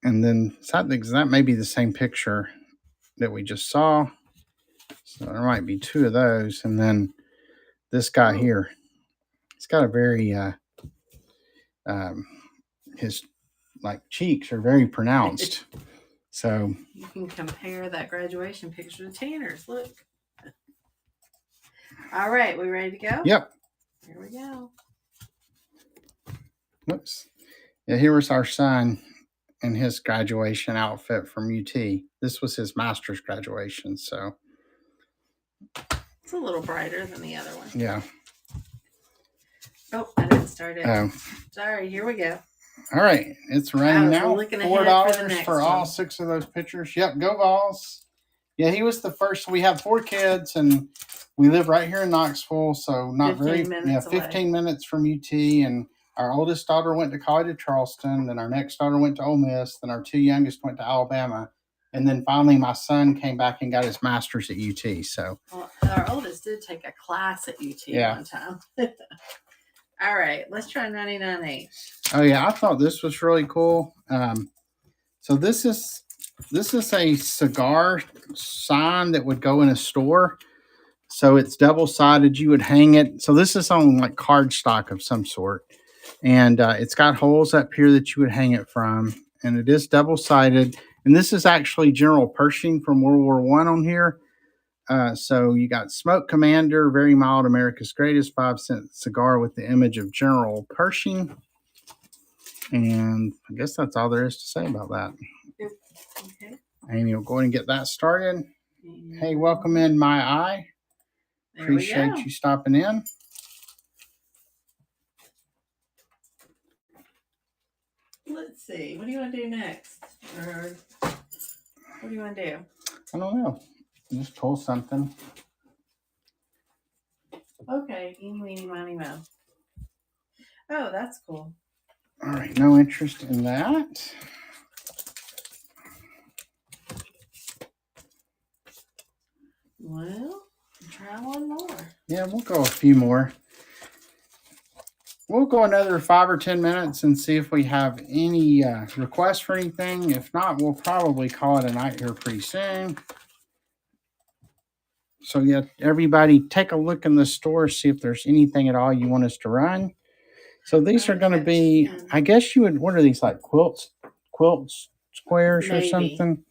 And then that may be the same picture that we just saw. So there might be 2 of those. And then this guy here, he's got a very, his like cheeks are very pronounced. So you can compare that graduation picture to Tanner's. Look. All right, we ready to go? Yep. Here we go. Whoops. Yeah, here was our son in his graduation outfit from UT. This was his master's graduation, so. It's a little brighter than the other one. Yeah. Oh, I didn't start it. Oh. Sorry, here we go. All right, it's running now. $4 for all 6 of those pictures. Yep, go Vols. Yeah, he was the first. We have 4 kids, and we live right here in Knoxville, so not 15 very, minutes 15 minutes from UT. And our oldest daughter went to college at Charleston. Then our next daughter went to Ole Miss. Then our 2 youngest went to Alabama. And then finally, my son came back and got his master's at UT. So, well, our oldest did take a class at UT one time. All right, let's try 99H. Oh yeah, I thought this was really cool. So this is a cigar sign that would go in a store. So it's double-sided. You would hang it. So this is on like cardstock of some sort. And it's got holes up here that you would hang it from. And it is double-sided. And this is actually General Pershing from World War I on here. So you got Smoke Commander, very mild, America's greatest 5-cent cigar with the image of General Pershing. And I guess that's all there is to say about that. Okay. Amy will go ahead and get that started. Hey, welcome in My Eye. Appreciate you stopping in. Let's see. What do you want to do next? Or what do you want to do? I don't know. Just pull something. Okay. Eeny, meeny, miny, moe. Oh, that's cool. All right. No interest in that. Well, try one more. Yeah, we'll go a few more. We'll go another 5 or 10 minutes and see if we have any requests for anything. If not, we'll probably call it a night here pretty soon. So yeah, everybody take a look in the store, see if there's anything at all you want us to run. So these are going to be, I guess you would, what are these, like quilts squares Maybe. or something?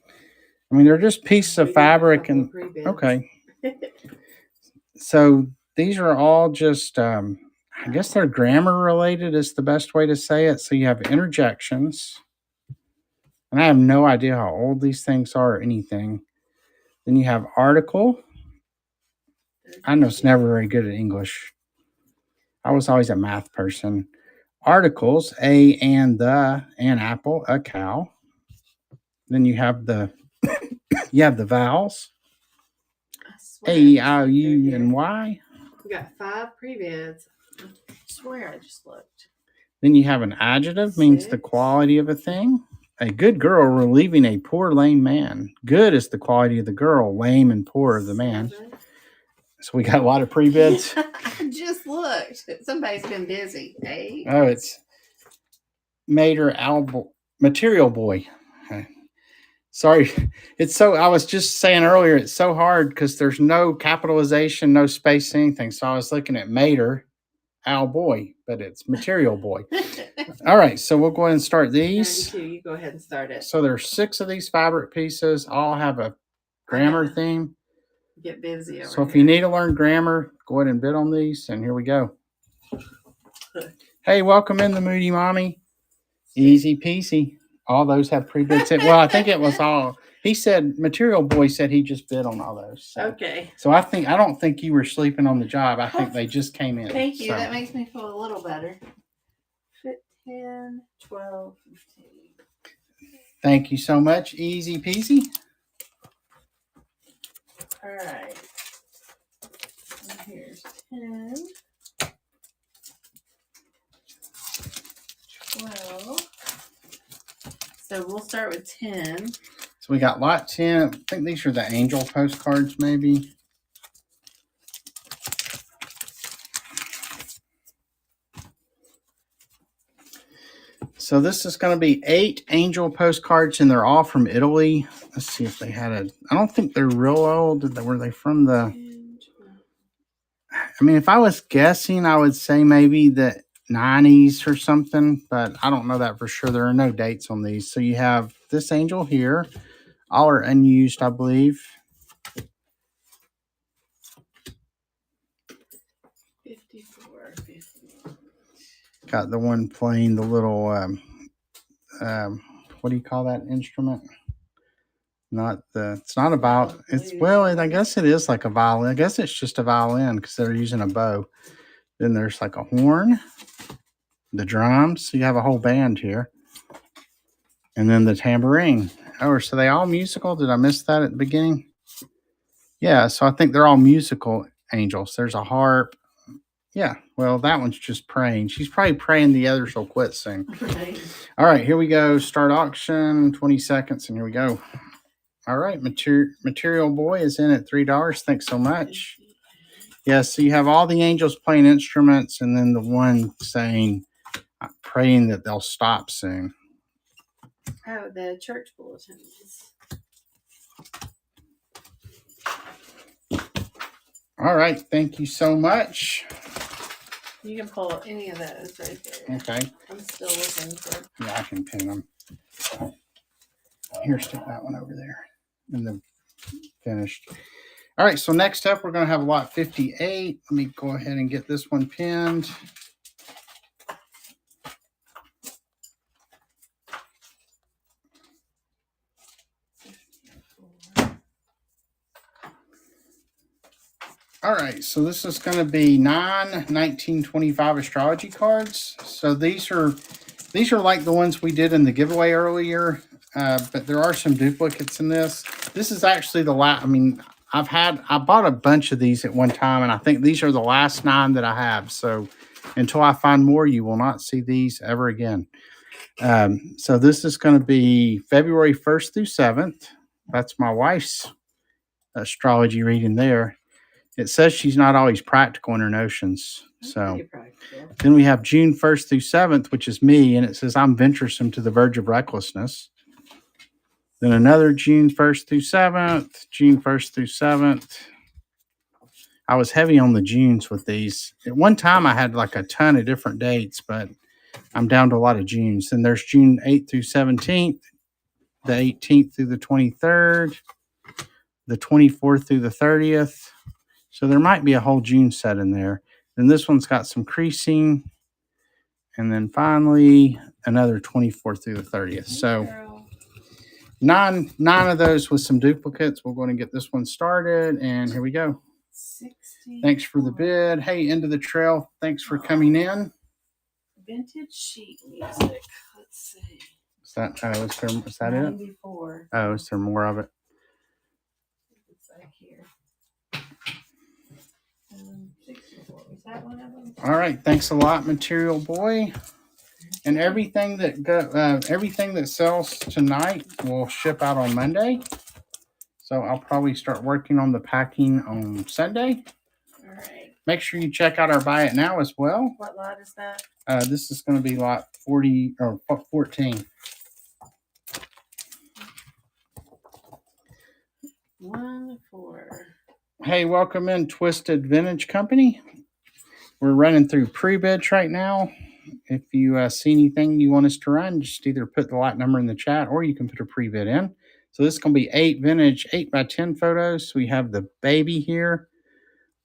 I mean, they're just pieces of fabric and, okay. So these are all just, I guess they're grammar related is the best way to say it. So you have interjections. And I have no idea how old these things are or anything. Then you have article. I know it's never very good at English. I was always a math person. Articles, a and the, an apple, a cow. Then you have the vowels. A, E, I, O, U, and Y. We got 5 pre-bids. I swear I just looked. Then you have an adjective, means the quality of a thing. A good girl relieving a poor lame man. Good is the quality of the girl, lame and poor of the man. 7. So we got a lot of pre-bids. I just looked. Somebody's been busy. 8. Oh, it's Material Boy. Sorry. It's so, I was just saying earlier, it's so hard because there's no capitalization, no space, anything. So I was looking at Mater, Al Boy, but it's Material Boy. All right. So we'll go ahead and start these. 92. You go ahead and start it. So there's 6 of these fabric pieces. All have a grammar theme. Get busy over So if you need to learn grammar, go ahead and bid on these. And here we go. Hey, welcome in the Moody Mommy. Easy peasy. All those have pre-bids. Well, I think it was all. He said, Material Boy said he just bid on all those. So. Okay. So I don't think you were sleeping on the job. I think they just came in. Thank you. So. That makes me feel a little better. 10, 12, 15. Thank you so much. Easy peasy. All right. And here's 10, 12. So we'll start with 10. So we got lot 10. I think these are the angel postcards, maybe. So this is going to be 8 angel postcards, and they're all from Italy. Let's see if they had a. I don't think they're real old. Were they from the? I mean, if I was guessing, I would say maybe the 90s or something, but I don't know that for sure. There are no dates on these. So you have this angel here. All are unused, I believe. 54, 51. Got the one playing the little, what do you call that instrument? It's not a violin. I guess it is like a violin. I guess it's just a violin because they're using a bow. Then there's like a horn, the drums. So you have a whole band here. And then the tambourine. Oh, so they all musical? Did I miss that at the beginning? Yeah, so I think they're all musical angels. There's a harp. Yeah, well, that one's just praying. She's probably praying the others will quit soon. Right. All right, here we go. Start auction, 20 seconds, and here we go. All right, Material Boy is in at $3. Thanks so much. Yeah, so you have all the angels playing instruments, and then the one saying, praying that they'll stop soon. Oh, the church bulletins. All right, thank you so much. You can pull any of those right there. Okay. I'm still looking for. Yeah, I can pin them. Here, stick that one over there. And then finished. All right, so next up, we're going to have lot 58. Let me go ahead and get this one pinned. All right, so this is going to be 1925 astrology cards. So these are like the ones we did in the giveaway earlier, but there are some duplicates in this. This is actually the last. I mean, I bought a bunch of these at one time, and I think these are the last 9 that I have. So until I find more, you will not see these ever again. So this is going to be February 1st through 7th. That's my wife's astrology reading there. It says she's not always practical in her notions. So then we have June 1st through 7th, which is me, and it says I'm venturesome to the verge of recklessness. Then another June 1st through 7th, June 1st through 7th. I was heavy on the Junes with these. At one time, I had like a ton of different dates, but I'm down to a lot of Junes. Then there's June 8th through 17th, the 18th through the 23rd, the 24th through the 30th. So there might be a whole June set in there. Then this one's got some creasing. And then finally, another 24th through the 30th. So nine of those with some duplicates. We're going to get this one started. And here we go. 60. Thanks for the bid. Hey, End of the Trail. Thanks for coming in. Vintage sheet music. Let's see. Is that it? 94. Oh, is there more of it? It's like here. 64. Was that one of them? All right. Thanks a lot, Material Boy. And everything that sells tonight will ship out on Monday. So I'll probably start working on the packing on Sunday. All right. Make sure you check out our Buy It Now as well. What lot is that? This is going to be lot 40 or 14. 1, 4. Hey, welcome in, Twisted Vintage Company. We're running through pre-bids right now. If you see anything you want us to run, just either put the lot number in the chat or you can put a pre-bid in. So this is going to be 8 vintage 8x10 photos. We have the baby here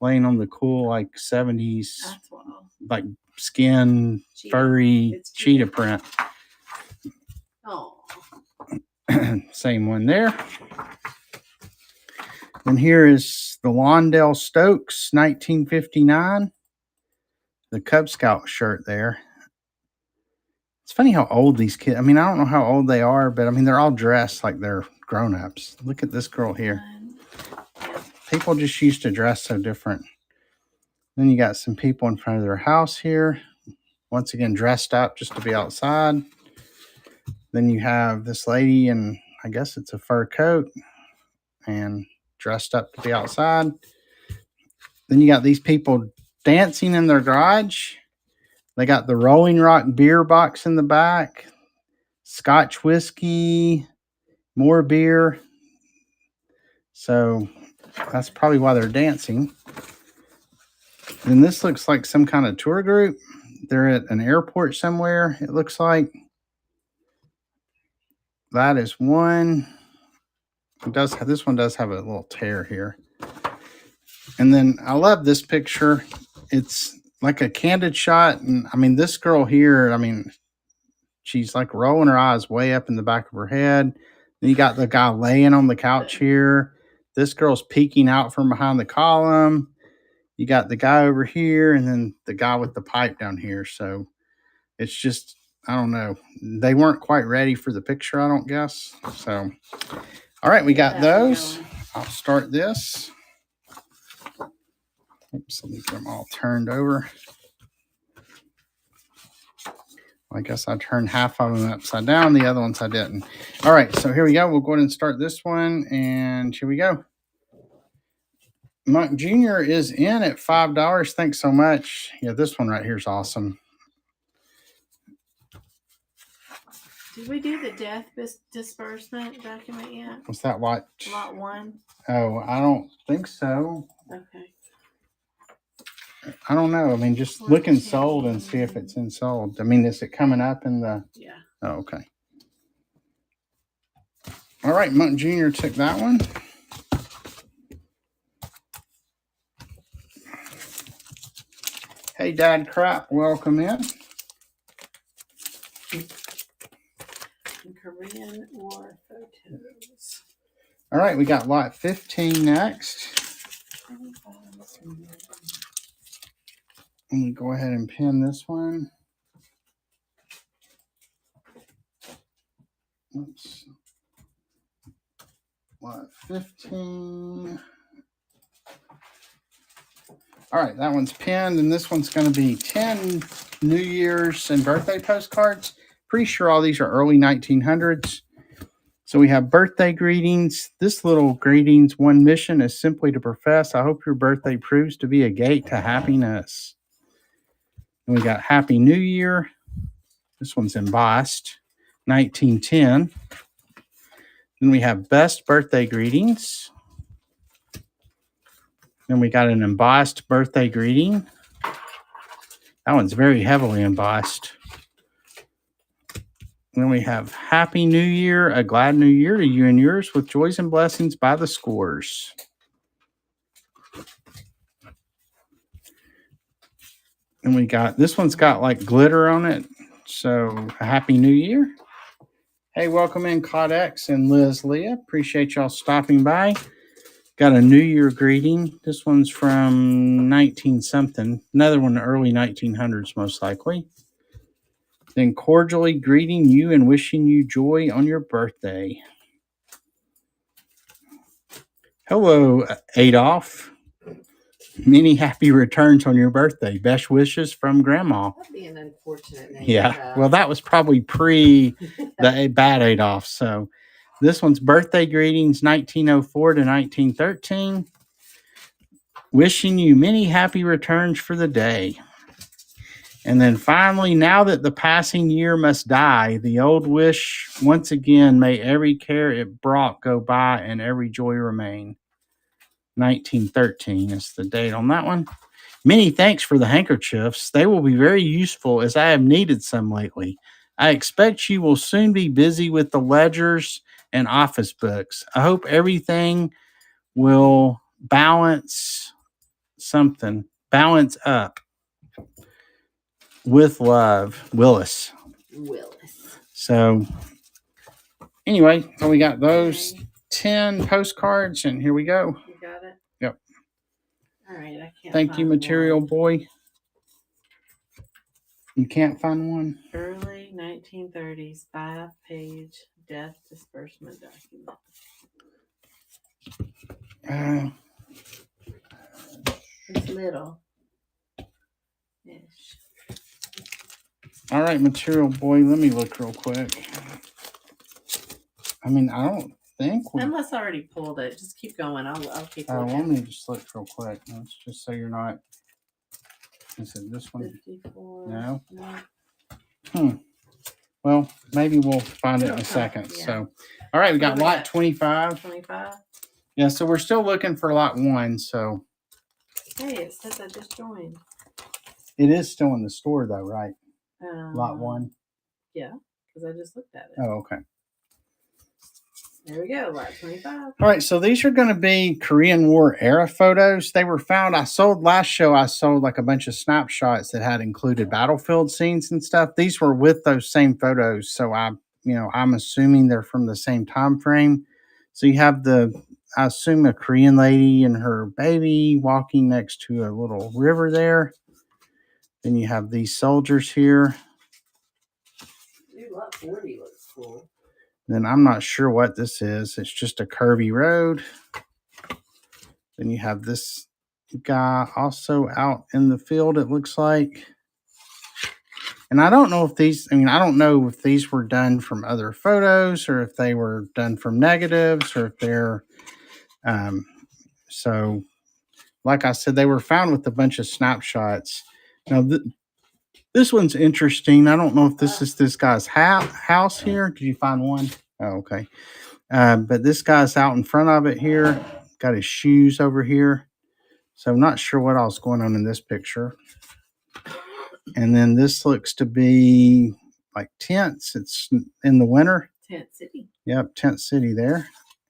laying on the cool like 70s like skin furry cheetah print. Oh. Same one there. And here is the Lawndale Stokes 1959. The Cub Scout shirt there. It's funny how old these kids, I mean, I don't know how old they are, but I mean, they're all dressed like they're grown-ups. Look at this girl here. People just used to dress so different. Then you got some people in front of their house here. Once again, dressed up just to be outside. Then you have this lady in, I guess it's a fur coat and dressed up to be outside. Then you got these people dancing in their garage. They got the Rolling Rock beer box in the back, Scotch whiskey, more beer. So that's probably why they're dancing. And this looks like some kind of tour group. They're at an airport somewhere, it looks like. That is one. This one does have a little tear here. And then I love this picture. It's like a candid shot. And I mean, this girl here, I mean, she's like rolling her eyes way up in the back of her head. Then you got the guy laying on the couch here. This girl's peeking out from behind the column. You got the guy over here and then the guy with the pipe down here. So it's just, I don't know. They weren't quite ready for the picture, I don't guess. So, all right, we got those. I'll start this. Oops, let me get them all turned over. I guess I turned half of them upside down. The other ones I didn't. All right, so here we go. We'll go ahead and start this one. And here we go. Monk Jr. is in at $5. Thanks so much. Yeah, this one right here is awesome. Did we do the death disbursement document yet? What's that? Lot 1? Oh, I don't think so. Okay. I don't know. I mean, just look in sold and see if it's in sold. I mean, is it coming up in the... Yeah. Oh, okay. All right, Monk Jr. took that one. Hey, Dad Crap, welcome in. Korean War photos. All right, we got lot 15 next. Let me go ahead and pin this one. Oops. Lot 15. All right, that one's pinned, and this one's going to be 10 New Year's and birthday postcards. Pretty sure all these are early 1900s. So we have birthday greetings. This little greetings, one mission is simply to profess, I hope your birthday proves to be a gate to happiness. And we got Happy New Year. This one's embossed, 1910. Then we have best birthday greetings. Then we got an embossed birthday greeting. That one's very heavily embossed. Then we have Happy New Year, a glad new year to you and yours with joys and blessings by the scores. And we got, this one's got like glitter on it. So a Happy New Year. Hey, welcome in Codex and Liz Leah. Appreciate y'all stopping by. Got a New Year greeting. This one's from 19 something. Another one, early 1900s, most likely. Then cordially greeting you and wishing you joy on your birthday. Hello, Adolf. Many happy returns on your birthday. Best wishes from Grandma. That'd be an unfortunate name. Yeah, well, that was probably pre the bad Adolf. So this one's birthday greetings, 1904 to 1913. Wishing you many happy returns for the day. And then finally, now that the passing year must die, the old wish once again, may every care it brought go by and every joy remain. 1913 is the date on that one. Many thanks for the handkerchiefs. They will be very useful as I have needed some lately. I expect you will soon be busy with the ledgers and office books. I hope everything will balance up. With love, Willis. So anyway, so we got those 10 postcards, and here we go. You got it? Yep. All right, I can't. Thank you, Material Boy. You can't find one? Early 1930s, 5-page death disbursement document. It's little. Ish. All right, Material Boy, let me look real quick. I mean, I don't think we... Unless I already pulled it. Just keep going. I'll keep looking. Let me just look real quick. Let's just so you're not... Is it this one? 54. No? Well, maybe we'll find it in a second. Yeah. So, all right, we got lot 25. 25? Yeah, so we're still looking for lot 1, so... Hey, it says I just joined. It is still in the store, though, right? Lot 1? Yeah, because I just looked at it. Oh, okay. There we go, lot 25. All right, so these are going to be Korean War era photos. They were found, last show, I sold like a bunch of snapshots that had included battlefield scenes and stuff. These were with those same photos, so I'm assuming they're from the same time frame. So you have I assume a Korean lady and her baby walking next to a little river there. Then you have these soldiers here. Dude, lot 40 looks cool. Then I'm not sure what this is. It's just a curvy road. Then you have this guy also out in the field, it looks like. And I don't know if I don't know if these were done from other photos or if they were done from negatives or if they're, so like I said, they were found with a bunch of snapshots. Now, this one's interesting. I don't know if this is this guy's house here. Did you find one? Oh, okay. But this guy's out in front of it here. Got his shoes over here. So I'm not sure what else going on in this picture. And then this looks to be like tents. It's in the winter. Tent City. Yep, Tent City there.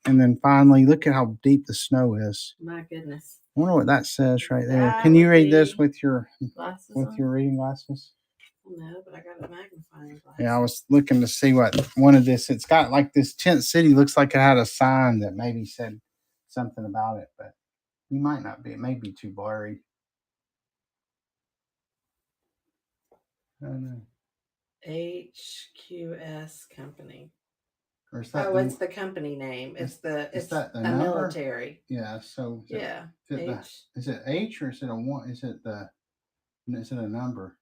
And then finally, look at how deep the snow is. My goodness. I wonder what that says right there. Can you read this with your reading glasses? No, but I got a magnifying glass. Yeah, I was looking to see what one of this. It's got like this Tent City. Looks like it had a sign that maybe said something about it, but you might not be. It may be too blurry. I don't know. HQS Company. Or is that it's the company name. It's a military. Yeah. So yeah. Is it H or is it a one? Is it a number?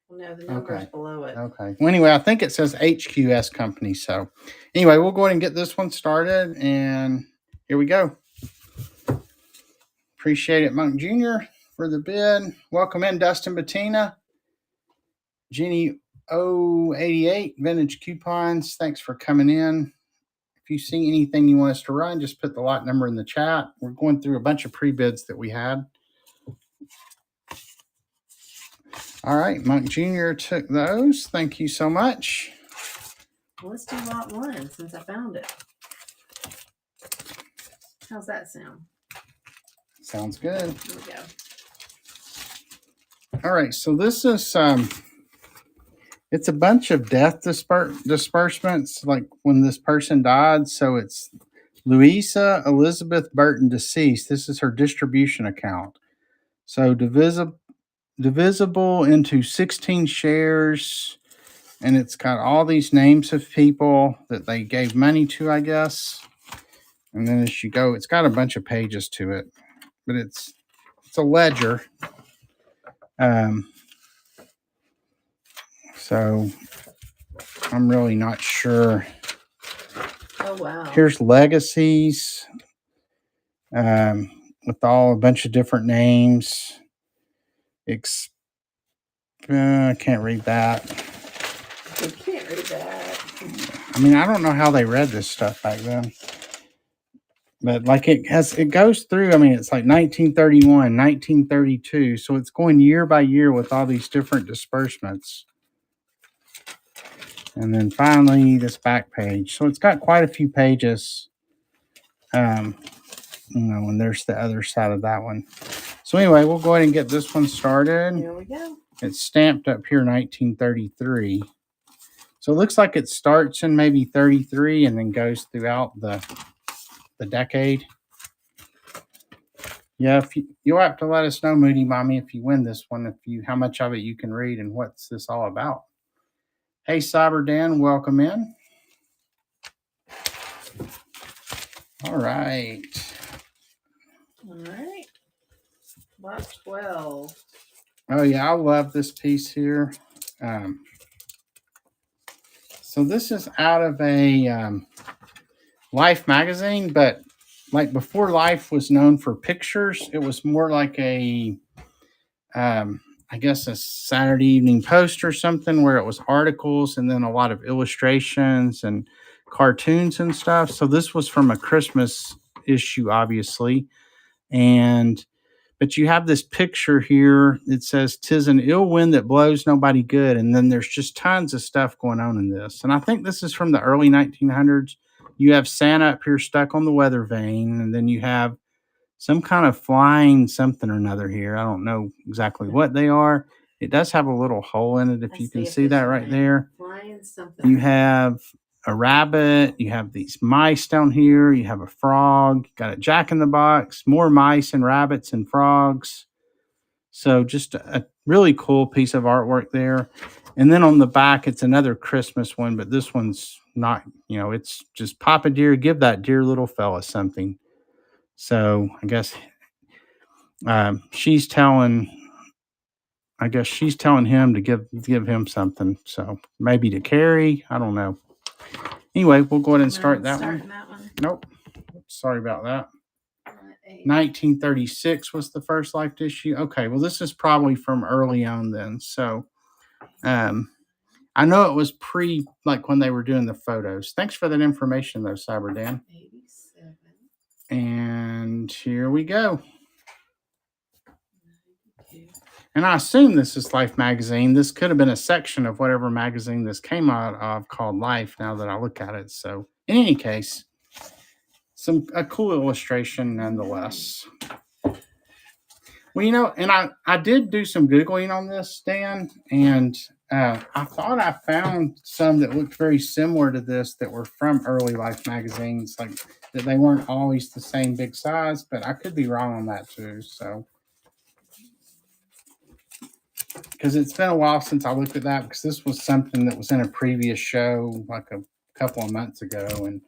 Well, no, the number's below it. Okay. Well, anyway, I think it says HQS Company. So anyway, we'll go ahead and get this one started, and here we go. Appreciate it, Monk Jr. for the bid. Welcome in, Dustin Bettina. Jenny 088 Vintage Coupons. Thanks for coming in. If you see anything you want us to run, just put the lot number in the chat. We're going through a bunch of pre-bids that we had. All right, Monk Jr. took those. Thank you so much. Well, let's do lot 1 since I found it. How's that sound? Sounds good. Here we go. All right, so this is it's a bunch of death disbursements, like when this person died. So it's Louisa Elizabeth Burton, deceased. This is her distribution account. So divisible into 16 shares, and it's got all these names of people that they gave money to, I guess. And then as you go, it's got a bunch of pages to it, but it's a ledger. So I'm really not sure. Oh, wow. Here's legacies with a bunch of different names. I can't read that. You can't read that. I mean, I don't know how they read this stuff back then. But like it goes through, I mean, it's like 1931, 1932. So it's going year by year with all these different disbursements. And then finally, this back page. So it's got quite a few pages. And there's the other side of that one. So anyway, we'll go ahead and get this one started. Here we go. It's stamped up here 1933. So it looks like it starts in maybe 33 and then goes throughout the decade. Yeah, you'll have to let us know, Moody Mommy, if you win this one, how much of it you can read and what's this all about. Hey, Cyber Dan, welcome in. All right. Lot 12. Oh, yeah, I love this piece here. So this is out of a Life magazine, but like before Life was known for pictures, it was more like a Saturday Evening Post or something, where it was articles and then a lot of illustrations and cartoons and stuff. So this was from a Christmas issue, obviously. But you have this picture here. It says, "'Tis an ill wind that blows nobody good." And then there's just tons of stuff going on in this. And I think this is from the early 1900s. You have Santa up here stuck on the weather vane. And then you have some kind of flying something or another here. I don't know exactly what they are. It does have a little hole in it, if you can see that right there. Flying something. You have a rabbit. You have these mice down here. You have a frog. Got a Jack-in-the-Box. More mice and rabbits and frogs. So just a really cool piece of artwork there. And then on the back, it's another Christmas one, but this one's not, it's just Papa Dear, give that dear little fella something. So I guess she's telling, I guess she's telling him to give him something. So maybe to carry. I don't know. Anyway, we'll go ahead and start that one. Nope. Sorry about that. 1936 was the first life issue. Okay, well, this is probably from early on then. So I know it was like when they were doing the photos. Thanks for that information, though, Cyber Dan. 87. And here we go. 92. And I assume this is Life magazine. This could have been a section of whatever magazine this came out of called Life, now that I look at it. So in any case, a cool illustration nonetheless. Well, and I did do some Googling on this, Dan, and I thought I found some that looked very similar to this that were from early Life magazines, like that they weren't always the same big size, but I could be wrong on that too. So, because it's been a while since I looked at that, because this was something that was in a previous show like a couple of months ago, and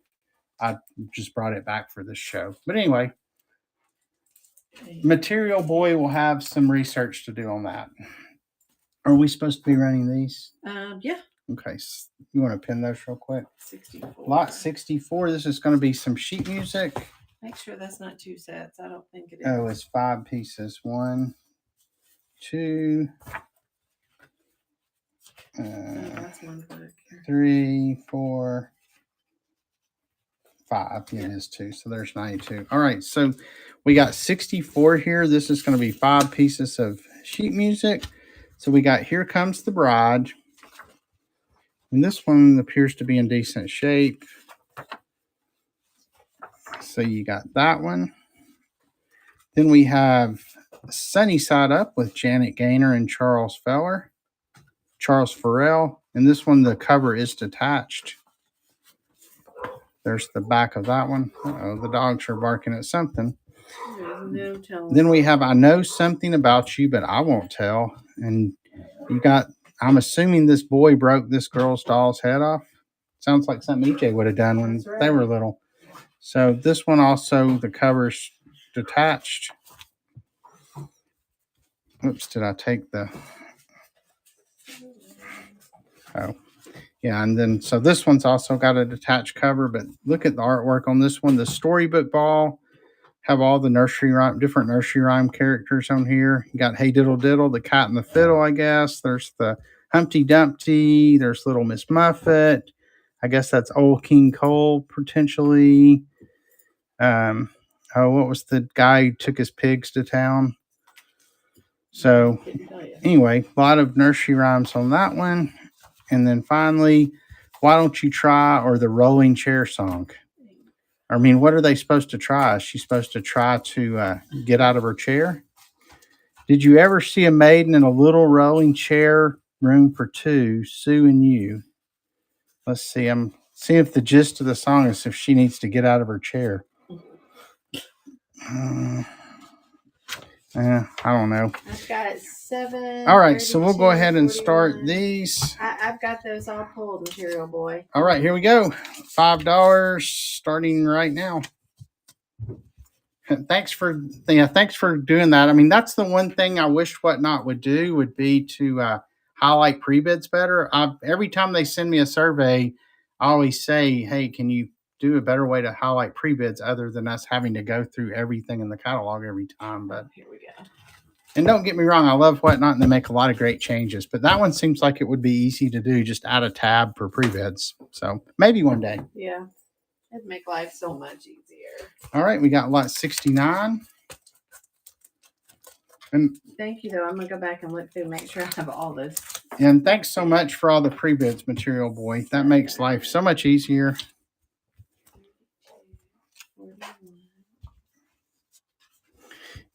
I just brought it back for this show. But anyway, Material Boy will have some research to do on that. Are we supposed to be running these? Yeah. Okay. You want to pin those real quick? 64. Lot 64. This is going to be some sheet music. Make sure that's not 2 sets. I don't think it is. Oh, it's 5 pieces. 1, 2, that's one book. 3, 4, 5. Yeah, it is 2. So there's 92. All right. So we got 64 here. This is going to be 5 pieces of sheet music. So we got Here Comes the Bride. And this one appears to be in decent shape. So you got that one. Then we have Sunny Side Up with Janet Gaynor and Charles Farrell. And this one, the cover is detached. There's the back of that one. Uh-oh, the dogs are barking at something. No telling. Then we have I Know Something About You, But I Won't Tell. And you got, I'm assuming this boy broke this girl's doll's head off. Sounds like something EJ would have done when they were little. So this one also, the cover's detached. Oops, did I take the... Oh, yeah, and then, so this one's also got a detached cover, but look at the artwork on this one. The storybook ball have all the different nursery rhyme characters on here. You got Hey Diddle Diddle, the cat and the fiddle, I guess. There's the Humpty Dumpty. There's Little Miss Muffet. I guess that's Old King Cole, potentially. What was the guy who took his pigs to town? So anyway, a lot of nursery rhymes on that one. And then finally, Why Don't You Try, or the Rolling Chair Song. I mean, what are they supposed to try? Is she supposed to try to get out of her chair? Did you ever see a maiden in a little rolling chair, room for two, Sue and you? Let's see. I'm seeing if the gist of the song is if she needs to get out of her chair. I don't know. I've got 7. All right, so we'll go ahead and start these. I've got those all pulled, Material Boy. All right, here we go. $5 starting right now. Thanks for doing that. I mean, that's the one thing I wish Whatnot would do, would be to highlight pre-bids better. Every time they send me a survey, I always say, hey, can you do a better way to highlight pre-bids other than us having to go through everything in the catalog every time? But here we go. And don't get me wrong, I love Whatnot, and they make a lot of great changes. But that one seems like it would be easy to do, just add a tab for pre-bids. So maybe one day. Yeah, it'd make life so much easier. All right, we got lot 69. And thank you, though. I'm going to go back and look through and make sure I have all this. And thanks so much for all the pre-bids, Material Boy. That makes life so much easier.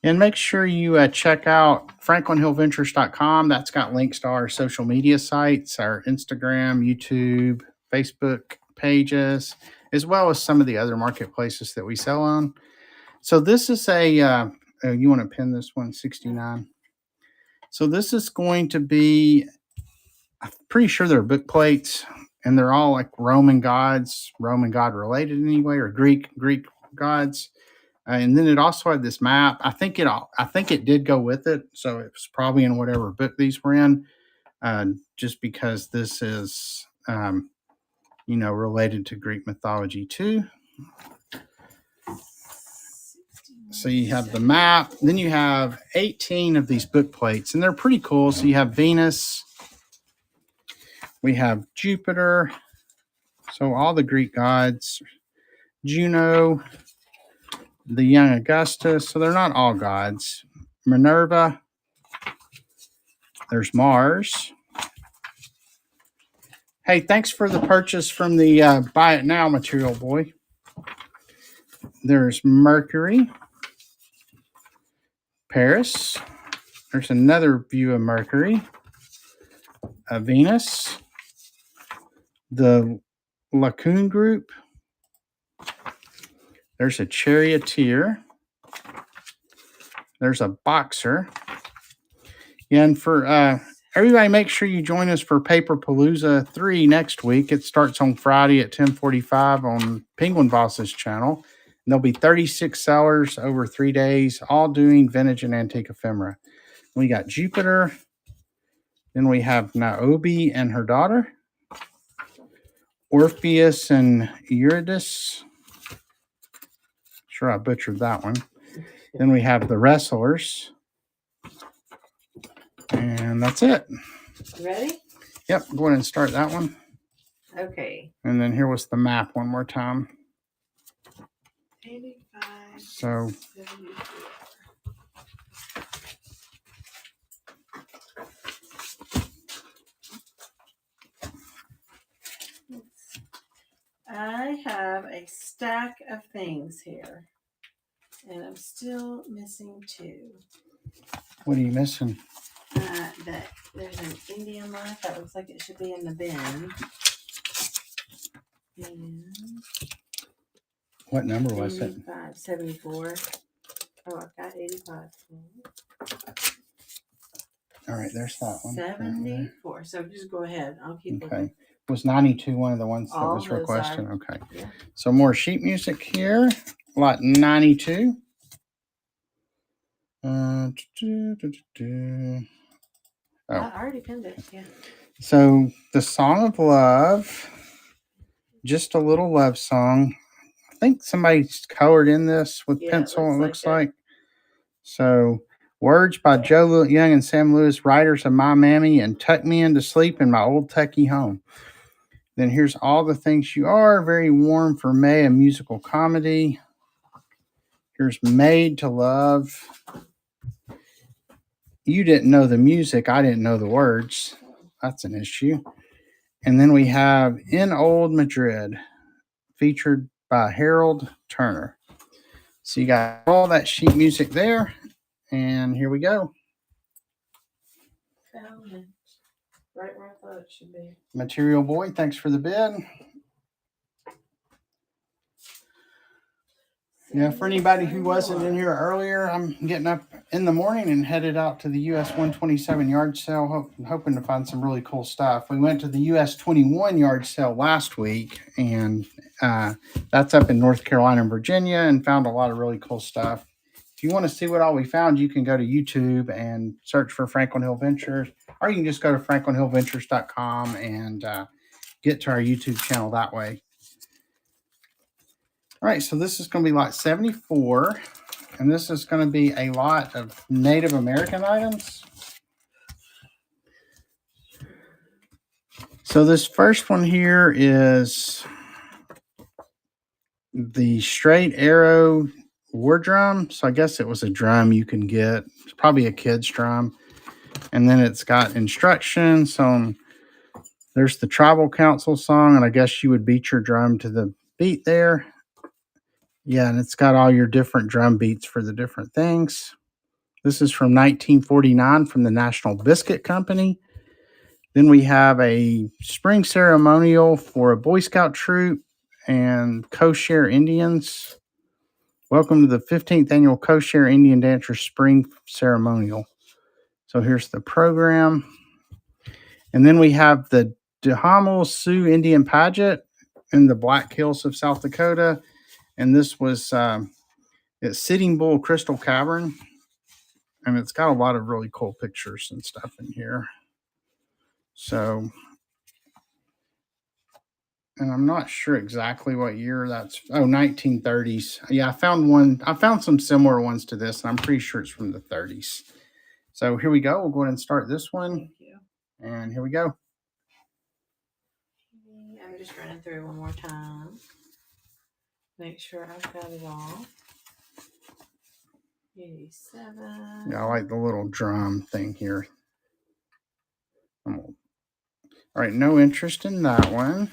And make sure you check out FranklinHillVentures.com. That's got links to our social media sites, our Instagram, YouTube, Facebook pages, as well as some of the other marketplaces that we sell on. So this is you want to pin this one, 69. So this is going to be, I'm pretty sure they're book plates, and they're all like Roman God related in any way, or Greek gods. And then it also had this map. I think it did go with it, so it was probably in whatever book these were in. Just because this is, related to Greek mythology too. So you have the map, then you have 18 of these book plates, and they're pretty cool. So you have Venus, we have Jupiter, so all the Greek gods, Juno, the young Augustus, so they're not all gods, Minerva, there's Mars. Hey, thanks for the purchase from the Buy It Now Material Boy. There's Mercury, Paris. There's another view of Mercury, Venus, the Lacoon group. There's a charioteer. There's a boxer. And for everybody, make sure you join us for Paper Palooza 3 next week. It starts on Friday at 10:45 on Penguin Boss's channel. And there'll be 36 sellers over 3 days, all doing vintage and antique ephemera. We got Jupiter. Then we have Niobe and her daughter. Orpheus and Eurydice. Sure, I butchered that one. Then we have the wrestlers. And that's it. Ready? Yep, go ahead and start that one. Okay. And then here was the map one more time. 85. So 74. I have a stack of things here, and I'm still missing 2. What are you missing? That there's an Indian life that looks like it should be in the bin. And What number was it? 74. Oh, I've got 85. All right, there's that one. 74. So just go ahead. I'll keep Okay. looking. Was 92 one of the ones that All was those requested? are. Okay. Yeah. So more sheet music here. Lot 92. I already pinned it. Yeah. So the Song of Love, just a little love song. I think somebody's colored in this with pencil, it looks like. So words by Joe Young and Sam Lewis, writers of My Mammy and Tuck Me Into Sleep in My Old Techie Home. Then here's All the Things You Are, very warm for May, a musical comedy. Here's Made to Love. You didn't know the music. I didn't know the words. That's an issue. And then we have In Old Madrid, featured by Harold Turner. So you got all that sheet music there. And here we go. Found it. Right where I thought it should be. Material Boy, thanks for the bid. Yeah, for anybody who wasn't in here earlier, I'm getting up in the morning and headed out to the US 127 yard sale, hoping to find some really cool stuff. We went to the US 21 yard sale last week, and that's up in North Carolina and Virginia, and found a lot of really cool stuff. If you want to see what all we found, you can go to YouTube and search for Franklin Hill Ventures, or you can just go to franklinhillventures.com and get to our YouTube channel that way. All right, so this is going to be lot 74, and this is going to be a lot of Native American items. So this first one here is the straight arrow war drum. So I guess it was a drum you can get. It's probably a kid's drum. And then it's got instructions on, there's the tribal council song, and I guess you would beat your drum to the beat there. Yeah, and it's got all your different drum beats for the different things. This is from 1949 from the National Biscuit Company. Then we have a spring ceremonial for a Boy Scout troop and Kosher Indians. Welcome to the 15th annual Kosher Indian Dancers Spring Ceremonial. So here's the program. And then we have the Duhamel Sioux Indian Pageant in the Black Hills of South Dakota. And this was, It's Sitting Bull Crystal Cavern. And it's got a lot of really cool pictures and stuff in here. So, and I'm not sure exactly what year that's. Oh, 1930s. Yeah, I found one. I found some similar ones to this, and I'm pretty sure it's from the 30s. So here we go. We'll go ahead and start this one. Thank you. And here we go. I'm just running through one more time. Make sure I've got it all. 87. Yeah, I like the little drum thing here. All right, no interest in that one.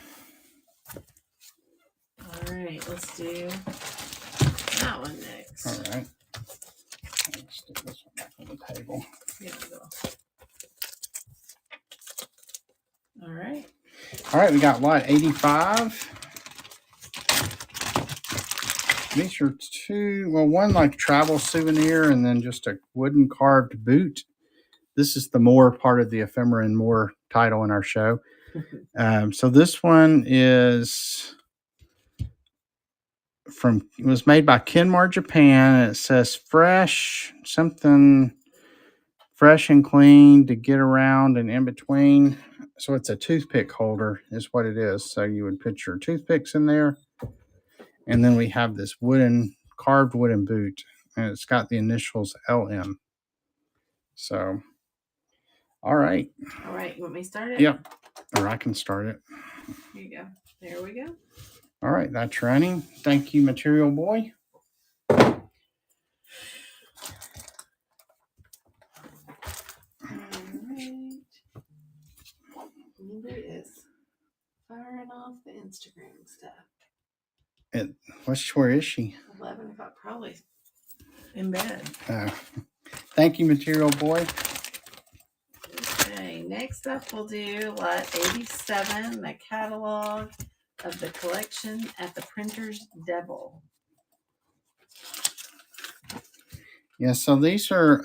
All right, let's do that one next. All right. Let's stick this one back on the table. Here we go. All right. All right, we got lot 85. These are two, well, one like travel souvenir and then just a wooden carved boot. This is the more part of the Ephemera and More title in our show. So this one is it was made by Kenmar, Japan. And it says fresh, something fresh and clean to get around and in between. So it's a toothpick holder is what it is. So you would put your toothpicks in there. And then we have this carved wooden boot. And it's got the initials LM. So, all right. All right. You want me to start it? Yep. Or I can start it. Here you go. There we go. All right. That's running. Thank you, Material Boy. All right. Linda is firing off the Instagram stuff. Where is she? 11 o'clock, probably in bed. Thank you, Material Boy. Okay, next up we'll do lot 87, the catalog of the collection at the Printer's Devil. Yeah, so these are,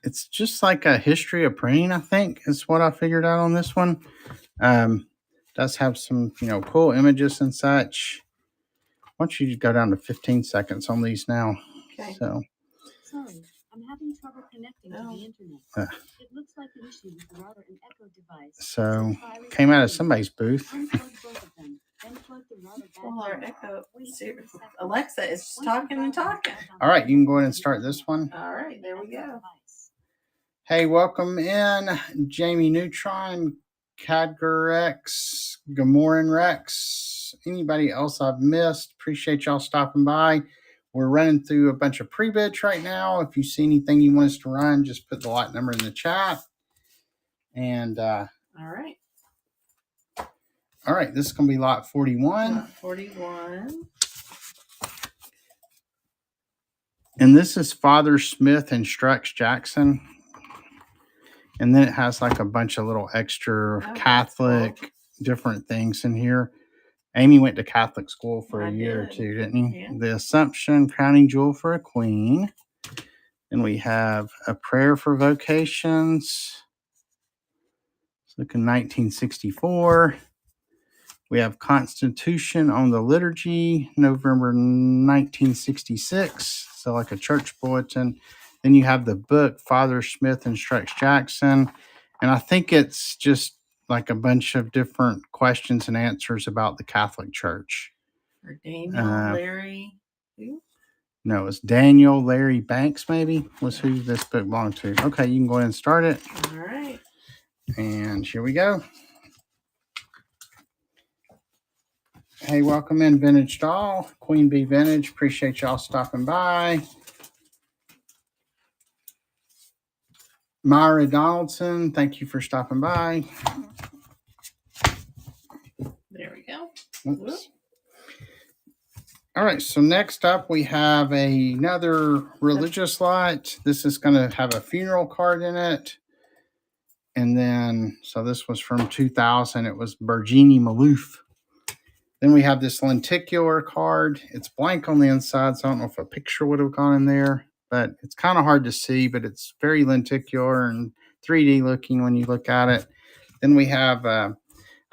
it's just like a history of printing, I think, is what I figured out on this one. Does have some, cool images and such. Why don't you go down to 15 seconds on these now? Okay. Sorry, I'm having trouble connecting to the internet. It looks like an issue with the router and echo device. So came out of somebody's booth. Unplug both of them, then plug the router back Well, our in. echo, Alexa is talking and talking. All right, you can go ahead and start this one. All right, there we go. Hey, welcome in, Jamie Neutron, Cadger X, Gamoran Rex, anybody else I've missed. Appreciate y'all stopping by. We're running through a bunch of pre-bids right now. If you see anything you want us to run, just put the lot number in the chat. And all right. All right, this is going to be lot 41. Lot 41. And this is Father Smith Instructs Jackson. And then it has like a bunch of little extra Catholic cool. different things in here. Amy went to Catholic school for I a year or did. two, didn't you? Yeah. The Assumption, Crowning Jewel for a Queen. Then we have A Prayer for Vocations. It's looking 1964. We have Constitution on the Liturgy, November 1966. So like a church bulletin. Then you have the book, Father Smith Instructs Jackson. And I think it's just like a bunch of different questions and answers about the Catholic Church. Or Daniel, Larry. Who? No, it's Daniel Larry Banks, maybe, was who this book belonged to. Okay, you can go ahead and start it. All right. And here we go. Hey, welcome in, Vintage Doll, Queen Bee Vintage. Appreciate y'all stopping by. Myra Donaldson, thank you for stopping by. There we go. Oops. All right, so next up we have another religious lot. This is going to have a funeral card in it. And then, so this was from 2000. It was Bergini Maloof. Then we have this lenticular card. It's blank on the inside, so I don't know if a picture would have gone in there. But it's kind of hard to see, but it's very lenticular and 3D looking when you look at it. Then we have, I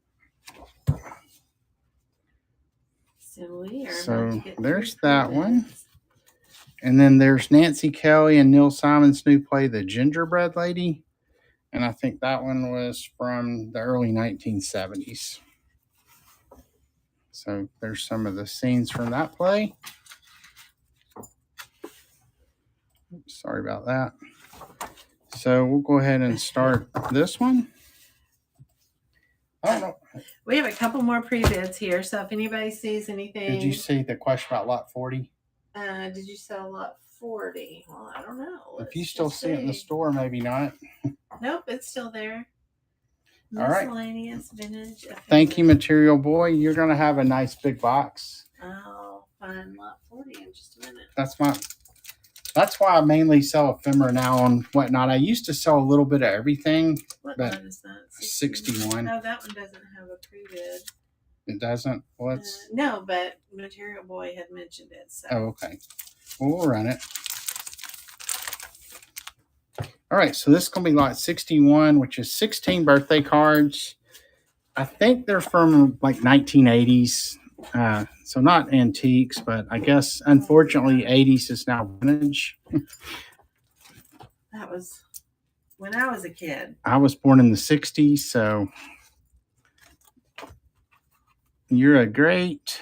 So we are So about to get there's through that one. pre-bids. And then there's Nancy Kelly and Neil Simon's new play, The Gingerbread Lady. And I think that one was from the early 1970s. So there's some of the scenes from that play. Oops, sorry about that. So we'll go ahead and start this one. I don't know. We have a couple more pre-bids here, so if anybody sees anything. Did you see the question about lot 40? Did you sell lot 40? Well, I don't know. If you still see it in the store, maybe not. Nope, it's still there. All right. Miscellaneous vintage. Thank you, Material Boy. You're going to have a nice big box. I'll find lot 40 in just a minute. That's why I mainly sell Ephemera now and whatnot. I used to sell a little bit of everything. What but one is that? 61. No, that one doesn't have a pre-bid. It doesn't? Well, no, but Material Boy had mentioned it. So. Oh, okay. Well, we'll run it. All right, so this is going to be lot 61, which is 16 birthday cards. I think they're from like 1980s. So not antiques, but I guess, unfortunately, 80s is now vintage. That was when I was a kid. I was born in the 60s, so you're a great...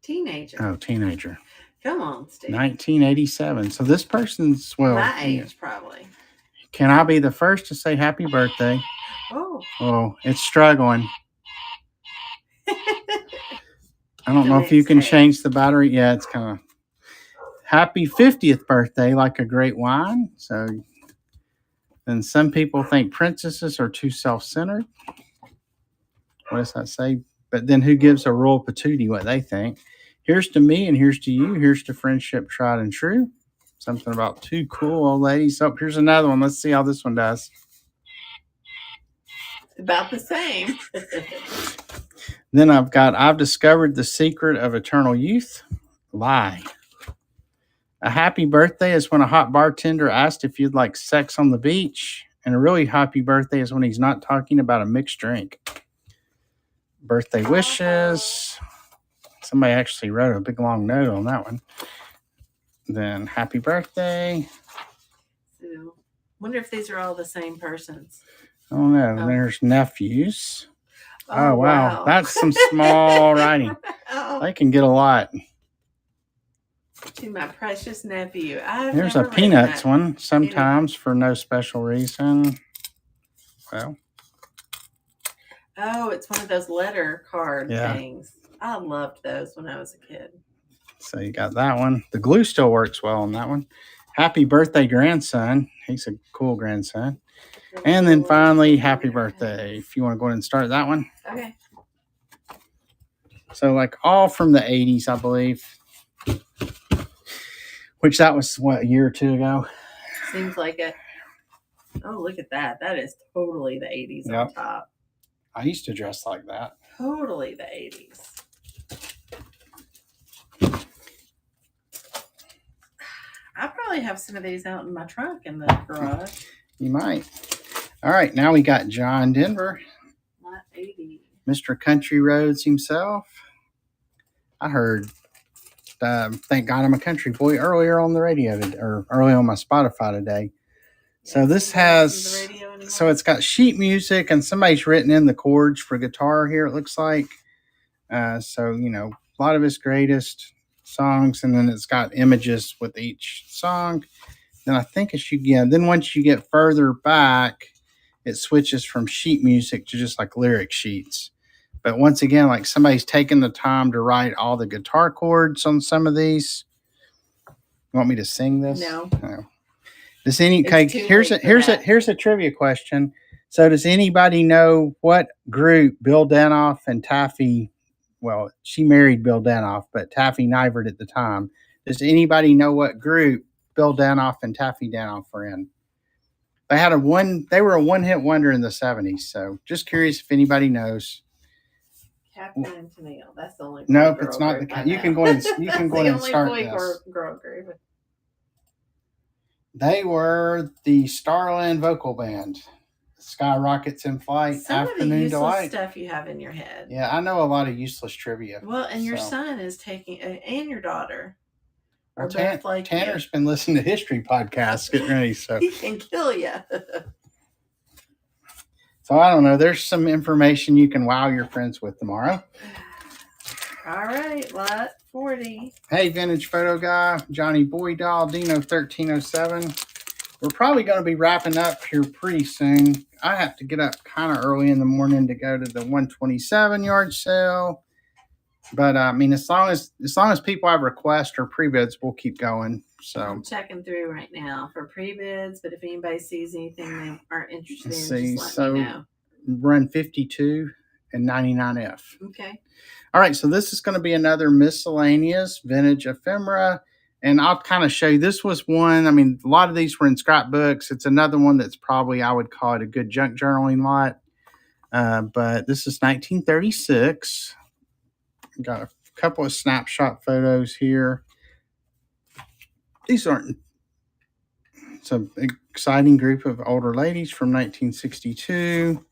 Teenager. Oh, teenager. Come on, Steve. 1987. So this person's, well... My age, probably. Can I be the first to say happy birthday? Oh. Oh, it's struggling. I don't know if you can change the battery. Yeah, it's kind of happy 50th birthday, like a great wine. So then some people think princesses are too self-centered. What does that say? But then who gives a royal patootie what they think? Here's to me and here's to you. Here's to friendship tried and true. Something about two cool old ladies. Oh, here's another one. Let's see how this one does. About the same. Then I've discovered the secret of eternal youth. Lie. A happy birthday is when a hot bartender asked if you'd like sex on the beach. And a really happy birthday is when he's not talking about a mixed drink. Birthday wishes. Somebody actually wrote a big long note on that one. Then happy birthday. So, wonder if these are all the same persons. I don't know. Oh. There's nephews. Oh, wow. That's some small writing. They can get a lot. To my precious nephew. There's a Peanuts one, sometimes for no special reason. Well. Oh, it's one of those letter card things. I loved those when I was a kid. So you got that one. The glue still works well on that one. Happy birthday, grandson. He's a cool grandson. And then finally, happy birthday. If you want to go ahead and start that one. Okay. So like all from the 80s, I believe. Which that was, what, a year or two ago? Seems like it. Oh, look at that. That is totally the 80s on top. I used to dress like that. Totally the 80s. I probably have some of these out in my trunk in the garage. You might. All right, now we got John Denver. Not 80. Mr. Country Roads himself. I heard Thank God I'm a Country Boy earlier on the radio or early on my Spotify today. So this has, so it's got sheet music and somebody's written in the chords for guitar here, it looks like. So, you know, a lot of his greatest songs, and then it's got images with each song. Then I think then once you get further back, it switches from sheet music to just like lyric sheets. But once again, like somebody's taken the time to write all the guitar chords on some of these. You want me to sing this? No. Does here's a trivia question. So does anybody know what group Bill Danoff and Taffy, well, she married Bill Danoff, but Taffy Nivert at the time. Does anybody know what group Bill Danoff and Taffy Danoff were in? They were a one-hit wonder in the 70s. So just curious if anybody knows. Captain and Tennille. That's the only. Nope, it's not the. You can go and start this. Girl group. They were the Starland Vocal Band. Skyrockets in Flight, Some of the Afternoon useless Delight. stuff you have in your head. Yeah, I know a lot of useless trivia. Well, and your son is taking, and your daughter. Well, Tanner's been listening to history podcasts, getting ready, so he can kill you. So I don't know. There's some information you can wow your friends with tomorrow. All right, lot 40. Hey, Vintage Photo Guy, Johnny Boydall, Dino 1307. We're probably going to be wrapping up here pretty soon. I have to get up kind of early in the morning to go to the 127 yard sale. But I mean, as long as people have requests or pre-bids, we'll keep going. So I'm checking through right now for pre-bids, but if anybody sees anything they aren't interested in, just let me know. Run 52 and 99F. Okay. All right, so this is going to be another miscellaneous vintage ephemera. And I'll kind of show you. This was one, I mean, a lot of these were in scrapbooks. It's another one that's probably, I would call it a good junk journaling lot. But this is 1936. Got a couple of snapshot photos here. These aren't. It's an exciting group of older ladies from 1962.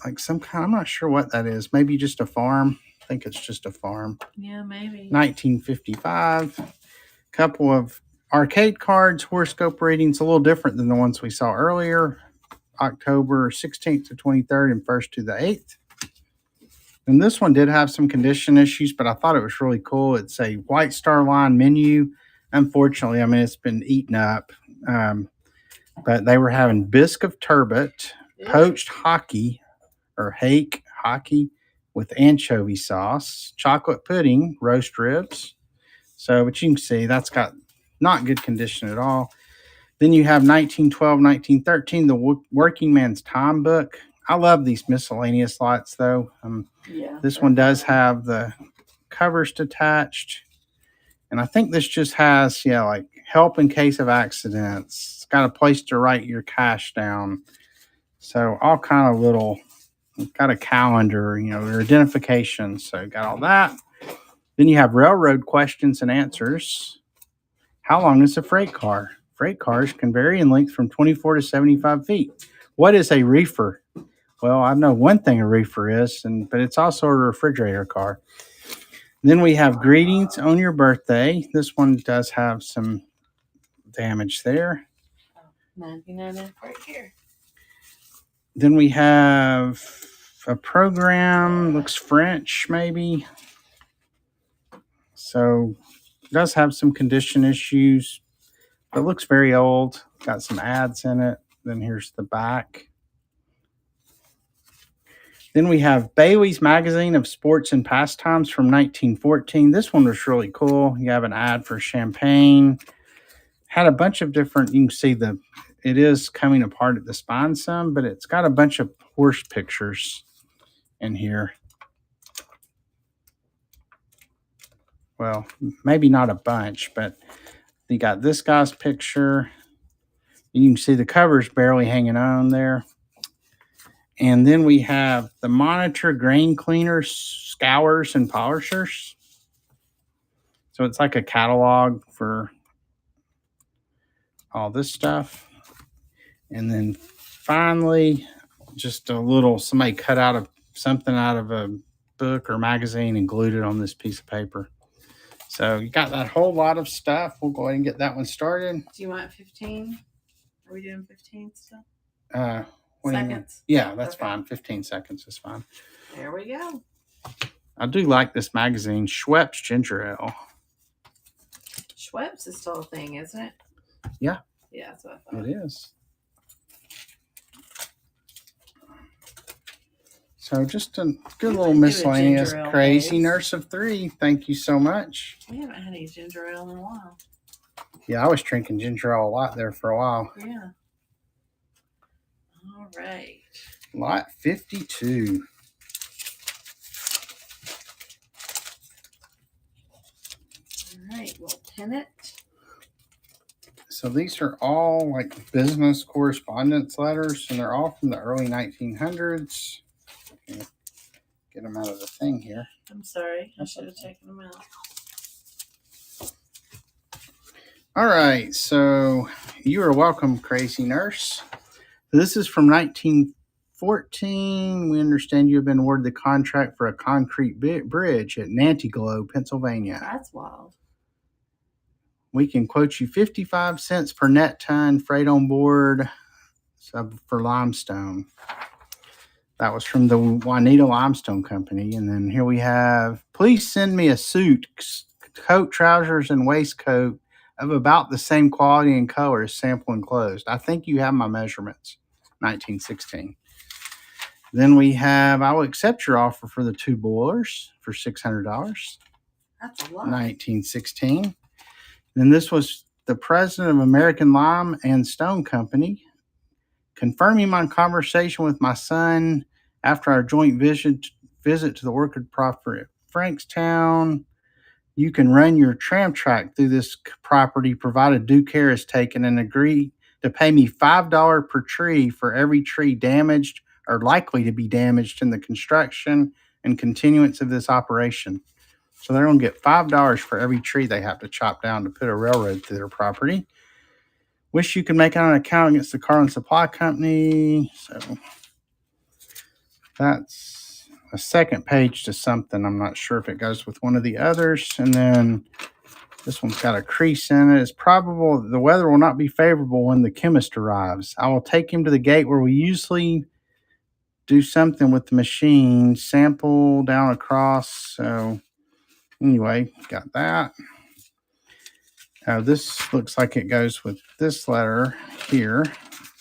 Like some kind, I'm not sure what that is. Maybe just a farm. I think it's just a farm. Yeah, maybe. 1955. Couple of arcade cards, horoscope readings, a little different than the ones we saw earlier. October 16th to 23rd and 1st to the 8th. And this one did have some condition issues, but I thought it was really cool. It's a White Star Line menu. Unfortunately, I mean, it's been eaten up. But they were having bisque of turbot, poached hockey or hake hockey with anchovy sauce, chocolate pudding, roast ribs. So, but you can see that's got not good condition at all. Then you have 1912, 1913, the Working Man's Time book. I love these miscellaneous lots, though. This one does have the covers detached. And I think this just has, like help in case of accidents. It's got a place to write your cash down. So all kind of little, got a calendar, your identification. So got all that. Then you have railroad questions and answers. How long is a freight car? Freight cars can vary in length from 24 to 75 feet. What is a reefer? Well, I know one thing a reefer is, but it's also a refrigerator car. Then we have greetings on your birthday. This one does have some damage there. 99 right here. Then we have a program, looks French maybe. So it does have some condition issues. It looks very old. Got some ads in it. Then here's the back. Then we have Bailey's Magazine of Sports and Pastimes from 1914. This one was really cool. You have an ad for champagne. Had a bunch of different, you can see it is coming apart at the spine some, but it's got a bunch of horse pictures in here. Well, maybe not a bunch, but you got this guy's picture. You can see the cover's barely hanging on there. And then we have the Monitor grain cleaners, scours, and polishers. So it's like a catalog for all this stuff. And then finally, just a little, somebody cut out of something out of a book or magazine and glued it on this piece of paper. So you got that whole lot of stuff. We'll go ahead and get that one started. Do you want 15? Are we doing 15 still? Seconds? Yeah, that's fine. 15 seconds is fine. There we go. I do like this magazine, Schweppes Ginger Ale. Schweppes is still a thing, isn't it? Yeah. Yeah, that's what I thought. It is. So just a good little miscellaneous crazy nurse of 3. Thank you so much. We haven't had any ginger ale in a while. Yeah, I was drinking ginger ale a lot there for a while. Yeah. All right. Lot 52. All right, we'll pin it. So these are all like business correspondence letters, and they're all from the early 1900s. Okay. Get them out of the thing here. I'm sorry. I should have taken them out. All right. So you are welcome, Crazy Nurse. This is from 1914. We understand you have been awarded the contract for a concrete bridge at Nantiglow, Pennsylvania. That's wild. We can quote you 55 cents per net ton freight on board for limestone. That was from the Juanita Limestone Company. And then here we have, please send me a suit, coat, trousers, and waistcoat of about the same quality and color as sample enclosed. I think you have my measurements, 1916. Then we have, I will accept your offer for the 2 boilers for $600. That's a lot. 1916. Then this was the president of American Lime and Stone Company, confirming my conversation with my son after our joint visit to the Orchid property at Frankstown. You can run your tram track through this property provided due care is taken, and agree to pay me $5 per tree for every tree damaged or likely to be damaged in the construction and continuance of this operation. So they're going to get $5 for every tree they have to chop down to put a railroad through their property. Wish you could make out an account against the Carlin Supply Company. So that's a second page to something. I'm not sure if it goes with one of the others. And then this one's got a crease in it. It's probable the weather will not be favorable when the chemist arrives. I will take him to the gate where we usually do something with the machine, sample down across. So anyway, got that. This looks like it goes with this letter here.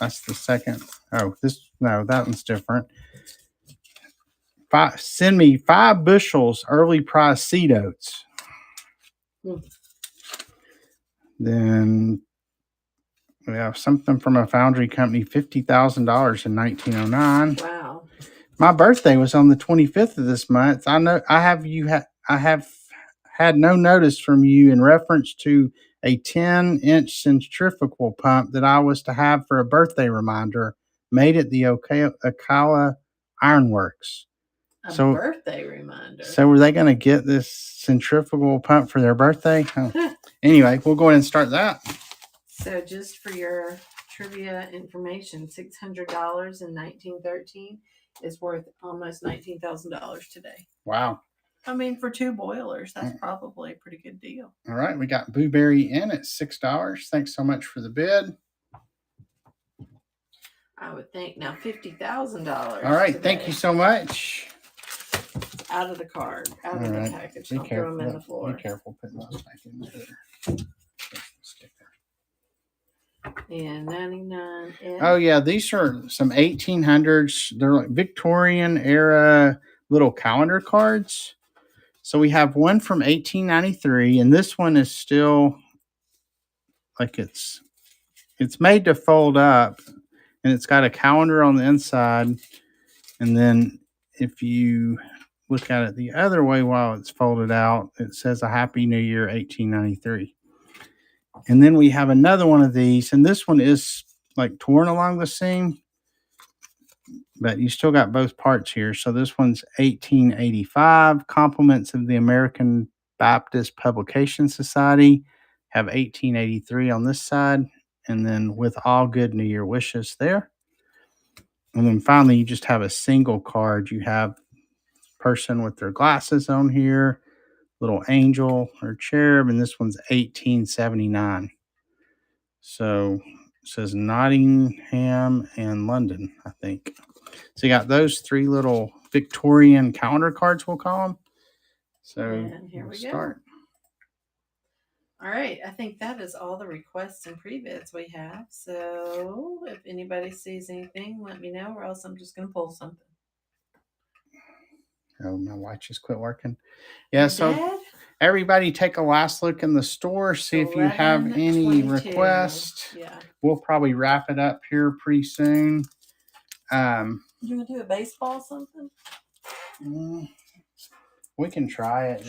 That's the second. Oh, that one's different. Send me 5 bushels early price seed oats. Then we have something from a foundry company, $50,000 in 1909. Wow. My birthday was on the 25th of this month. I know I have had no notice from you in reference to a 10-inch centrifugal pump that I was to have for a birthday reminder made at the Ocala Ironworks. A birthday reminder. So were they going to get this centrifugal pump for their birthday? Oh. Anyway, we'll go ahead and start that. So just for your trivia information, $600 in 1913 is worth almost $19,000 today. Wow. I mean, for 2 boilers, that's probably a pretty good deal. All right, we got Blueberry Inn at $6. Thanks so much for the bid. I would think now $50,000. All right, today. Thank you so much. Out of the card, out of the package. Don't throw them in the floor. Be careful putting those back in there. And 99. Oh yeah, these are some 1800s. They're like Victorian era little calendar cards. So we have one from 1893, and this one is still like it's made to fold up, and it's got a calendar on the inside. And then if you look at it the other way while it's folded out, it says a Happy New Year 1893. And then we have another one of these, and this one is like torn along the seam, but you still got both parts here. So this one's 1885. Compliments of the American Baptist Publication Society have 1883 on this side, and then with all good New Year wishes there. And then finally, you just have a single card. You have person with their glasses on here, little angel or cherub, and this one's 1879. So it says Nottingham and London, I think. So you got those 3 little Victorian calendar cards, we'll call them. So and here we start. All right, I think that is all the requests and pre-bids we have. So if anybody sees anything, let me know, or else I'm just going to pull something. Oh, my watch just quit working. Yeah, so everybody take a last look in the store, see if you have any requests. Yeah. We'll probably wrap it up here pretty soon. You want to do a baseball something? We can try it.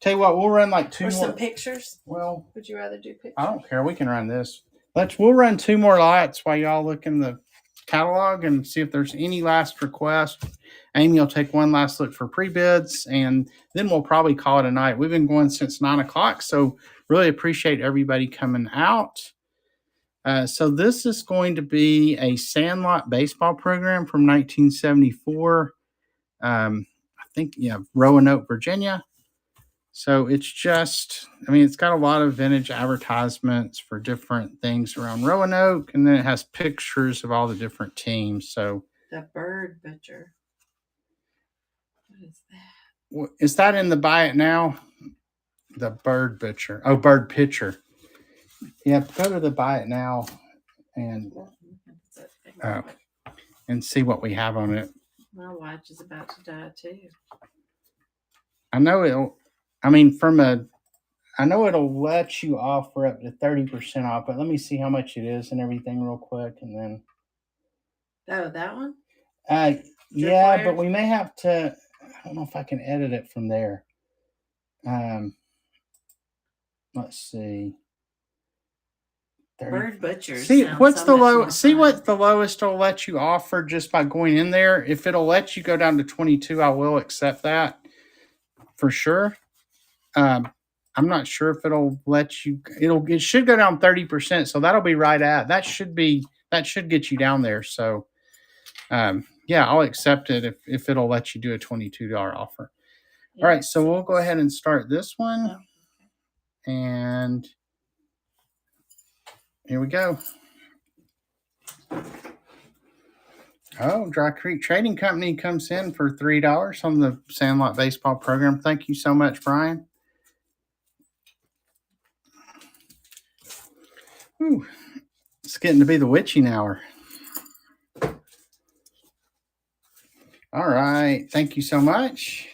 Tell you what, we'll run like 2 or more. Some pictures? Well, would you rather do pictures? I don't care. We can run this. We'll run 2 more lights while y'all look in the catalog and see if there's any last requests. Amy will take one last look for pre-bids, and then we'll probably call it a night. We've been going since 9 o'clock, so really appreciate everybody coming out. So this is going to be a Sandlot baseball program from 1974. I think, Roanoke, Virginia. So it's just, it's got a lot of vintage advertisements for different things around Roanoke, and then it has pictures of all the different teams. So The Bird Butcher. What is that? is that in the buy it now? The Bird Butcher. Oh, Bird Pitcher. Yeah, go to the buy it now and see what we have on it. My watch is about to die too. I know it'll let you offer up to 30% off, but let me see how much it is and everything real quick, and then. Oh, that one? Yeah, but we may have to. I don't know if I can edit it from there. Let's see. Bird Butcher. See what's the low? See what the lowest will let you offer just by going in there. If it'll let you go down to 22, I will accept that for sure. I'm not sure if it'll let you. It should go down 30%, so that'll be right at. That should get you down there. So, yeah, I'll accept it if it'll let you do a $22 offer. All right, so we'll go ahead and start this one, and here we go. Oh, Dry Creek Trading Company comes in for $3 on the Sandlot baseball program. Thank you so much, Brian. Ooh, it's getting to be the witching hour. All right. Thank you so much.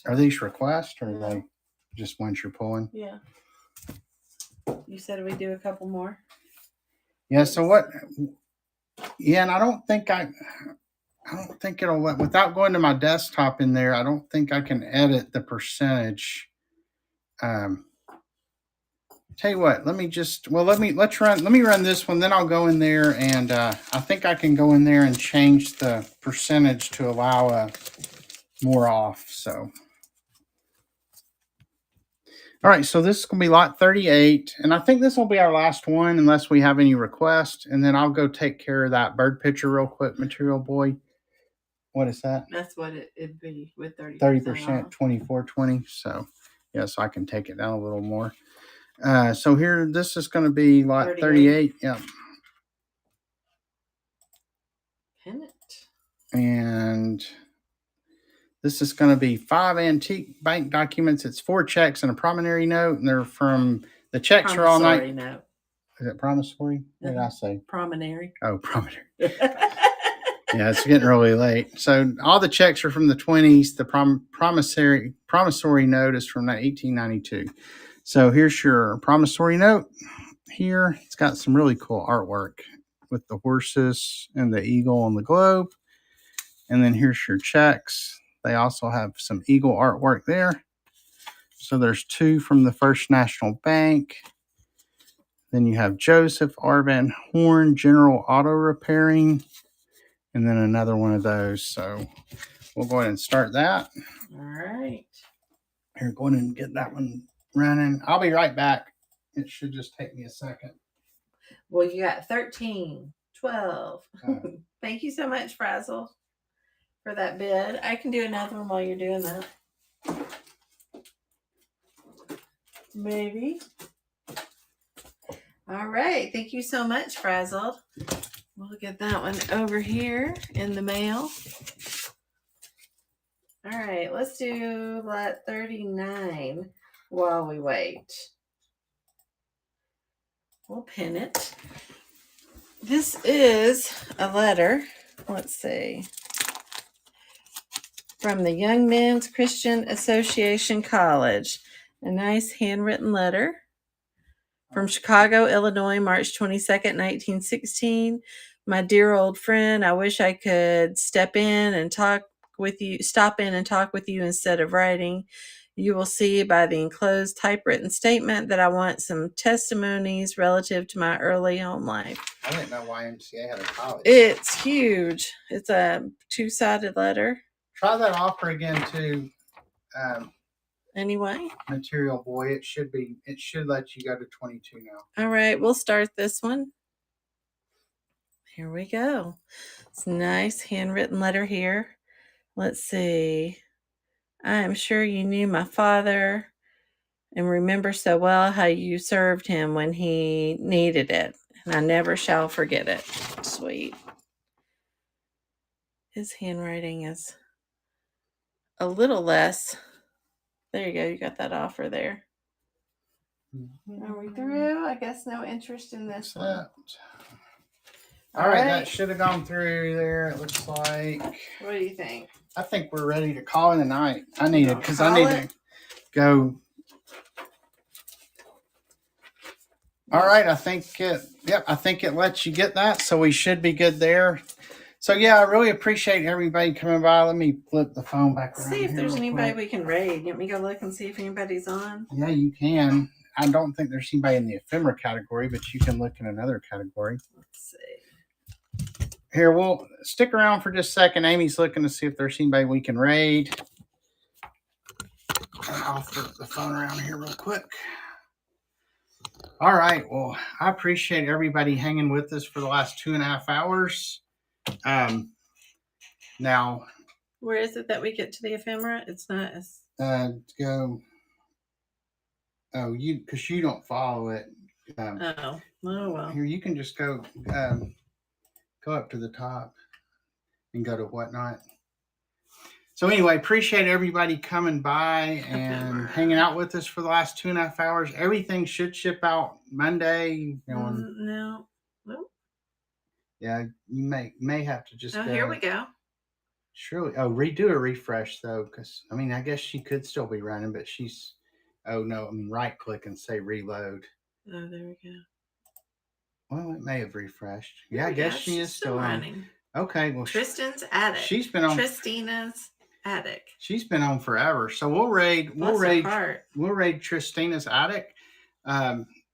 Are these requests or are they just ones you're pulling? Yeah. You said we do a couple more? Yeah. So what? Yeah. And I don't think it'll let, without going to my desktop in there, I don't think I can edit the percentage. Tell you what, let me run this one, then I'll go in there and I think I can go in there and change the percentage to allow more off. So, all right, so this is going to be lot 38, and I think this will be our last one unless we have any requests, and then I'll go take care of that bird picture real quick, Material Boy. What is that? That's what it'd be with 30%. 24.20. So, yeah, so I can take it down a little more. So here, this is going to be lot 38. Yeah. Pin it. And this is going to be 5 antique bank documents. It's 4 checks and a promissory note, and they're from the checks are all night. Note. Is it promissory? What did I say? Promontory. Oh, promontory. Yeah, it's getting really late. So all the checks are from the 20s. The promissory note is from 1892. So here's your promissory note here. It's got some really cool artwork with the horses and the eagle on the globe. And then here's your checks. They also have some eagle artwork there. So there's 2 from the First National Bank. Then you have Joseph R. Van Horn General Auto Repairing. And then another one of those. So we'll go ahead and start that. All right. Here, go ahead and get that one running. I'll be right back. It should just take me a second. Well, you got 13, 12. Thank you so much, Frazzle, for that bid. I can do another one while you're doing that. Maybe. All right. Thank you so much, Frazzled. We'll get that one over here in the mail. All right. Let's do lot 39 while we wait. We'll pin it. This is a letter. Let's see. From the Young Men's Christian Association College. A nice handwritten letter. From Chicago, Illinois, March 22nd, 1916. My dear old friend, I wish I could stop in and talk with you instead of writing. You will see by the enclosed typewritten statement that I want some testimonies relative to my early home life. I didn't know YMCA had a college. It's huge. It's a 2-sided letter. Try that offer again too. anyway. Material Boy. It should let you go to 22 now. All right, we'll start this one. Here we go. It's a nice handwritten letter here. Let's see. I am sure you knew my father and remember so well how you served him when he needed it, and I never shall forget it. Sweet. His handwriting is a little less. There you go. You got that offer there. Are we through? I guess no interest in this one. All right, that should have gone through there. It looks like. What do you think? I think we're ready to call it a night. I need to go. All right, I think it lets you get that, so we should be good there. So yeah, I really appreciate everybody coming by. Let me flip the phone back around. See if there's anybody we can raid. Let me go look and see if anybody's on. Yeah, you can. I don't think there's anybody in the ephemera category, but you can look in another category. Let's see. Here, we'll stick around for just a second. Amy's looking to see if there's anybody we can raid. I'll flip the phone around here real quick. All right. Well, I appreciate everybody hanging with us for the last 2.5 hours. Now, where is it that we get to the ephemera? It's not as go. Oh, because you don't follow it. Oh well. Here, you can just go up to the top and go to whatnot. So anyway, appreciate everybody coming by and hanging out with us for the last 2.5 hours. Everything should ship out Monday. No. Yeah, you may have to just. Here we go. Surely. Oh, redo a refresh though, because I guess she could still be running, but she's. Oh no! Right click and say reload. Oh, there we go. Well, it may have refreshed. Yeah, I guess she is still running. Okay, well, Tristan's Attic. She's been on. Tristina's Attic. She's been on forever, so we'll raid Tristina's Attic.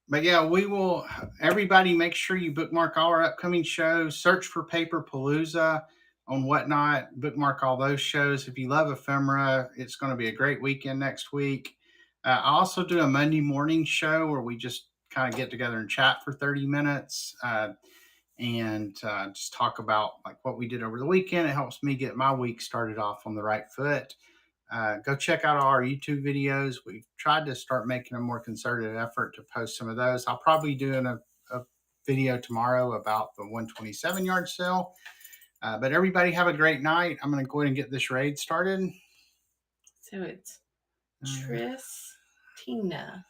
But yeah, we will. Everybody, make sure you bookmark all our upcoming shows. Search for Paper Palooza on Whatnot. Bookmark all those shows. If you love ephemera, it's going to be a great weekend next week. I also do a Monday morning show where we just kind of get together and chat for 30 minutes and just talk about like what we did over the weekend. It helps me get my week started off on the right foot. Go check out all our YouTube videos. We've tried to start making a more concerted effort to post some of those. I'll probably do a video tomorrow about the 127 yard sale. But everybody have a great night. I'm going to go ahead and get this raid started. So it's Tristina.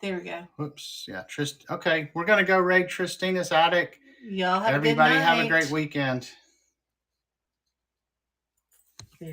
There we go. Whoops. Yeah. Okay. We're going to go raid Tristina's Attic. Y'all have Everybody a good night. have a great weekend.